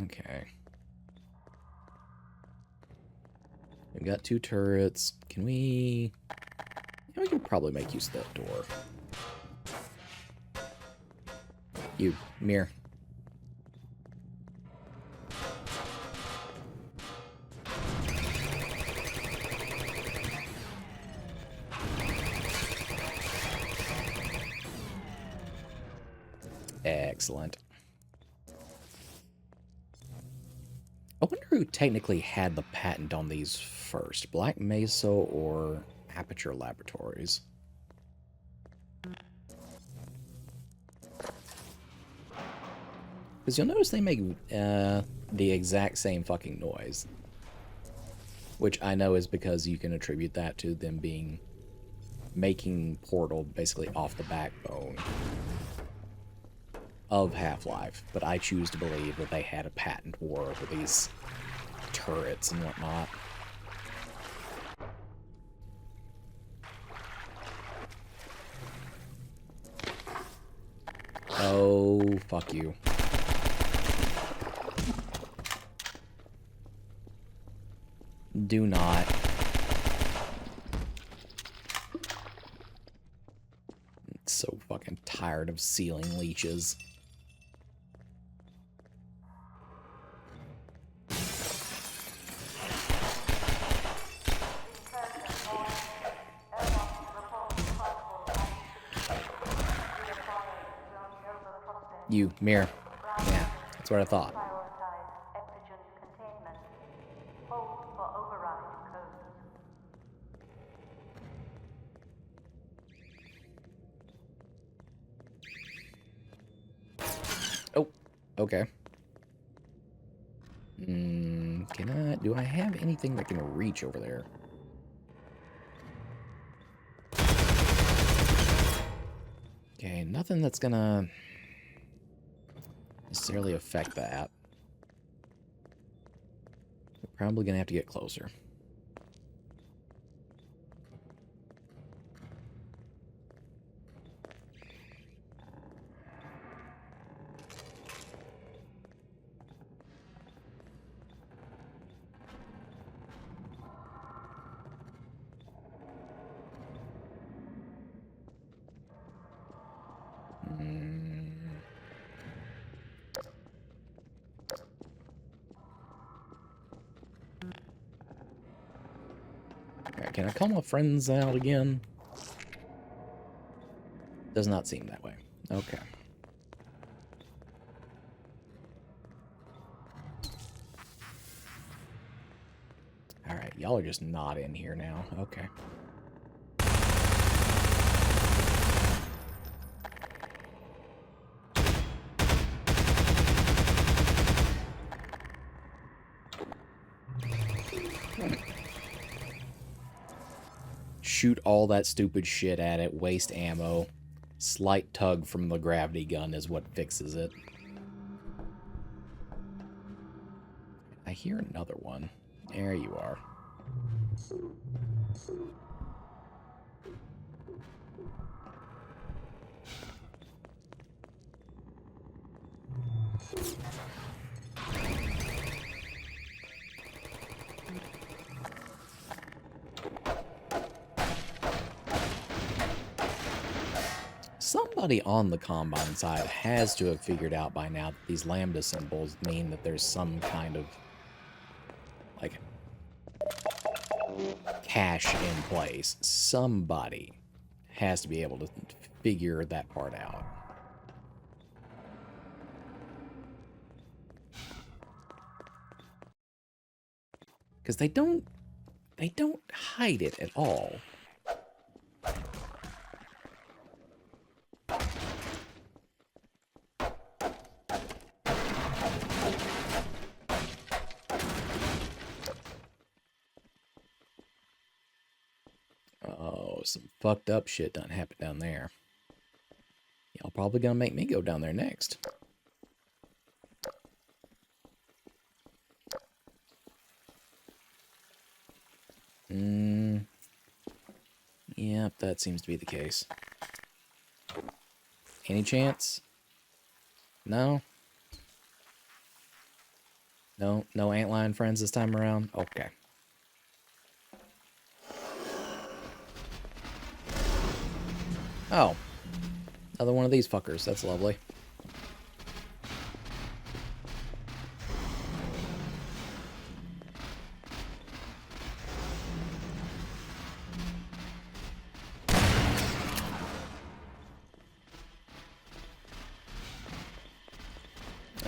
Okay. We've got two turrets. Can we... Yeah, we can probably make use of that door. You, mirror. Excellent. I wonder who technically had the patent on these first, Black Mesa or Aperture Laboratories? Because you'll notice they make the exact same fucking noise. Which I know is because you can attribute that to them making Portal basically off the backbone of Half-Life. But I choose to believe that they had a patent war over these turrets and whatnot. Oh, fuck you. Do not. I'm so fucking tired of ceiling leeches. You, Mirror. Yeah, that's what I thought. Prioritize exogen containment. Hold for override codes. Oh, okay. Do I have anything that can reach over there? Okay, nothing that's gonna necessarily affect that. We're probably gonna have to get closer. Alright, can I call my friends out again? Does not seem that way. Okay. Alright, y'all are just not in here now. Okay. Shoot all that stupid shit at it, waste ammo. Slight tug from the gravity gun is what fixes it. I hear another one. There you are. Somebody on the Combine side has to have figured out by now that these lambda symbols mean that there's some kind of, like, cache in place. Somebody has to be able to figure that part out. Because they don't hide it at all. Some fucked up shit done happened down there. Y'all probably gonna make me go down there next. Yep, that seems to be the case. Any chance? No? No antlion friends this time around? Okay. Oh. Another one of these fuckers. That's lovely.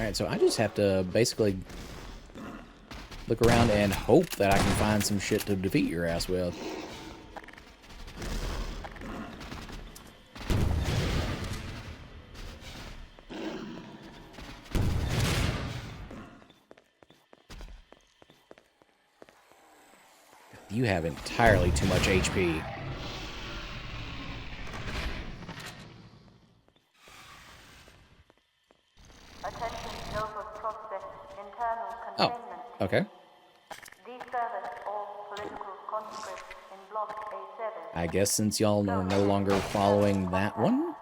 Alright, so I just have to basically look around and hope that I can find some shit to defeat your ass with. You have entirely too much HP. Attention Nova Prospect internal Oh, containment. okay. Deservice all political conscripts in Block A7. I guess since y'all are no longer following that one,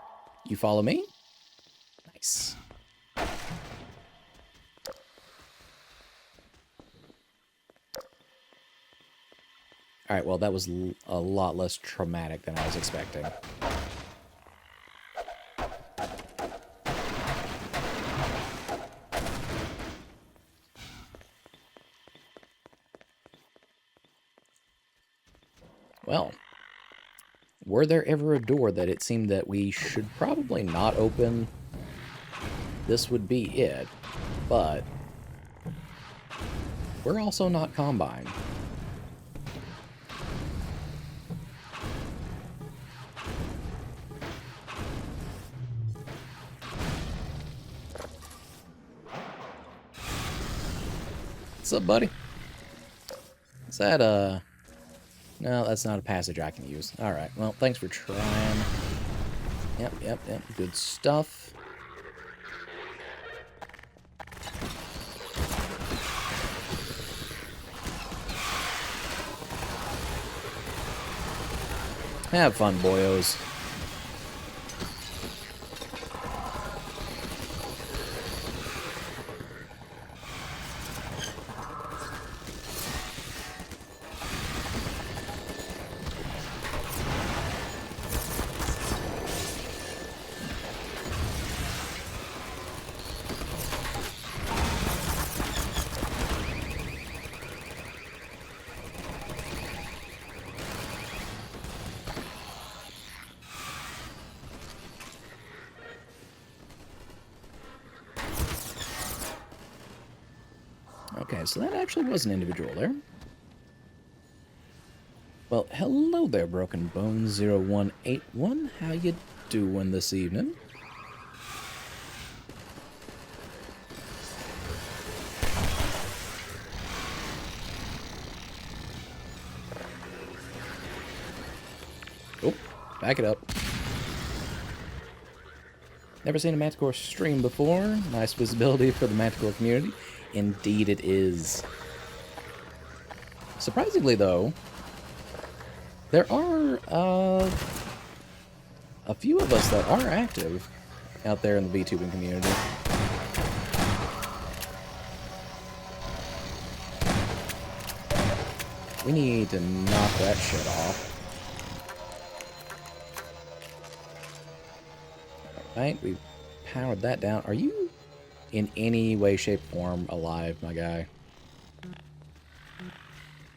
you follow me? Nice. Alright, well, that was a lot less traumatic than I was expecting. Well, were there ever a door that it seemed that we should probably not open, this would be it, but we're also not Combine. What's up, buddy? Is that no, that's not a passage I can use. Alright, well, thanks for trying. Yep. Good stuff. Have fun, boyos. Okay, so that actually was an individual there. Well, hello there, Broken Bones 0181. How you doing this evening? Oh, back it up. Never seen a Manticore stream before. Nice visibility for the Manticore community. Indeed it is. Surprisingly, though, there are a few of us that are active out there in the VTubing community. We need to knock that shit off. Alright, we've powered that down. Are you in any way, shape, form alive, my guy?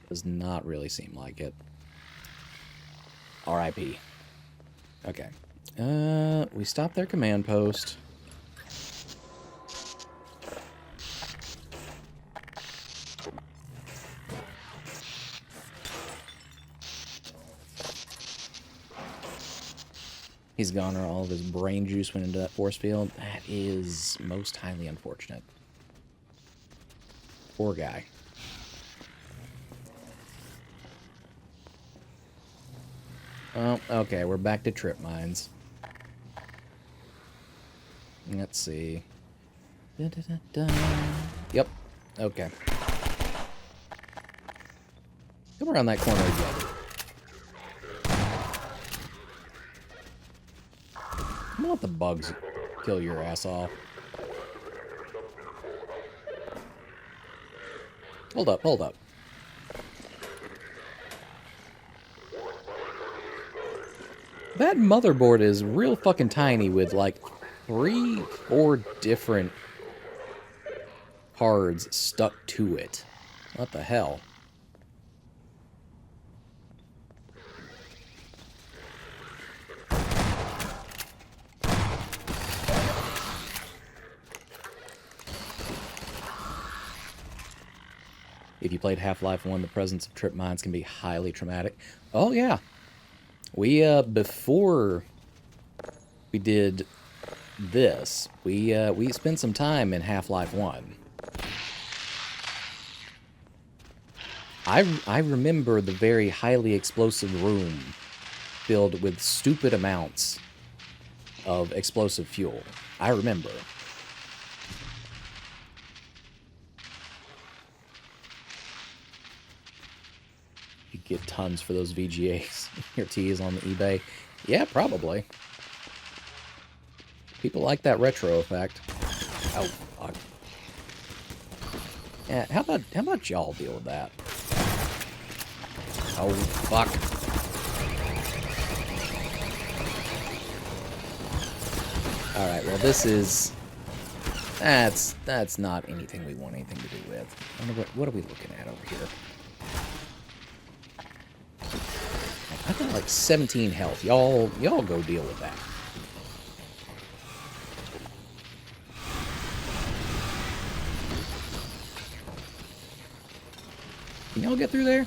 Does not really seem like it. R.I.P. Okay. We stopped their command post. He's gone, or all of his brain juice went into that force field. That is most highly unfortunate. Poor guy. Oh, okay, we're back to trip mines. Let's see. Yep, okay. Come around that corner again. I'm gonna let the bugs kill your ass off. Hold up, hold up. That motherboard is real fucking tiny with like 3, 4 different cards stuck to it. What the hell? If you played Half-Life 1, the presence of trip mines can be highly traumatic. Oh, yeah. We, before we did this, we spent some time in Half-Life 1. I remember the very highly explosive room filled with stupid amounts of explosive fuel. I remember. You get tons for those VGAs. Your T's on the eBay. Yeah, probably. People like that retro effect. Oh, fuck. Yeah, how about y'all deal with that? Oh, fuck. Alright, well this is... That's not anything we want anything to do with. What are we looking at over here? I've got like 17 health. Y'all go deal with that. Can y'all get through there?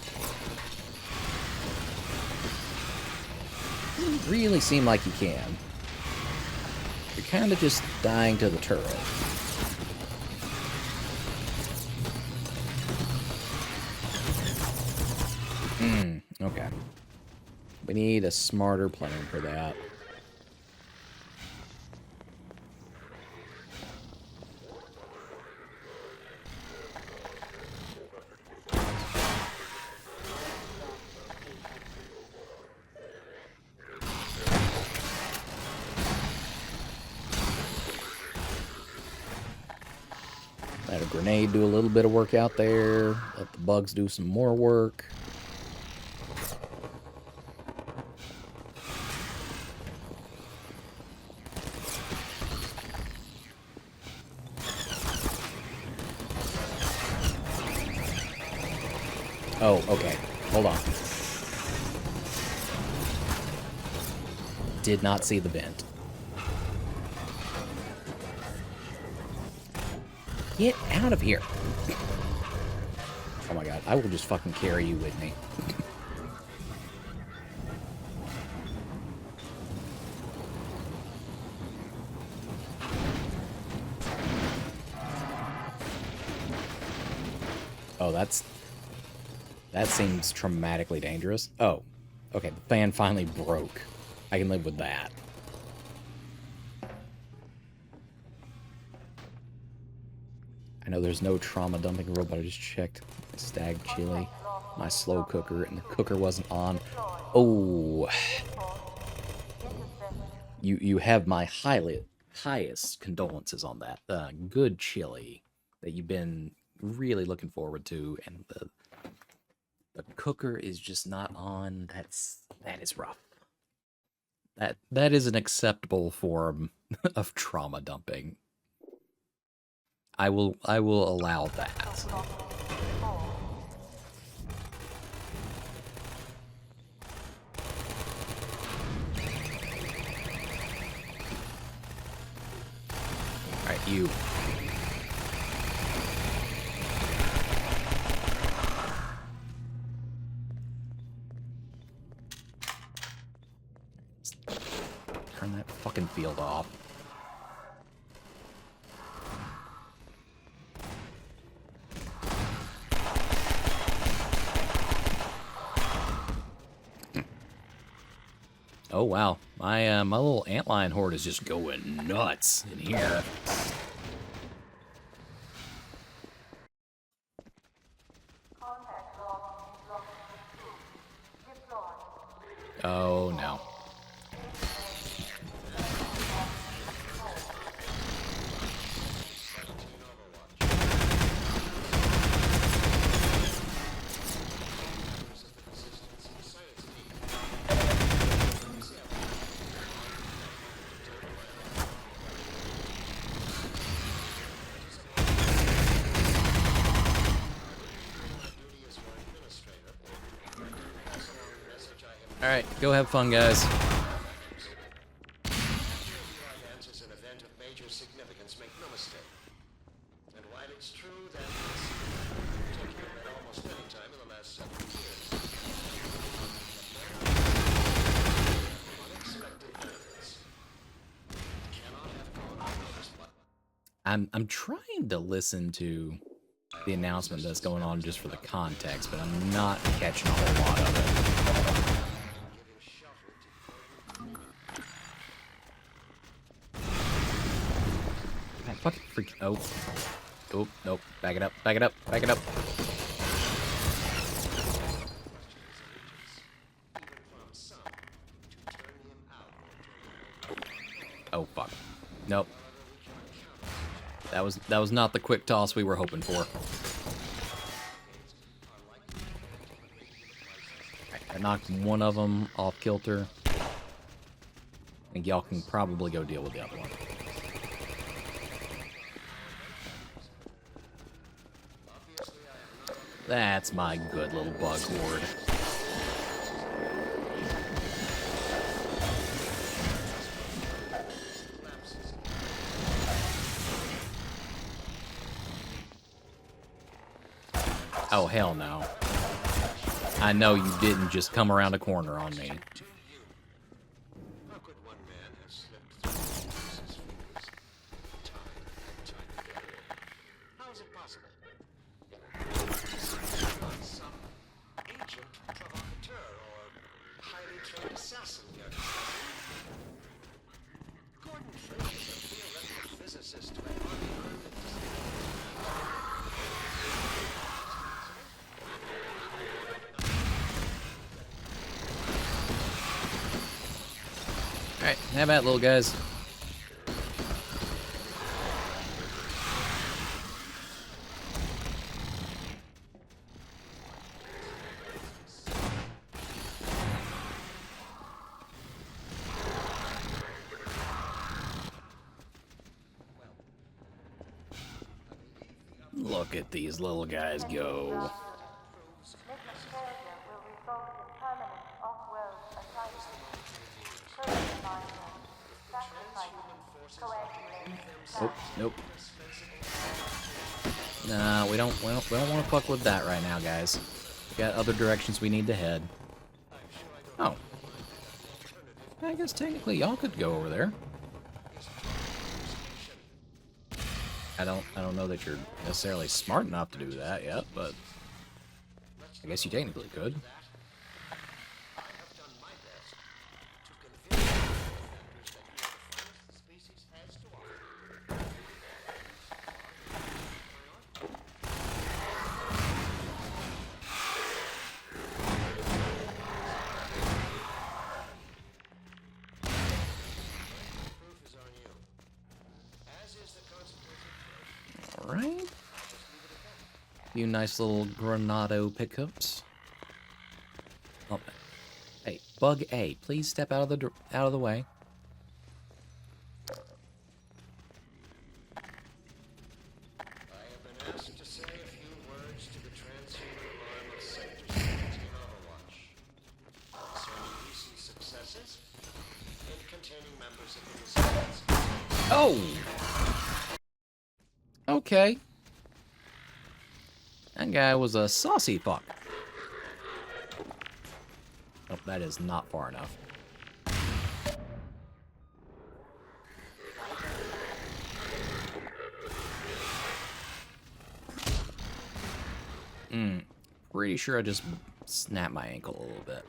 Doesn't really seem like you can. You're kind of just dying to the turret. Okay. We need a smarter plan for that. Let a grenade do a little bit of work out there. Let the bugs do some more work. Oh, okay. Hold on. Did not see the vent. Get out of here. Oh my god, I will just fucking carry you with me. Oh, that seems traumatically dangerous. Oh, okay, the fan finally broke. I can live with that. I know there's no trauma dumping rule, but I just checked my stag chili, my slow cooker, and the cooker wasn't on. Oh, you have my highest condolences on that. Good chili that you've been really looking forward to, and the cooker is just not on. That is rough. That is an acceptable form of trauma dumping. I will allow that. Alright, you. Turn that fucking field off. Oh wow, my little antlion horde is just going nuts in here. Oh no. Alright, go have fun, guys. Is an event of major significance, make no mistake. And while it's true that this particular and almost I'm trying to listen to the announcement that's going on just for the context, but I'm not catching a whole lot of it. Man, fucking freak. Oh. Oh, nope. Back it up, back it up, back it up. Oh, fuck. Nope. That was not the quick toss we were hoping for. I knocked one of them off kilter. I think y'all can probably go deal with the other one. That's my good little bug horde. Oh, hell no. I know you didn't just come around a corner on me. Alright, have at it, little guys. Look at these little guys go. Mission failure will result in permanent off-world assignment. Further reminder, sacrificing, coagulating, Oh, nope. Nah, we don't want to fuck with that right now, guys. We got other directions we need to head. Oh. I guess technically y'all could go over there. I don't know that you're necessarily smart enough to do that yet, but I guess you technically could. Alright. Few nice little Granado pickups. Oh, hey, Bug A, please step out of the way. I have been asked to say a few words to the transhuman arm of Sector 17 Overwatch concerning recent successes in containing members of the Resistance. Oh! Okay. That guy was a saucy fuck. Oh, that is not far enough. Pretty sure I just snapped my ankle a little bit.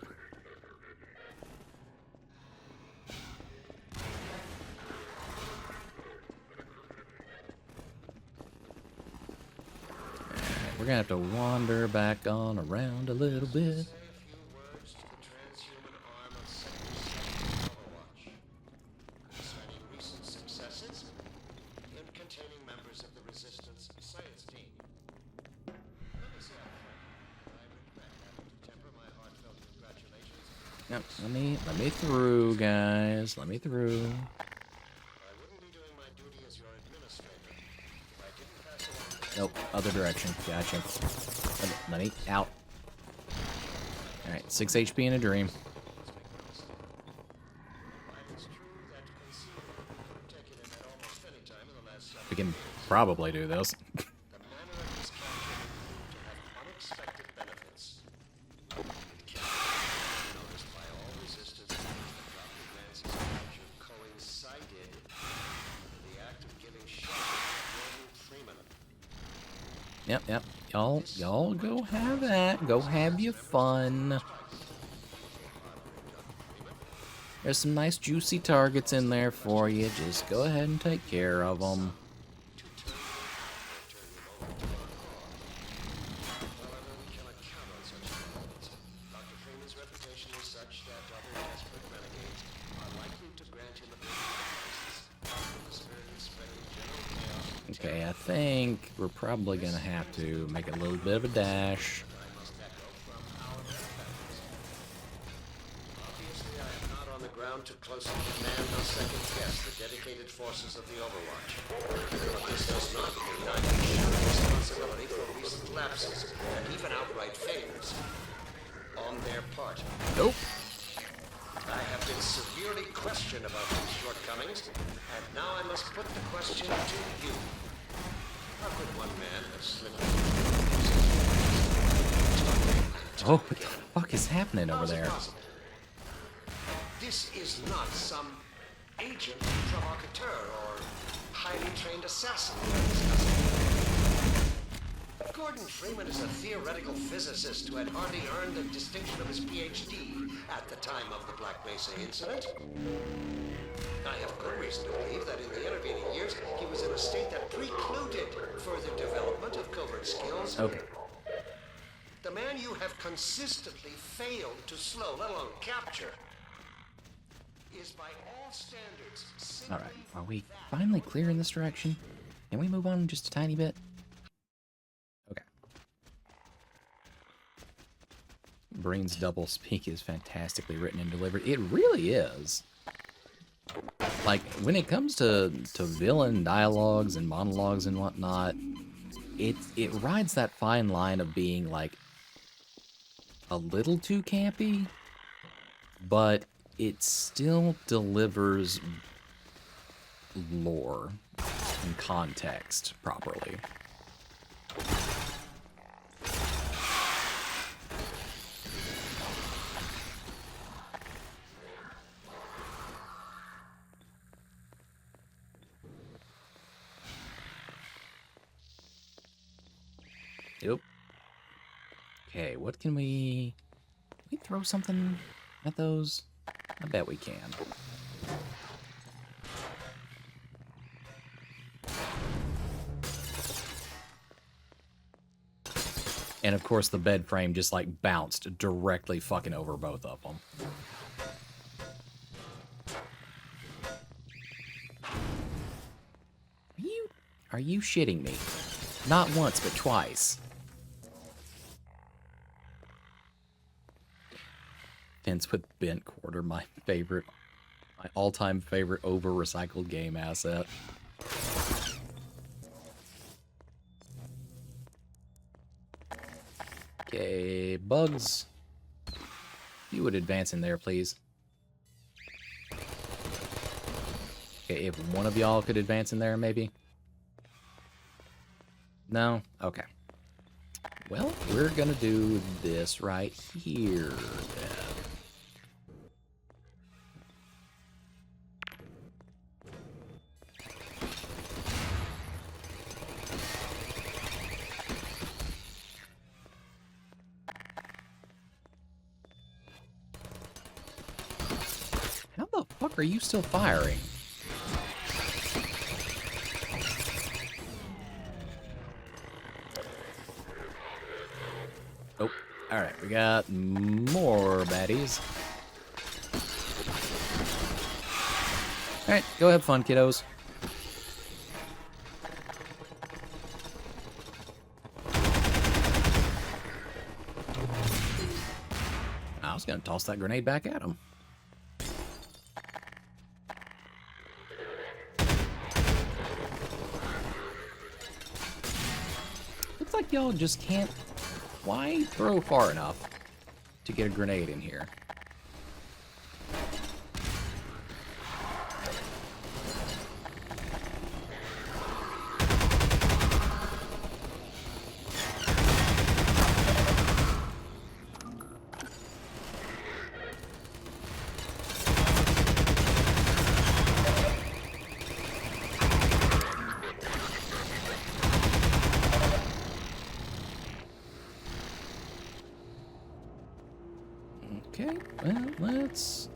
We're gonna have to wander back on around a little bit. Yep, let me through, guys. Let me through. Nope, other direction. Gotcha. Let me out. Alright, 6 HP in a dream. We can probably do this. Yep. Y'all go have that. Go have your fun. There's some nice juicy targets in there for you. Just go ahead and take care of them. However, we cannot count on such methods. Dr. Freeman's reputation is such that other desperate renegades are likely to grant him a big license. The spirit of spreading general chaos. Okay, I think we're probably gonna have to make a little bit of a dash. Obviously, I am not on the ground to closely command or second guess the dedicated forces of the Overwatch. But this does not mean I can share responsibility for recent lapses and even outright failures on their part. Nope. I have been severely questioned about these shortcomings, and now I must put the question to you. How could one man have slipped? Oh, what the fuck is happening over How's it there? possible? This is not some agent provocateur or highly trained assassin we are discussing. Gordon Freeman is a theoretical physicist who had hardly earned the distinction of his PhD at the time of the Black Mesa incident. I have good reason to believe that in the intervening years, he was in a state that precluded further development of covert skills. Okay. The man you have consistently failed to slow, let alone capture, is by all standards simply Alright, are we finally clear in this direction? Can we move on just a tiny bit? Okay. Brain's doublespeak is fantastically written and delivered. It really is. Like, when it comes to villain dialogues and monologues and whatnot, it rides that fine line of being, like, a little too campy, but it still delivers lore and context properly. Yep. Okay, what can we throw something at those? I bet we can. And of course the bed frame just like bounced directly fucking over both of them. Are you shitting me? Not once, but twice. Fence with bent quarter, my all-time favorite over-recycled game asset. Okay, bugs. You would advance in there, please. Okay, if one of y'all could advance in there, maybe? No? Okay. Well, we're gonna do this right here, then. How the fuck are you still firing? Oh, alright, we got more baddies. Alright, go have fun, kiddos. I was gonna toss that grenade back at him. Looks like y'all just can't quite throw far enough to get a grenade in here.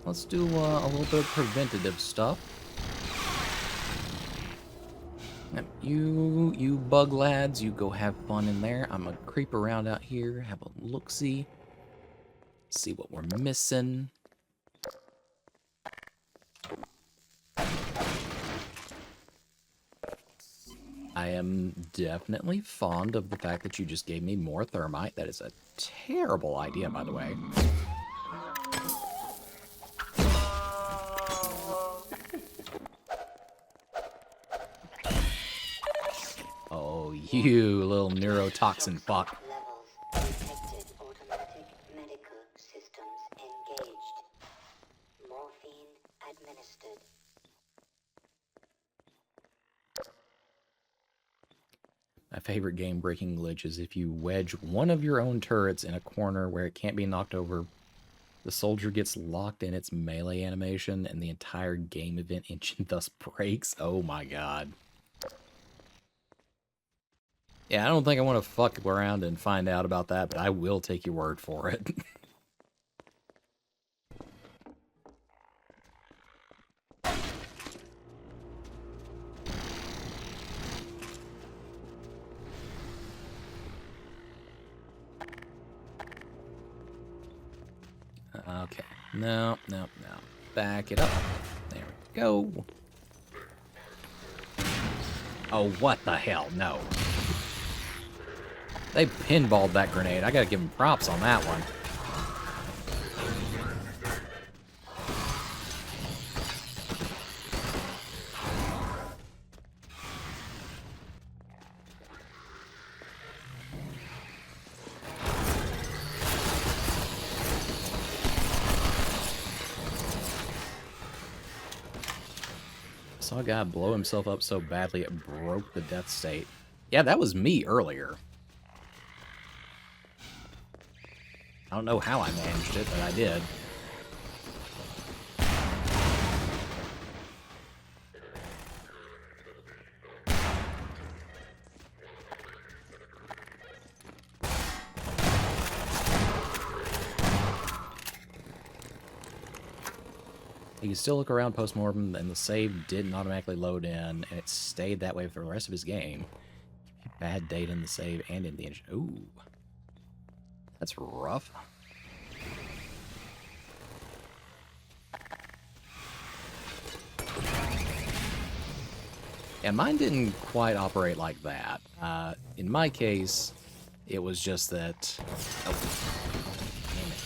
let's do a little bit of preventative stuff. Now, you bug lads, you go have fun in there. I'm gonna creep around out here, have a look-see, see what we're missing. I am definitely fond of the fact that you just gave me more thermite. That is a terrible idea, by the way. Oh, you little neurotoxin fuck. Levels detected. Automatic medical systems engaged. Morphine administered. My favorite game-breaking glitch is if you wedge one of your own turrets in a corner where it can't be knocked over, the soldier gets locked in its melee animation and the entire game event engine thus breaks. Oh my god. Yeah, I don't think I want to fuck around and find out about that, but I will take your word for it. Okay. No. Back it up. There we go. Oh, what the hell? No. They pinballed that grenade. I gotta give them props on that one. Saw a guy blow himself up so badly it broke the death state. Yeah, that was me earlier. I don't know how I managed it, but I did. You can still look around post-mortem, and the save didn't automatically load in, and it stayed that way for the rest of his game. Bad data in the save and in the engine. Ooh. That's rough. Yeah, mine didn't quite operate like that. In my case, it was just that... Oh. Damn it.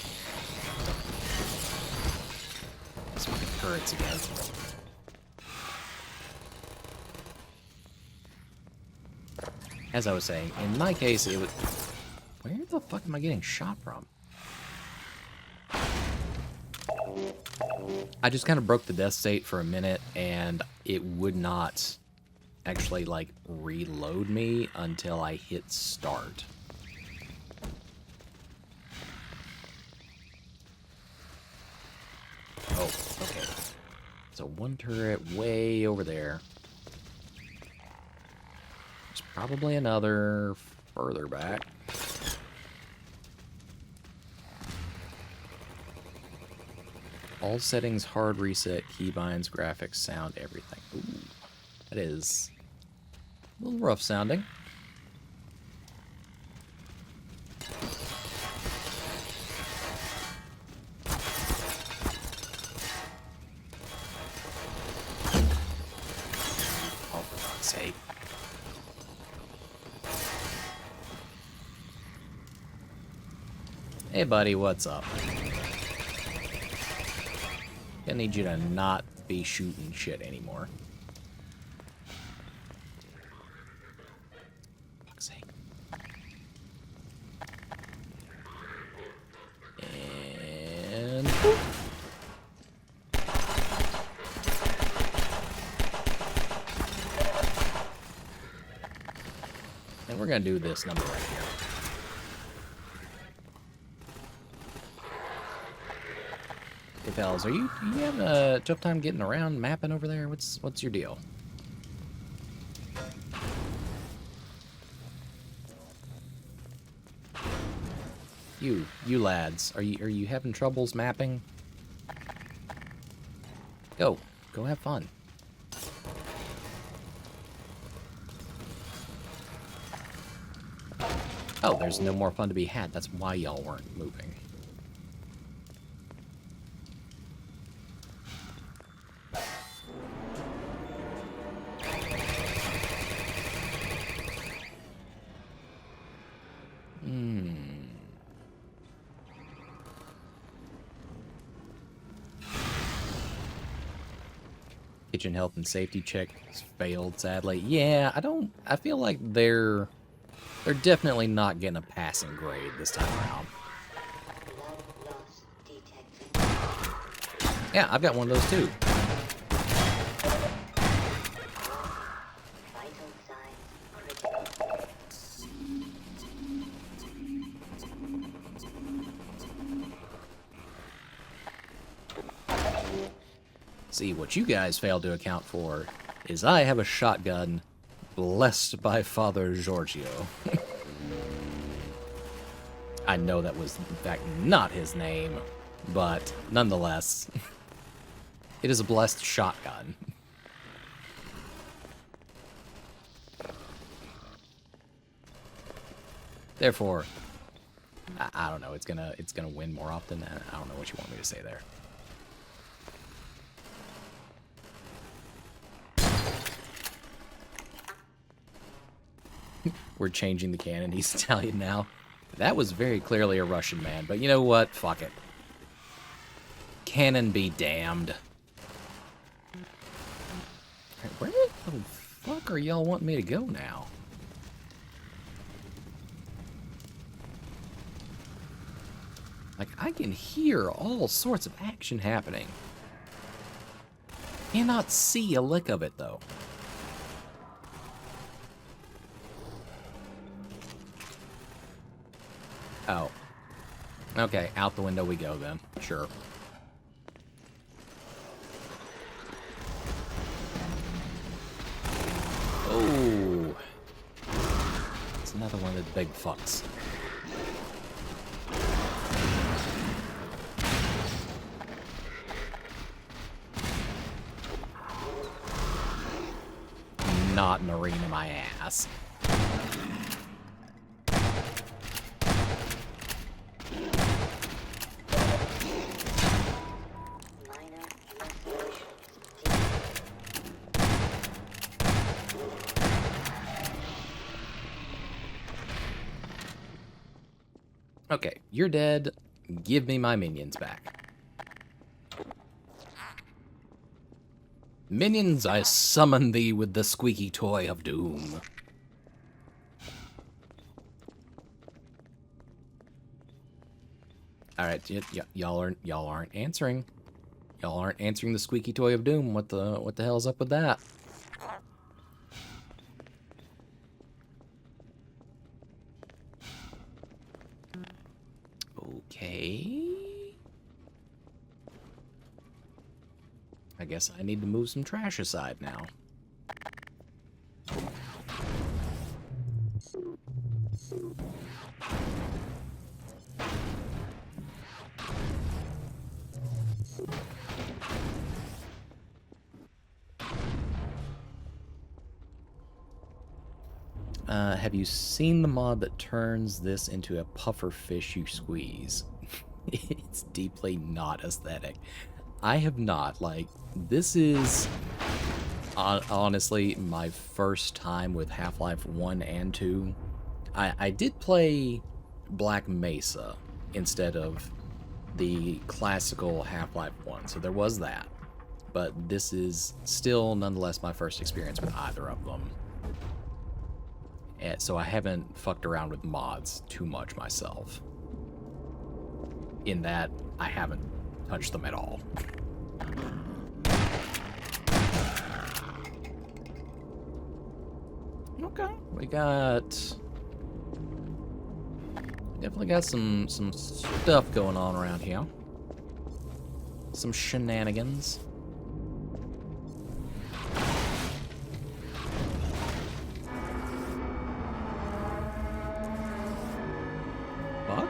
These fucking turrets again. As I was saying, in my case, it was... Where the fuck am I getting shot from? I just kind of broke the death state for a minute, and it would not actually, like, reload me until I hit start. Oh, okay. So one turret way over there. There's probably another further back. All settings, hard reset, keybinds, graphics, sound, everything. Ooh, that is a little rough sounding. Oh, for fuck's sake. Hey, buddy, what's up? I need you to not be shooting shit anymore. Fuck's sake. And... and we're gonna do this number right here. Hey, fellas, are you having a tough time getting around, mapping over there? What's your deal? You lads, are you having troubles mapping? Go. Go have fun. Oh, there's no more fun to be had. That's why y'all weren't moving. Kitchen health and safety check has failed, sadly. Yeah, I feel like they're definitely not getting a passing grade this time around. Blood loss detected. Yeah, I've got one of those too. Vital signs critical. See, what you guys failed to account for is I have a shotgun blessed by Father Giorgio. I know that was, in fact, not his name, but nonetheless, it is a blessed shotgun. Therefore, I don't know, it's gonna win more often. I don't know what you want me to say there. We're changing the canon. He's Italian now. That was very clearly a Russian man, but you know what? Fuck it. Canon be damned. Where the fuck are y'all wanting me to go now? Like, I can hear all sorts of action happening. Cannot see a lick of it, though. Oh. Okay, out the window we go then. Sure. Oh. It's another one of the big fucks. Not an arena, my ass. Okay, you're dead. Give me my minions back. Minions, I summon thee with the squeaky toy of doom. Alright, y'all aren't answering. Y'all aren't answering the squeaky toy of doom. What the hell's up with that? Okay. I guess I need to move some trash aside now. Have you seen the mod that turns this into a puffer fish you squeeze? It's deeply not aesthetic. I have not. Like, this is honestly my first time with Half-Life 1 and 2. I did play Black Mesa instead of the classical Half-Life 1, so there was that. But this is still nonetheless my first experience with either of them. So I haven't fucked around with mods too much myself. In that, I haven't touched them at all. Okay, we definitely got some stuff going on around here. Some shenanigans. What?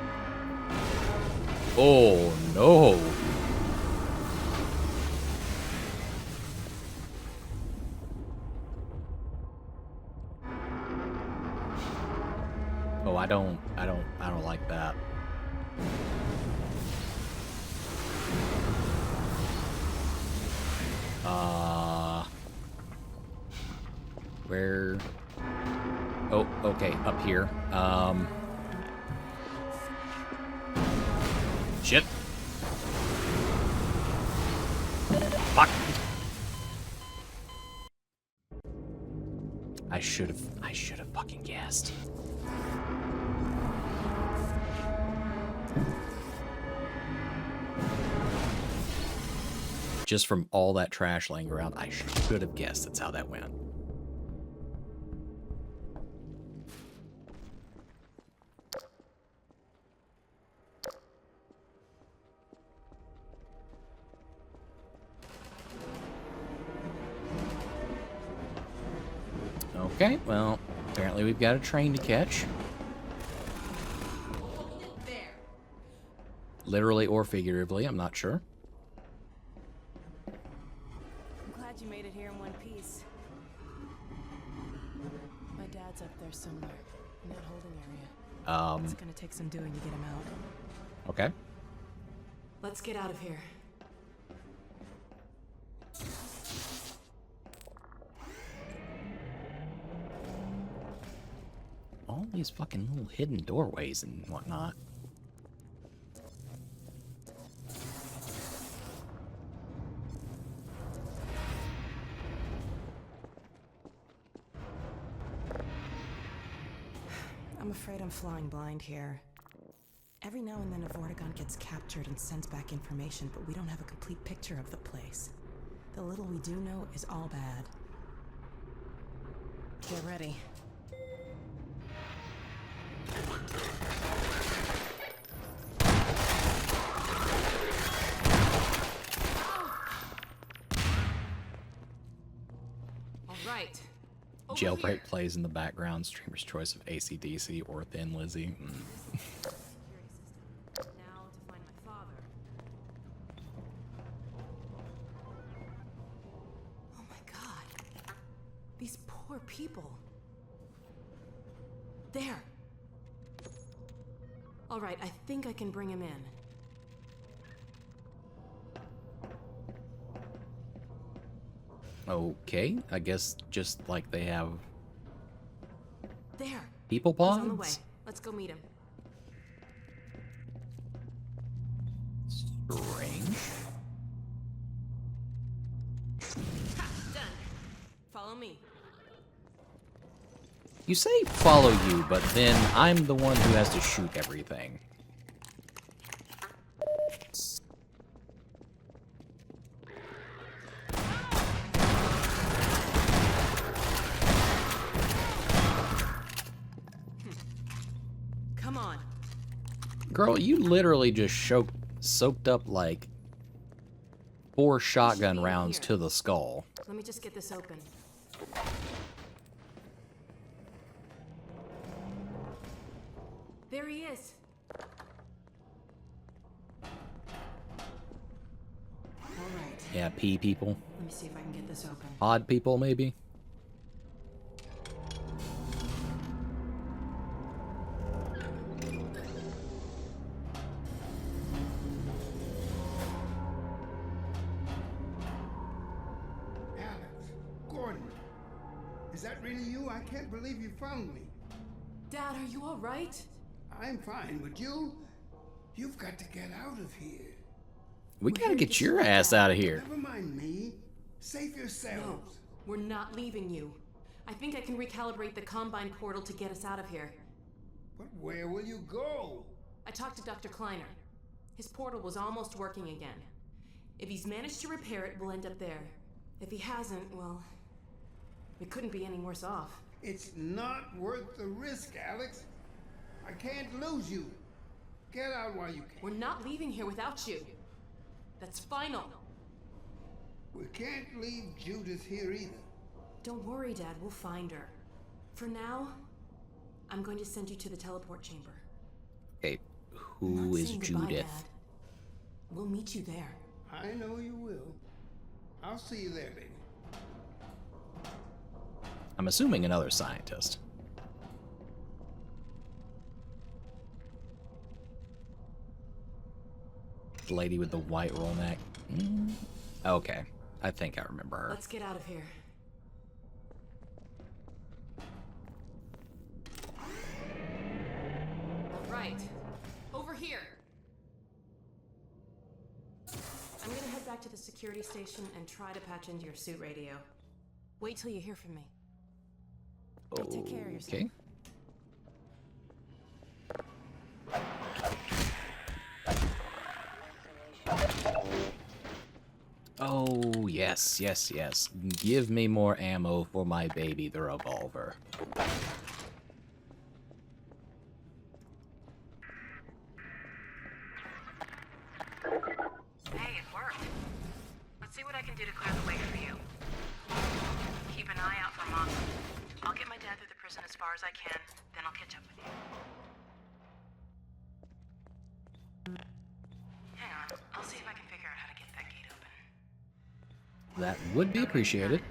Oh no. I don't like that. Where? Oh, okay, up here. Shit. Fuck. I should have fucking guessed. Just from all that trash laying around, I should have guessed that's how that went. Okay, well, apparently we've got a train to catch. Literally or figuratively, I'm not sure. I'm glad you made it here in one piece. My dad's up there somewhere, in that holding area. It's gonna take some doing to get him out. Okay. Let's get out of here. All these fucking little hidden doorways and whatnot. I'm afraid I'm flying blind here. Every now and then a Vortigaunt gets captured and sends back information, but we don't have a complete picture of the place. The little we do know is all bad. Get ready. All right. Jailbreak plays in the background. Streamer's choice of AC/DC or Thin Lizzy. Now to find my father. Oh my god. These poor people. There. All right, I think I can bring him in. Okay, I guess just like they have There. people He's on the way. pods. Let's go meet him. Strange. Ha! Done. Follow me. You say follow you, but then I'm the one who has to shoot everything. Come on. Girl, you literally just soaked up like 4 shotgun rounds to the skull. Let me just get this open. There he is. All right. Yeah, pea people. Let me see if I can get this open. Odd people, maybe. Alex, Gordon, is that really you? I can't believe you found me. Dad, are you all right? I'm fine, but you've got to get out of here. We gotta get your ass out of here. Never mind me. Save No, yourselves. we're not leaving you. I think I can recalibrate the Combine portal to get us out of here. But where will you go? I talked to Dr. Kleiner. His portal was almost working again. If he's managed to repair it, we'll end up there. If he hasn't, well, we couldn't be any worse off. It's not worth the risk, Alex. I can't lose you. Get out while you can. We're not leaving here without you. That's final. We can't leave Judith here either. Don't worry, Dad. We'll find her. For now, I'm going to send you to the teleport chamber. Okay, I'm who not is saying goodbye, Judith? Dad. We'll meet you there. I know you will. I'll see you there, lady. I'm assuming another scientist. The lady with the white roll neck. Okay, I think I remember her. Let's get out of here. All right, over here. I'm gonna head back to the security station and try to patch into your suit radio. Wait till you hear from me. Take care of yourself. Okay. Oh, yes, yes, yes. Give me more ammo for my baby, the revolver. Hey, it worked. Let's see what I can do to clear the way for you. Keep an eye out for Mesa. I'll get my dad through the prison as far as I can, then I'll catch up with you. Hang on, I'll see if I can figure out how to get that gate open. That would be appreciated.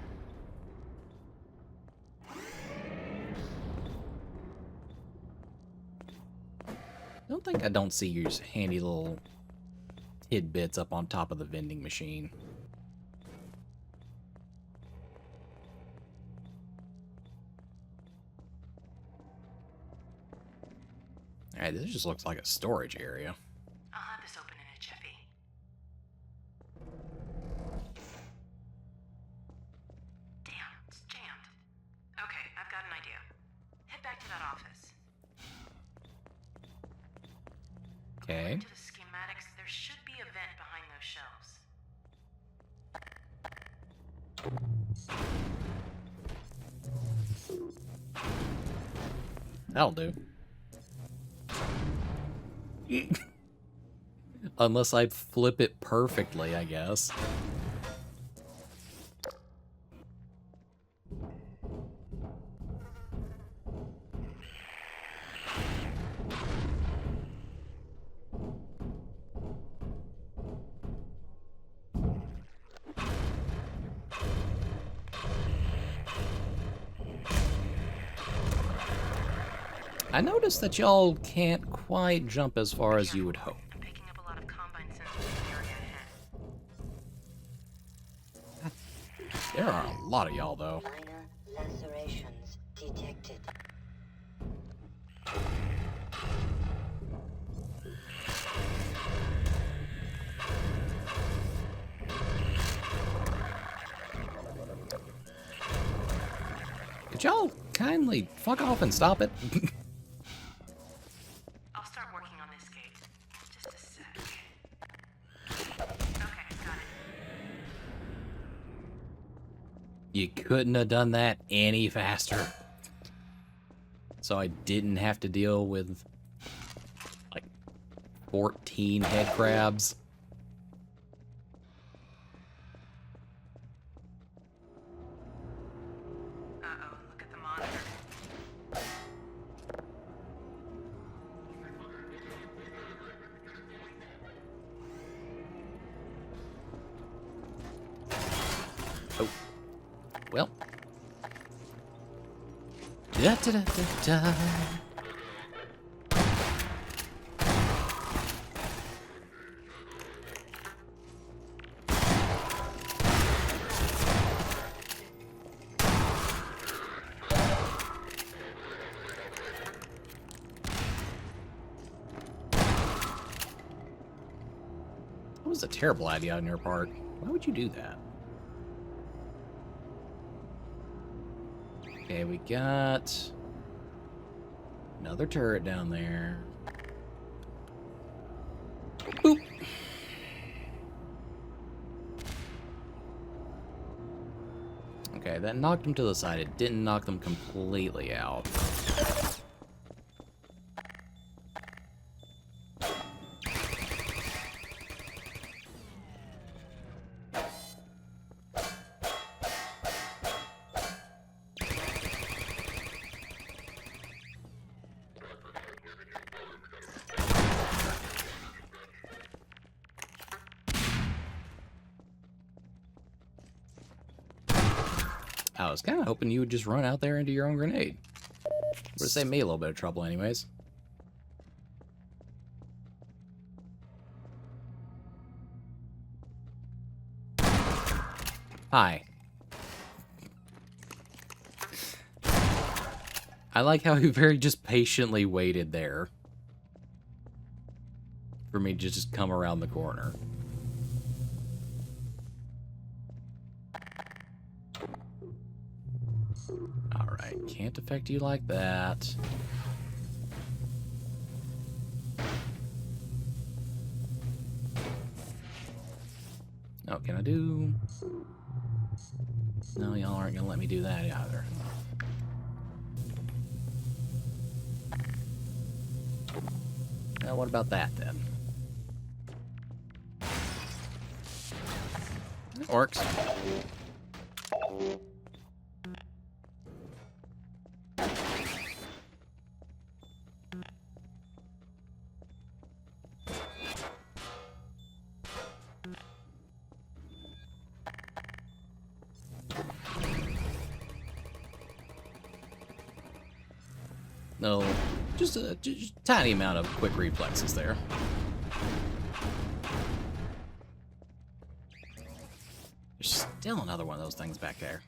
I don't see your handy little tidbits up on top of the vending machine. Alright, this just looks like a storage area. I'll have this open in a jiffy. Damn, it's jammed. Okay, I've got an idea. Head back to that office. Okay. According to the schematics, there should be a vent behind those shelves. That'll do. Unless I flip it perfectly, I guess. I noticed that y'all can't quite jump as far as you would hope. I'm picking up a lot of combine sensors in the area ahead. There are a lot of y'all, though. Minor lacerations detected. Could y'all kindly fuck off and stop it? I'll start working on this gate. Just a sec. Okay, got it. You couldn't have done that any faster. So I didn't have to deal with, like, 14 head crabs. Uh-oh, look at the monitor. Oh. Well. Da da da da da. That was a terrible idea on your part. Why would you do that? Okay, we got another turret down there. Boop. Okay, that knocked them to the side. It didn't knock them completely out. I was kind of hoping you would just run out there into your own grenade. Would have saved me a little bit of trouble anyways. Hi. I like how he very just patiently waited there for me to just come around the corner. Alright, can't affect you like that. Oh, can I do... No, y'all aren't gonna let me do that either. Well, what about that then? It works. No, just a tiny amount of quick reflexes there. There's still another one of those things back there.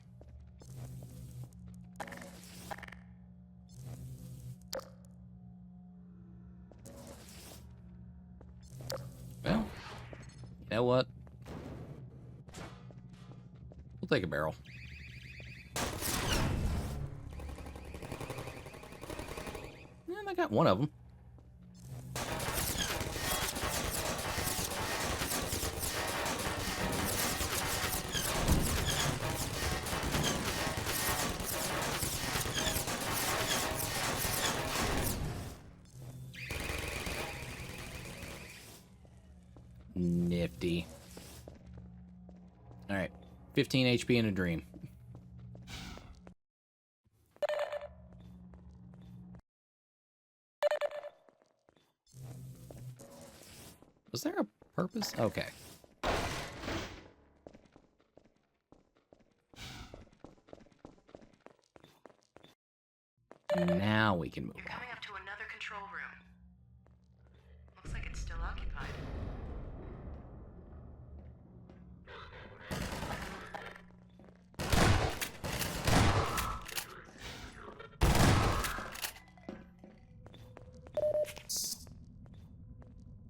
Well, you know what? We'll take a barrel. And I got one of them. Nifty. Alright. 15 HP in a dream. Was there a purpose? Okay. Now we can move You're on. coming up to another control room. Looks like it's still occupied.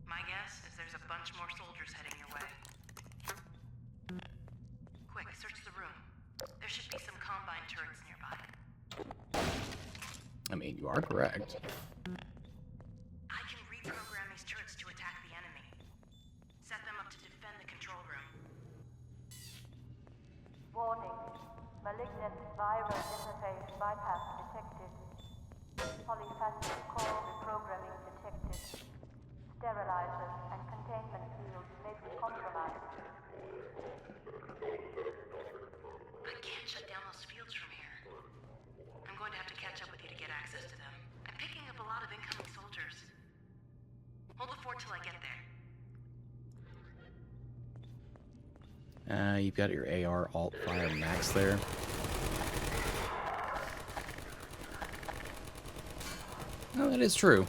My guess is there's a bunch more soldiers heading your way. Quick, search the room. There should be some combine turrets nearby. I mean, you are correct. I can reprogram these turrets to attack the enemy. Set them up to defend the control room. Warning. Malignant viral interface bypass detected. Polyphasic core reprogramming detected. Sterilizers and containment fields may be compromised. I can't shut down those fields from here. I'm going to have to catch up with you to get access to them. I'm picking up a lot of incoming soldiers. Hold the fort till I get there. You've got your AR alt fire max there. No, that is true.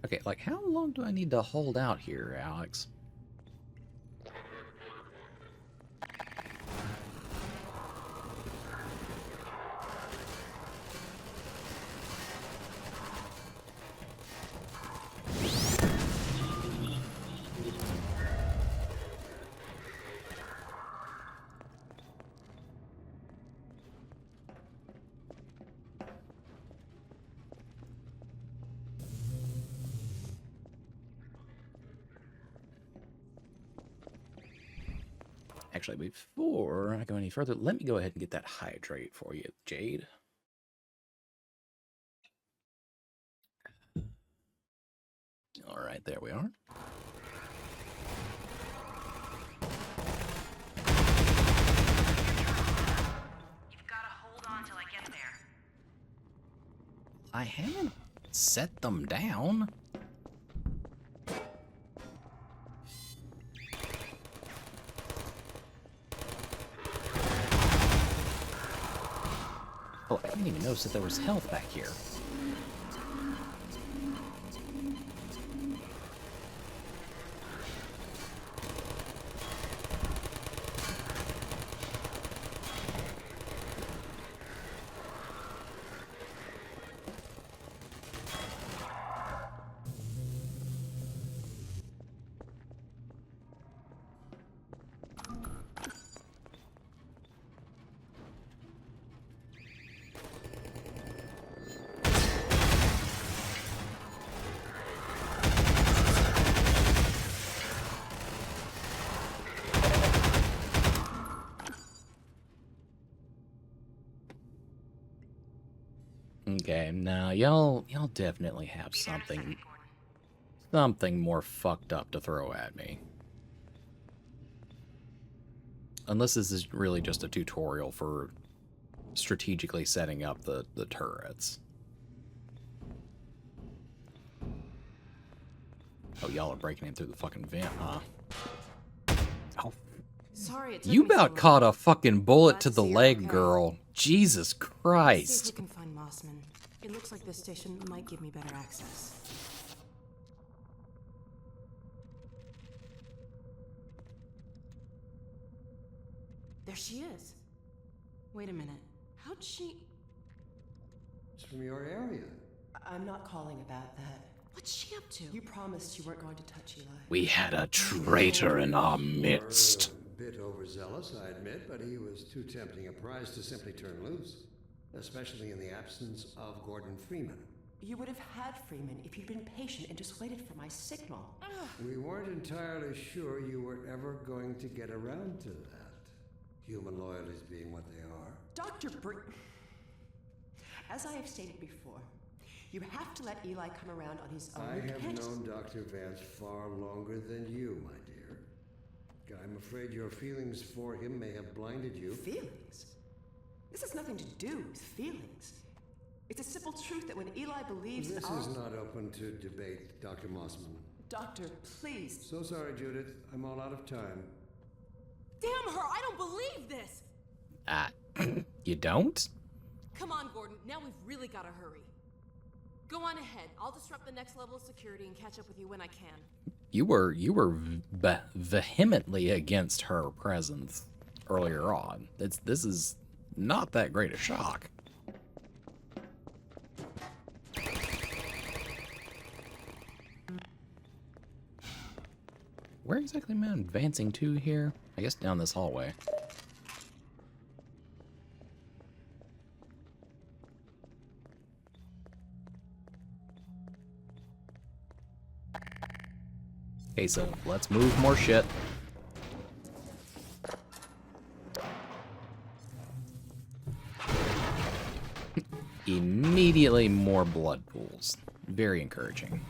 Okay, like, how long do I need to hold out here, Alex? Actually, before I go any further, let me go ahead and get that hydrate for you, Jade. All right, there we are. You've got to hold on till I get there. I haven't set them down. Oh, didn't even notice that there was health back here. Okay, now y'all definitely have something more fucked up to throw at me. Unless this is really just a tutorial for strategically setting up the turrets. Oh, y'all are breaking in through the fucking vent, huh? Oh, Sorry, it took you me so about long. caught a fucking bullet Glad to to the see you're leg, okay. girl. Jesus Let's see if Christ. we can find Mossman. It looks like this station might give me better access. There she is. Wait a minute. How'd she... It's from your area. I'm not calling about that. What's she up to? You promised you weren't going to touch Eli. We had a traitor in our midst. A bit overzealous, I admit, but he was too tempting a prize to simply turn loose. Especially in the absence of Gordon Freeman. You would have had Freeman if you'd been patient and just waited for my signal. We weren't entirely sure you were ever going to get around to that. Human loyalties being what they are. Dr. As I have stated before, you have to let Eli come around on his own. I You have can't- known Dr. Vance far longer than you, my dear. I'm afraid your feelings for him may have blinded you. Feelings? This has nothing to do with feelings. It's a simple truth that when Eli believes This our... is not open to debate, Dr. Mossman. Doctor, please. So sorry, Judith. I'm all out of time. Damn her! I don't believe this! You don't? Come on, Gordon. Now we've really got to hurry. Go on ahead. I'll disrupt the next level of security and catch up with you when I can. You were vehemently against her presence earlier on. This is not that great a shock. Where exactly am I advancing to here? I guess down this hallway. Okay, so let's move more shit. Immediately more blood pools. Very encouraging.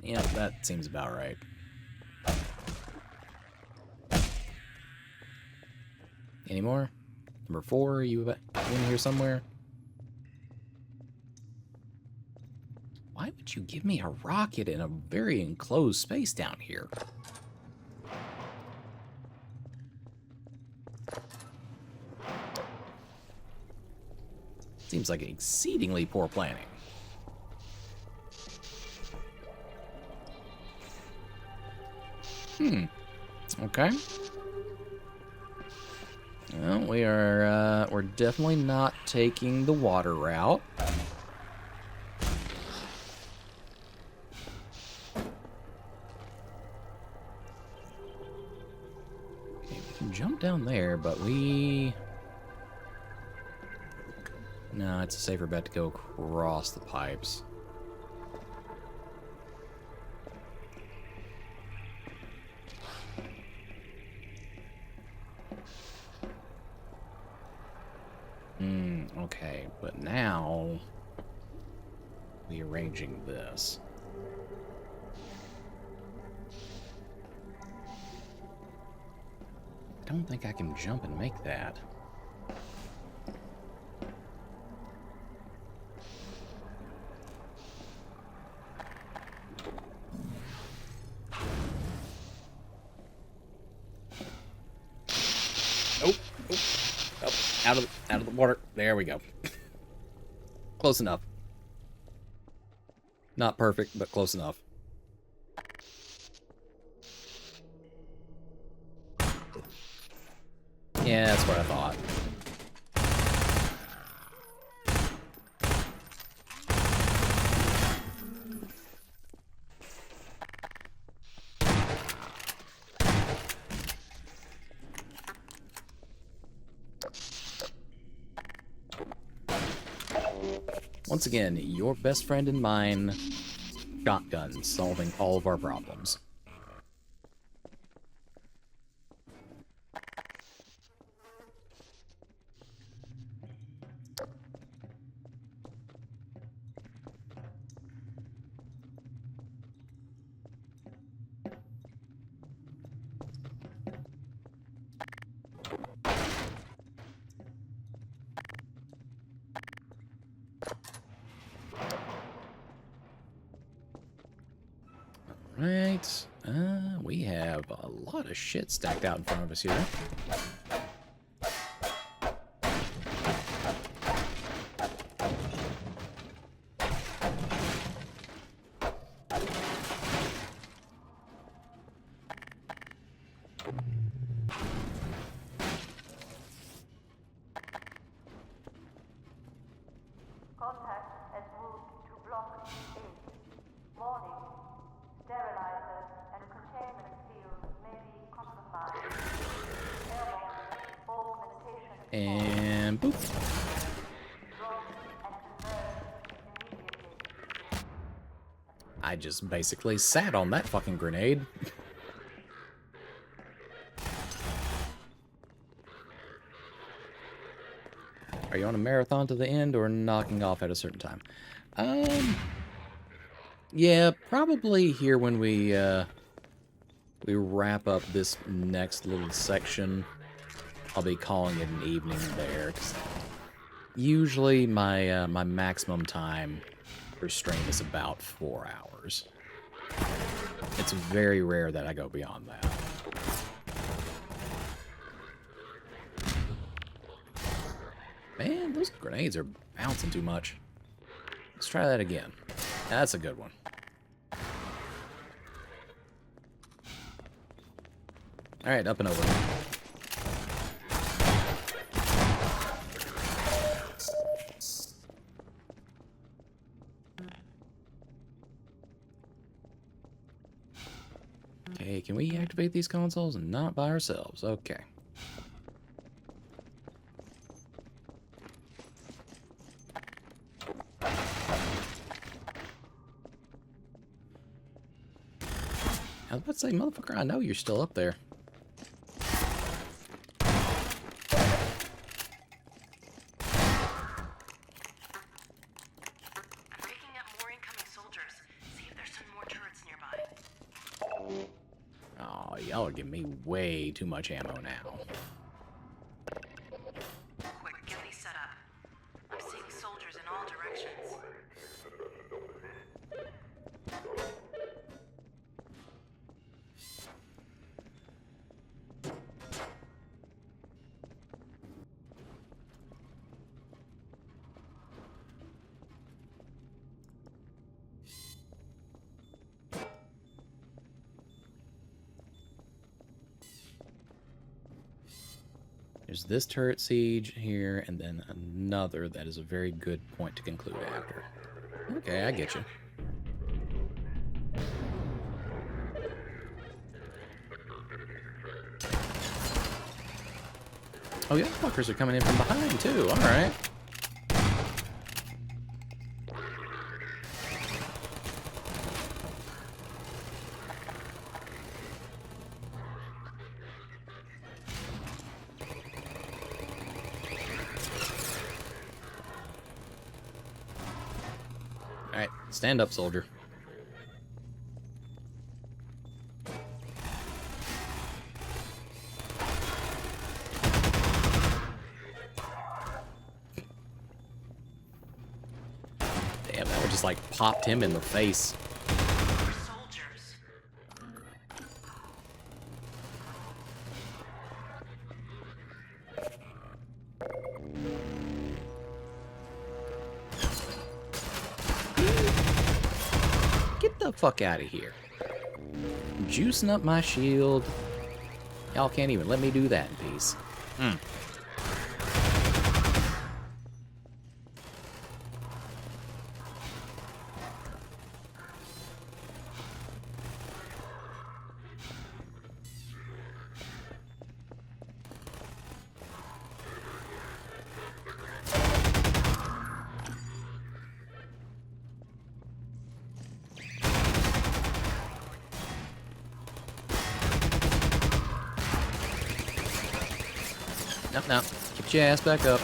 Yep, that seems about right. Any more? Number 4, are you in here somewhere? Why would you give me a rocket in a very enclosed space down here? Seems like exceedingly poor planning. Okay. Well, we're definitely not taking the water route. Okay, we can jump down there, but no, it's a safer bet to go across the pipes. Okay, but now rearranging this. I don't think I can jump and make that. Out of the water. There we go. Close enough. Not perfect, but close enough. Yeah, that's what I thought. Once again, your best friend and mine, shotgun, solving all of our problems. Right, we have a lot of shit stacked out in front of us here. Contact has moved to Block 8. Warning. Sterilizers and containment fields may be compromised. Airborne augmentation. And boop. Drop and converge immediately. I just basically sat on that fucking grenade. Are you on a marathon to the end or knocking off at a certain time? Yeah, probably here when we wrap up this next little section. I'll be calling it an evening there. 'Cause usually my my maximum time for stream is about 4 hours. It's very rare that I go beyond that. Man, those grenades are bouncing too much. Let's try that again. That's a good one. Alright, up and over. Okay, can we activate these consoles and not by ourselves? Okay. I was about to say, motherfucker, I know you're still up there. I'm picking up more incoming soldiers. See if there's some more turrets nearby. Oh, y'all are giving me way too much ammo now. Quick, get these set up. I'm seeing soldiers in all directions. There's this turret siege here, and then another that is a very good point to conclude after. Okay, I get you. Oh, yeah, fuckers are coming in from behind, too. Alright. Alright, stand up, soldier. Damn, that one just like popped him in the face. Soldiers. fuck out of here. Juicing up my shield. Y'all can't even let me do that in peace. No. Get your ass back up.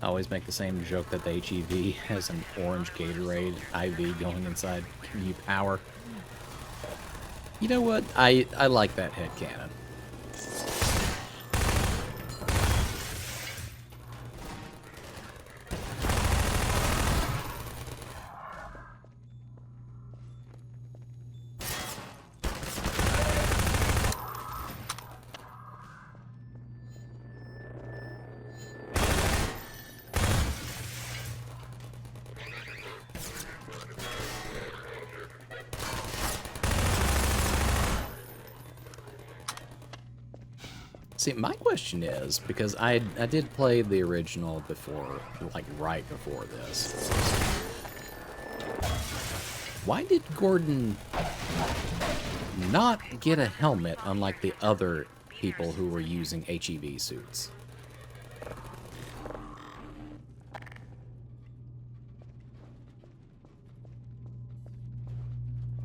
I always make the same joke that the HEV has an orange Gatorade IV going inside. Give you power. You know what? I like that headcanon. See, my question is, because I did play the original before, like right before this. Why did Gordon not get a helmet unlike the other people who were using HEV suits?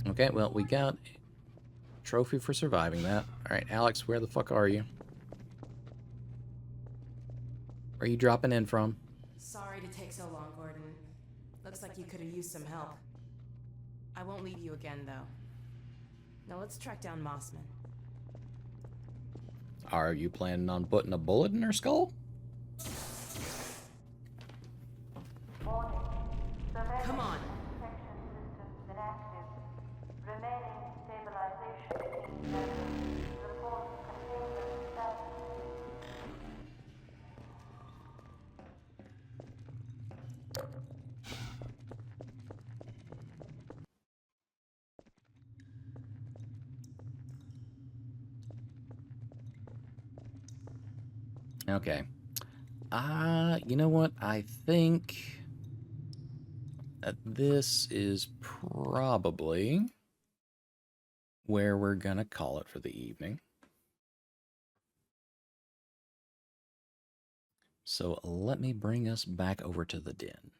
Okay, well, we got a trophy for surviving that. Alright, Alex, where the fuck are you? Where are you dropping in from? Sorry to take so long, Gordon. Looks like you could have used some help. I won't leave you again, though. Now let's track down Mossman. Are you planning on putting a bullet in her skull? Come on. Protection systems inactive. Remaining stabilization measures. Report containment status. Okay. You know what? I think that this is probably where we're gonna call it for the evening. So let me bring us back over to the den.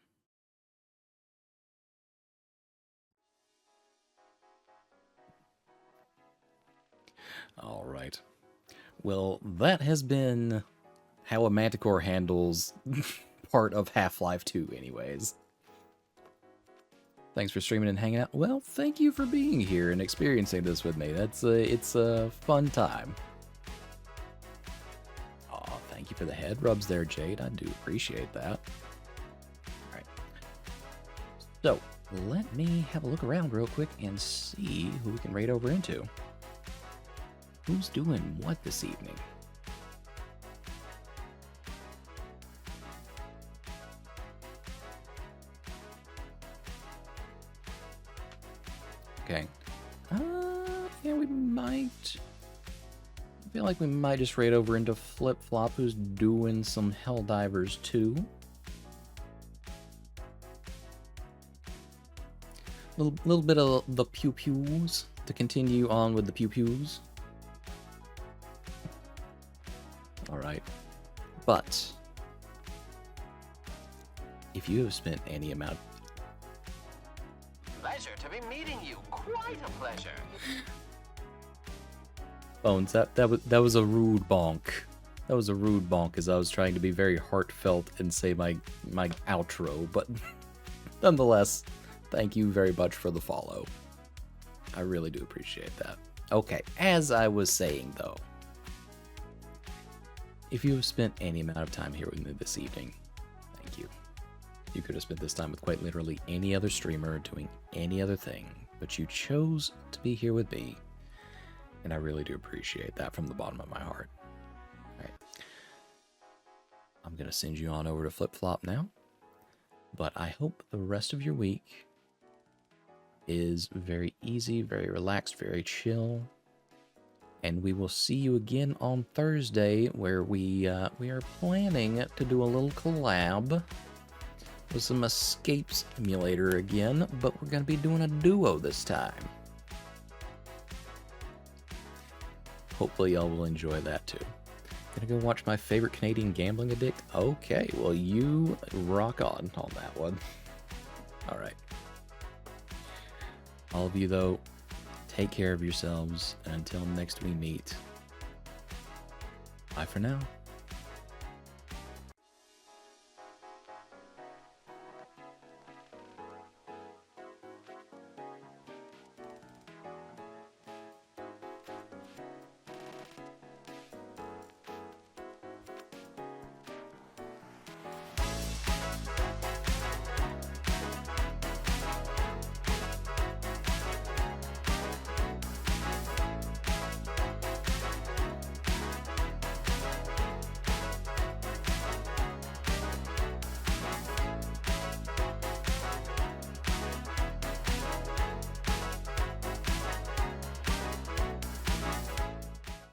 All right. Well, that has been how a Manticore handles part of Half-Life 2 anyways. Thanks for streaming and hanging out. Well, thank you for being here and experiencing this with me. It's a fun time. Aw, thank you for the head rubs there, Jade. I do appreciate that. Alright. So, let me have a look around real quick and see who we can raid over into. Who's doing what this evening? Okay. Yeah, we might... I feel like we might just raid over into Flip Flop, who's doing some Helldivers too. Little bit of the pew-pews to continue on with the pew-pews. Alright. But if you have spent any amount... Pleasure to be meeting you. Quite a pleasure. Bones, that was a rude bonk. That was a rude bonk as I was trying to be very heartfelt and say my outro, but nonetheless, thank you very much for the follow. I really do appreciate that. Okay, as I was saying though, if you have spent any amount of time here with me this evening, thank you. You could have spent this time with quite literally any other streamer doing any other thing, but you chose to be here with me, and I really do appreciate that from the bottom of my heart. All right. I'm going to send you on over to Flip Flop now, but I hope the rest of your week is very easy, very relaxed, very chill, and we will see you again on Thursday, where we are planning to do a little collab with some Escape Simulator again, but we're going to be doing a duo this time. Hopefully y'all will enjoy that too. Gonna go watch my favorite Canadian gambling addict? Okay, well you rock on that one. Alright. All of you though, take care of yourselves, and until next we meet, bye for now.